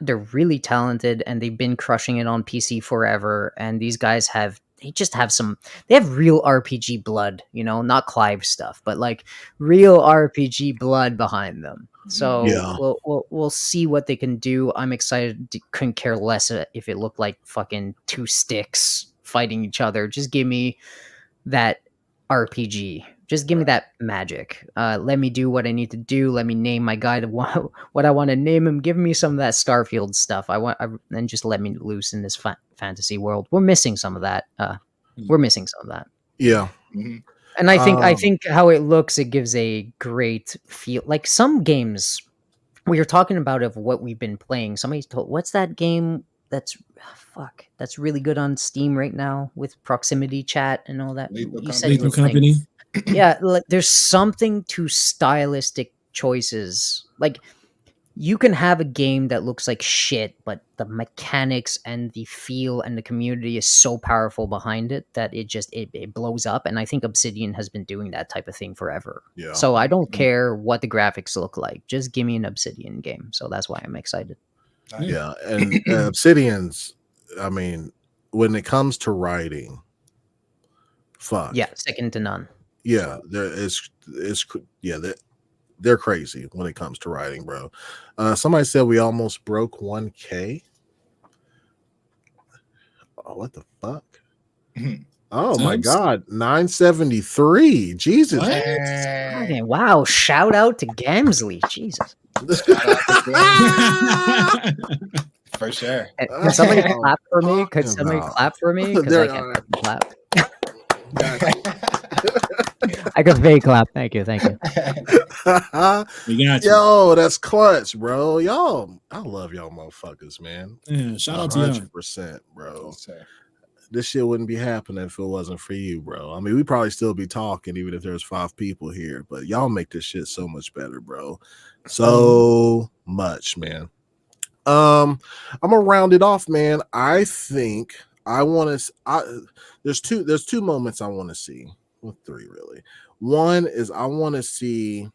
they're really talented, and they've been crushing it on PC forever. And these guys they have real RPG blood, not Clive stuff, but like real RPG blood behind them. So we'll see what they can do. I'm excited. Couldn't care less if it looked like fucking two sticks fighting each other. Just give me that RPG. Just give me that magic. Let me do what I need to do. Let me name my guy to what I want to name him. Give me some of that Starfield stuff. And just let me loose in this fantasy world. We're missing some of that. Yeah. Mhm. And I think how it looks, it gives a great feel. Like some games, we were talking about of what we've been playing. Somebody's told, what's that game that's really good on Steam right now with proximity chat and all that? Lethal Company. Yeah, like there's something to stylistic choices. Like you can have a game that looks like shit, but the mechanics and the feel and the community is so powerful behind it that it blows up. And I think Obsidian has been doing that type of thing forever. Yeah. So I don't care what the graphics look like. Just give me an Obsidian game. So that's why I'm excited. Yeah, and Obsidian's, I mean, when it comes to writing, fuck. Yeah, second to none. Yeah, they're crazy when it comes to writing, bro. Somebody said we almost broke 1K. Oh, what the fuck? Oh my God, 973. Jesus. Wow, shout out to Gamzley. Jesus. For sure. Can somebody clap for me? Could somebody clap for me? Because I can't clap. I can fake clap. Thank you. We got you. Yo, that's clutch, bro. Y'all, I love y'all motherfuckers, man. Yeah, shout out to y'all. 100%, bro. This shit wouldn't be happening if it wasn't for you, bro. I mean, we'd probably still be talking even if there's 5 people here, but y'all make this shit so much better, bro. So much, man. I'm gonna round it off, man. I think I want to. There's two moments I want to see. Well, 3 really. One is I want to see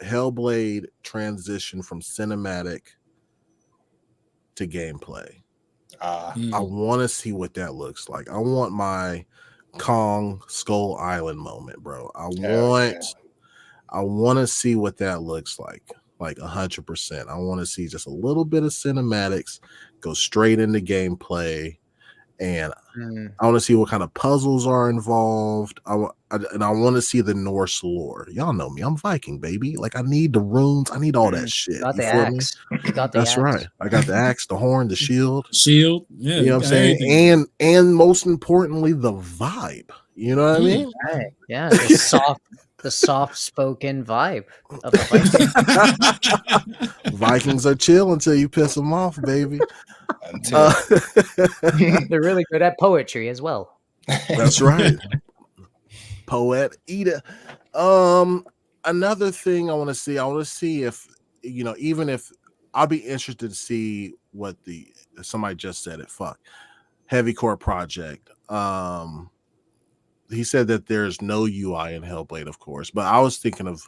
Hellblade transition from cinematic to gameplay. I want to see what that looks like. I want my Kong Skull Island moment, bro. I want to see what that looks like 100%. I want to see just a little bit of cinematics, go straight into gameplay, and I want to see what kind of puzzles are involved. I want to see the Norse lore. Y'all know me. I'm Viking, baby. Like I need the runes. I need all that shit. Got the axe. That's right. I got the axe, the horn, the shield. Yeah, you know what I'm saying? And most importantly, the vibe. You know what I mean? Right. Yeah, the soft spoken vibe of the Viking. Vikings are chill until you piss them off, baby. They're really good at poetry as well. That's right. Poet eater. Another thing I want to see if even if I'll be interested to see what somebody just said it. Fuck. Heavy Core Project. He said that there's no UI in Hellblade, of course, but I was thinking of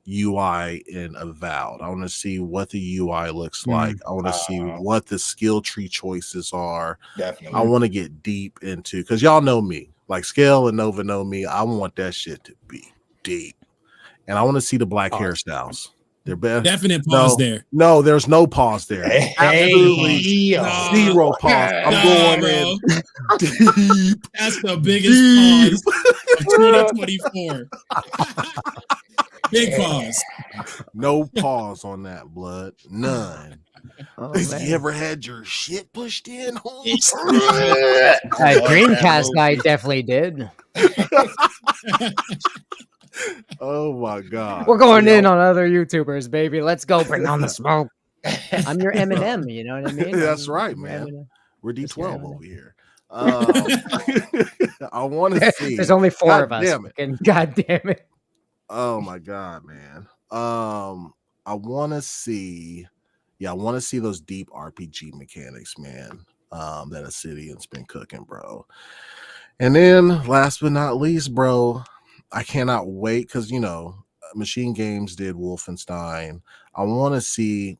UI in Avowed. I want to see what the UI looks like. I want to see what the skill tree choices are. Definitely. I want to get deep into, because y'all know me, like Scale and Nova know me. I want that shit to be deep, and I want to see the black hairstyles. They're best. Definite pause there. No, there's no pause there. Absolutely zero pause. I'm going in deep. That's the biggest pause of 2024. Big pause. No pause on that, blood. None. Oh, you ever had your shit pushed in? Dreamcast guy definitely did. Oh my God. We're going in on other YouTubers, baby. Let's go. Bring on the smoke. I'm your Eminem. You know what I mean? That's right, I'm your man. Eminem. We're That's your D12 Eminem. over here. I want to see. There's only 4 God of us. damn it. And God damn it. Oh my god, man. I want to see. Yeah, I want to see those deep RPG mechanics, man. That Obsidian's been cooking, bro. And then, last but not least, bro, I cannot wait because Machine Games did Wolfenstein. I want to see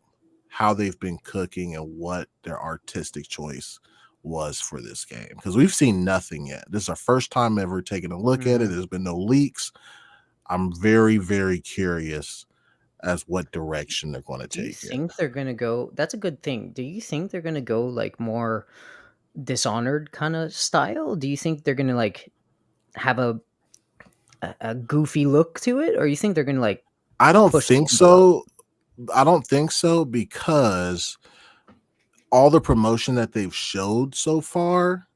how they've been cooking and what their artistic choice was for this game, because we've seen nothing yet. This is our first time ever taking a look at it. There's been no leaks. I'm very, very curious as what direction they're going to take. Do you think they're going to go? That's a good thing. Do you think they're going to go like more Dishonored kind of style? Do you think they're going to like have a goofy look to it, or you think they're going to like? I don't think so. I don't think so, because all the promotion that they've showed so far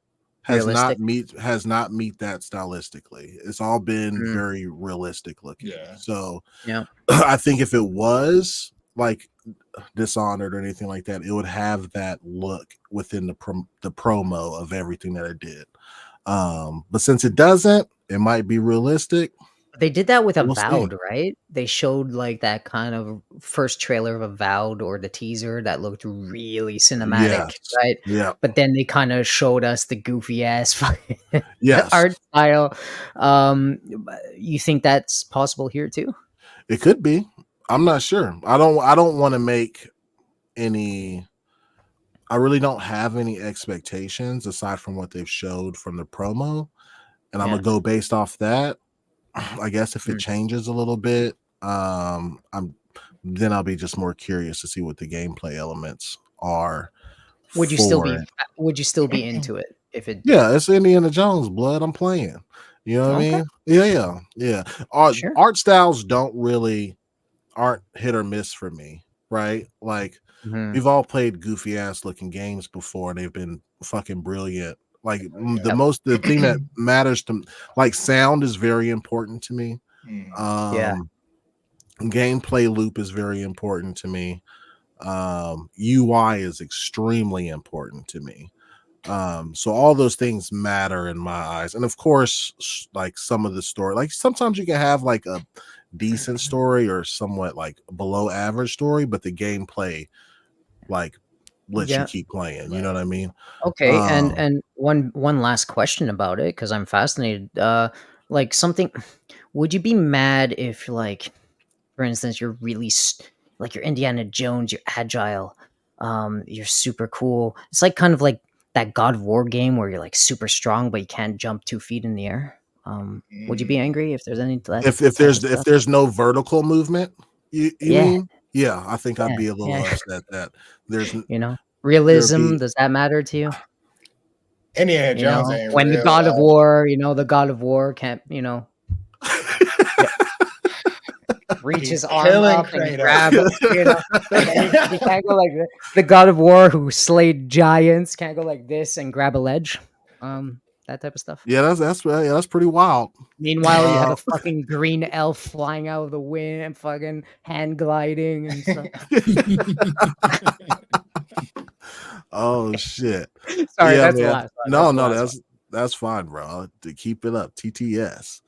has not meet that stylistically. It's all been very realistic looking. Yeah. So yeah, I think if it was like Dishonored or anything like that, it would have that look within the promo of everything that it did. But since it doesn't, it might be realistic. They did that with Avowed, right? They showed like that kind of first trailer of Avowed, or the teaser that looked really cinematic, right? Yeah. But then they kind of showed us the goofy ass yes. art style. You think that's possible here too? It could be. I'm not sure. I don't want to make any. I really don't have any expectations aside from what they've showed from the promo, and I'm gonna go based off that. I guess if it changes a little bit, then I'll be just more curious to see what the gameplay elements are. Would you still be into it if it? Yeah, it's Indiana Jones, blood. I'm playing. You know what I mean? Yeah. Art styles aren't hit or miss for me, right? Like we've all played goofy ass looking games before, and they've been fucking brilliant. Like the thing that matters to, like, sound is very important to me. Gameplay loop is very important to me. UI is extremely important to me. So all those things matter in my eyes. And of course, like some of the story, like sometimes you can have like a decent story or somewhat like below average story, but the gameplay like lets you keep playing. You know what I mean? Okay. And one last question about it, because I'm fascinated. Like something, would you be mad if, like, for instance, you're really like you're Indiana Jones, you're agile, you're super cool. It's like kind of like that God of War game where you're like super strong, but you can't jump 2 feet in the air. Would you be angry if there's any? If there's no vertical movement, you mean? Yeah, I think I'd be a little upset that there's realism. Does that matter to you? Indiana Jones ain't when real, the God of War, the God of War can't, reach his arm up and grab it, he can't go like this. The God of War who slayed giants can't go like this and grab a ledge. That type of stuff. Yeah, that's pretty wild. Meanwhile, you have a fucking green elf flying out of the wind and fucking hand gliding and stuff. Oh shit! Sorry, that's the last one. No, that's fine, bro. To keep it up, TTS.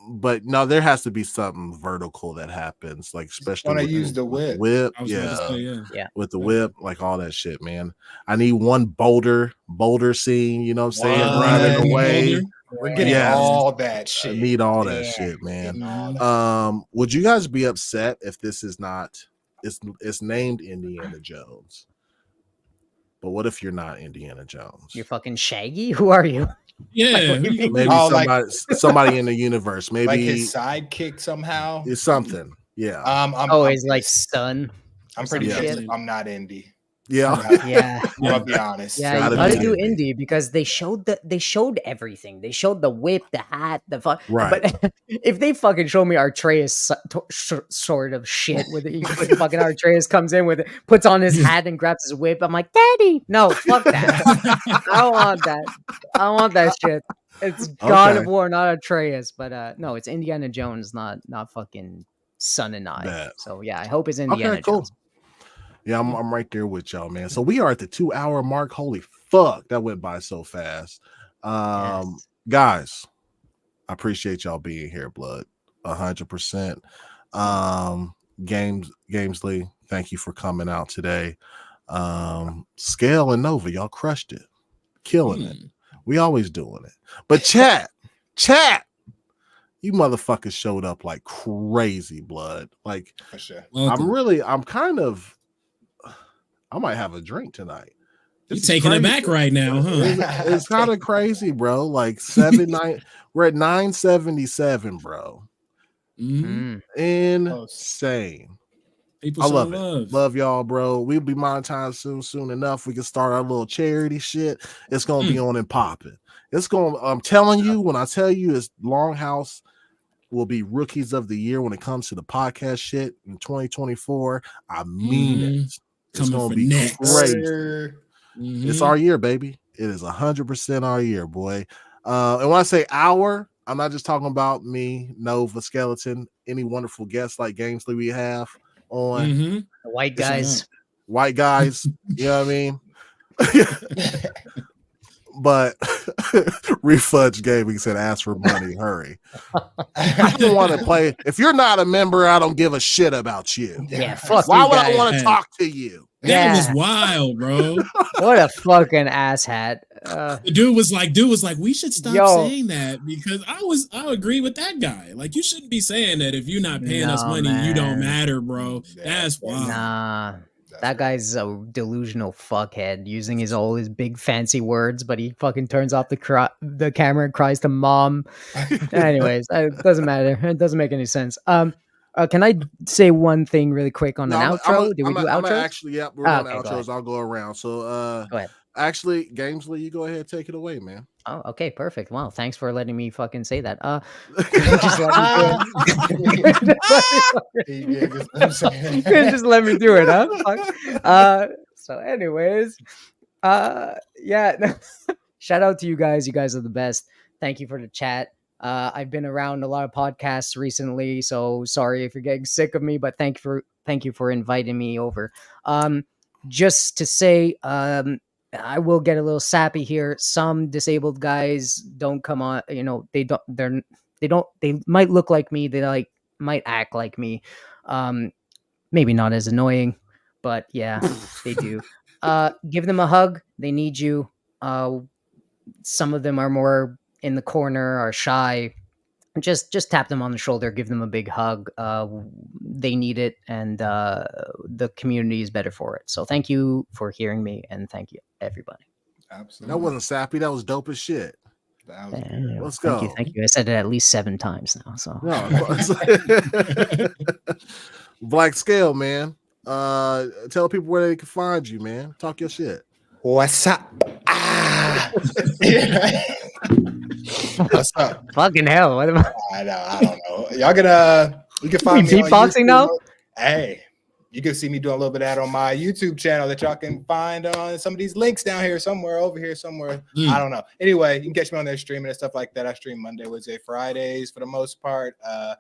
But no, there has to be something vertical that happens, like especially when I use the whip. With the whip, like all that shit, man. I need one boulder scene. You know what I'm saying? Riding away. We're getting all that shit. I need all that shit, man. Would you guys be upset if this is not? It's named Indiana Jones, but what if you're not Indiana Jones? You're fucking Shaggy. Who are you? Yeah, maybe somebody in the universe, maybe like his sidekick somehow. It's something. Yeah. He's like son. I'm pretty sure I'm not Indy. Yeah. I'll be honest. Yeah, you gotta do indie because they showed everything. They showed the whip, the hat, right. But if they fucking show me Artreus sort of shit with it, fucking Artreus comes in with it, puts on his hat and grabs his whip. I'm like, Daddy, no, fuck that. I don't want that. I don't want that shit. It's God of War, not Atreus. But no, it's Indiana Jones, not fucking Son and I. Bet. So yeah, I hope it's Indiana Okay, cool. Jones. Yeah, I'm right there with y'all, man. So we are at the 2-hour mark. Holy fuck, that went by so fast. Yes. Guys, I appreciate y'all being here, blood. 100%. Gamzley, thank you for coming out today. Scale and Nova, y'all crushed it. Killing it. We always doing it. But chat, you motherfuckers showed up like crazy, blood. Like, For sure. I might have a drink tonight. You're taking it back right now, huh? It's kind of crazy, bro. Like 7-9, we're at 977, bro. Insane. People I love it. Love y'all, bro. We'll be monetized soon enough. We can start our little charity shit. It's gonna be on and popping. I'm telling you, when I tell you, it's Longhouse will be rookies of the year when it comes to the podcast shit in 2024. I mean it. It's gonna be crazy. It's our year, baby. It is 100% our year, boy. And when I say our, I'm not just talking about me, Nova, Skeleton, any wonderful guests like Gamzley we have on. The white guys. You know what I mean? But Refudge Gaming said, ask for money, hurry. I don't want to play. If you're not a member, I don't give a shit about you. Yeah, fuck Why you would guys. I want to talk to you? That was wild, bro. What a fucking asshat. The dude was like, we should stop saying that because I agree with that guy. Like, you shouldn't be saying that if you're not paying us money, you don't matter, bro. That's wild. Nah. That guy's a delusional fuckhead using all his big fancy words, but he fucking turns off the camera and cries to mom. Anyways, it doesn't matter. It doesn't make any sense. Can I say one thing really quick on an outro? Did we do outros? We're doing outros. I'll go around. So go ahead. Actually, Gamzley, you go ahead and take it away, man. Oh, okay, perfect. Wow, thanks for letting me fucking say that. Just let me do it, huh? So anyways, yeah. Shout out to you guys. You guys are the best. Thank you for the chat. I've been around a lot of podcasts recently, so sorry if you're getting sick of me, but thank you for inviting me over. Just to say, I will get a little sappy here. Some disabled guys don't come on, they might look like me. They might act like me. Maybe not as annoying, but yeah, they do. Give them a hug. They need you. Some of them are more in the corner, are shy. Just tap them on the shoulder, give them a big hug. They need it, and the community is better for it. So thank you for hearing me, and thank you, everybody. Absolutely. That wasn't sappy. That was dope as shit. Let's go. Thank you. I said it at least 7 times now. So BLAQQ Scale, man. Tell people where they can find you, man. Talk your shit. What's up? What's up? Fucking hell! What am I? I don't know. You can find me beatboxing now. Hey, you can see me doing a little bit of that on my YouTube channel that y'all can find on some of these links down here somewhere, over here somewhere. I don't know. Anyway, you can catch me on there streaming and stuff like that. I stream Monday, Wednesday, Fridays for the most part. I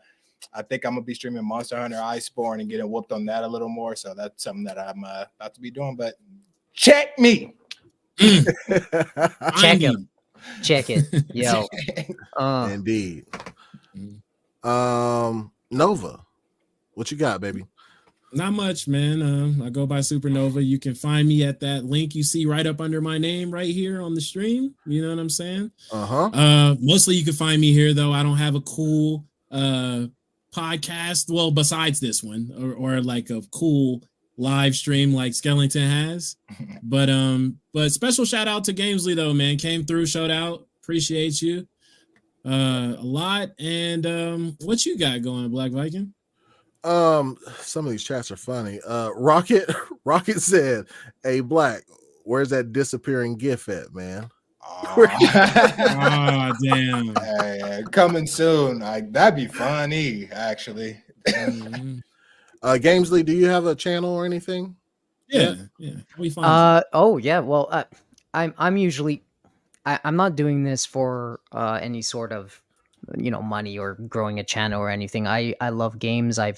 think I'm gonna be streaming Monster Hunter Iceborne and getting whooped on that a little more. So that's something that I'm about to be doing. But check me. Check him. Check it. Yo. Indeed. Nova, what you got, baby? Not much, man. I go by Supernova. You can find me at that link you see right up under my name right here on the stream. You know what I'm saying? Mostly you can find me here, though. I don't have a cool podcast. Well, besides this one, or like a cool live stream like Skellington has. But special shout out to Gamzley, though, man. Came through, showed out. Appreciate you a lot. And what you got going, Black Viking? Some of these chats are funny. Rocket said, "Hey, Black, where's that disappearing GIF at, man?" Oh, damn. Hey, coming soon. That'd be funny, actually. Gamzley, do you have a channel or anything? Yeah. We find oh yeah. Well, I'm usually I'm not doing this for any sort of money or growing a channel or anything. I love games. I'm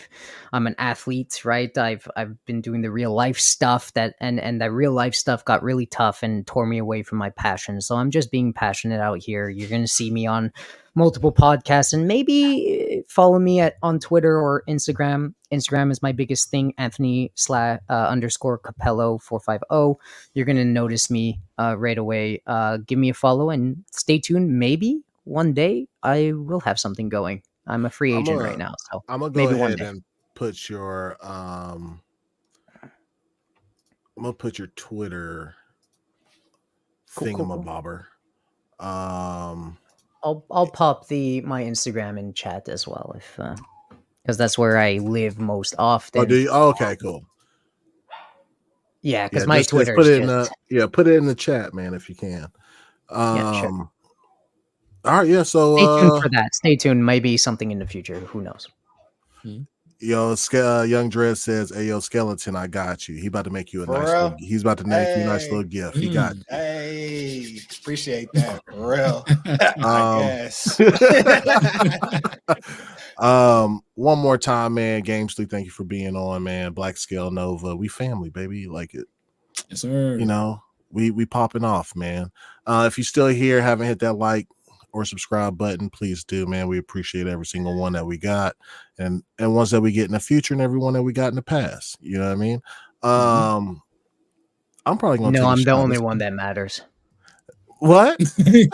an athlete, right? I've been doing the real life stuff and that real life stuff got really tough and tore me away from my passion. So I'm just being passionate out here. You're gonna see me on multiple podcasts, and maybe follow me on Twitter or Instagram. Instagram is my biggest thing. Anthony _ Capello 450. You're gonna notice me right away. Give me a follow and stay tuned. Maybe one day I will have something going. I'm a free agent right now, so I'm gonna go maybe one ahead day. and put your I'm gonna put your Twitter thingamabobber. I'll pop my Instagram in chat as well, if because that's where I live most often. Oh, do you? Oh, okay, cool. Yeah, because my Twitter put is it just... put it in the chat, man, if you can. Yeah, sure. All right, yeah. So stay tuned for that. Stay tuned. Maybe something in the future. Who knows? Yo, Young Dread says, "Hey, yo, Skeleton, I got you. He about to make you a For nice. real? He's about to make you a nice little gift. He got you. Hey, appreciate that. For real. I guess. One more time, man. Gamzley, thank you for being on, man. BLAQQ Scale Nova, we family, baby. You like it? Yes, sir. You know, we popping off, man. If you're still here, haven't hit that like or subscribe button, please do, man. We appreciate every single one that we got, and ones that we get in the future, and every one that we got in the past. You know what I mean? I'm probably gonna. No, I'm the only one one that matters. What? Wait,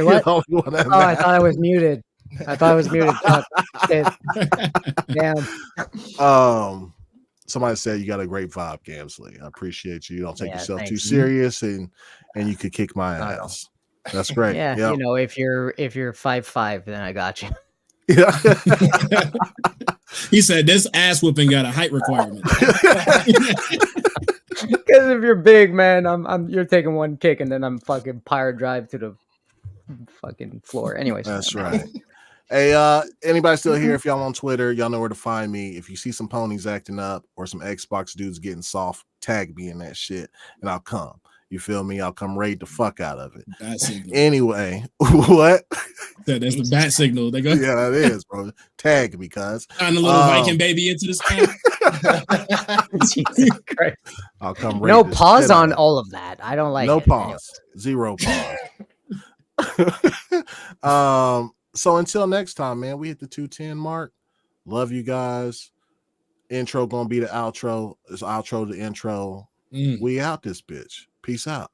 what? I thought I was muted. Damn. Somebody said you got a great vibe, Gamzley. I appreciate you. You don't take yourself too serious, and you could kick my ass. That's great. Yeah, yep. If you're 5'5", then I got you. Yeah. He said this ass whooping got a height requirement. Because if you're big, man, you're taking one kick and then I'm fucking pirate drive to the fucking floor. Anyways, that's right. Hey, anybody still here? If y'all on Twitter, y'all know where to find me. If you see some ponies acting up or some Xbox dudes getting soft, tag me in that shit, and I'll come. You feel me? I'll come raid the fuck out of it. Anyway, what? That's the bat signal. They go. Yeah, that is, bro. Tag me, cuz. Find a little Viking baby into the sky. Jesus Christ. I'll come. No pause on all of that. I don't like. No it. pause. Anyway. 0 pause. So until next time, man, we hit the 210 mark. Love you guys. Intro gonna be the outro. It's outro the intro. We out this bitch. Peace out.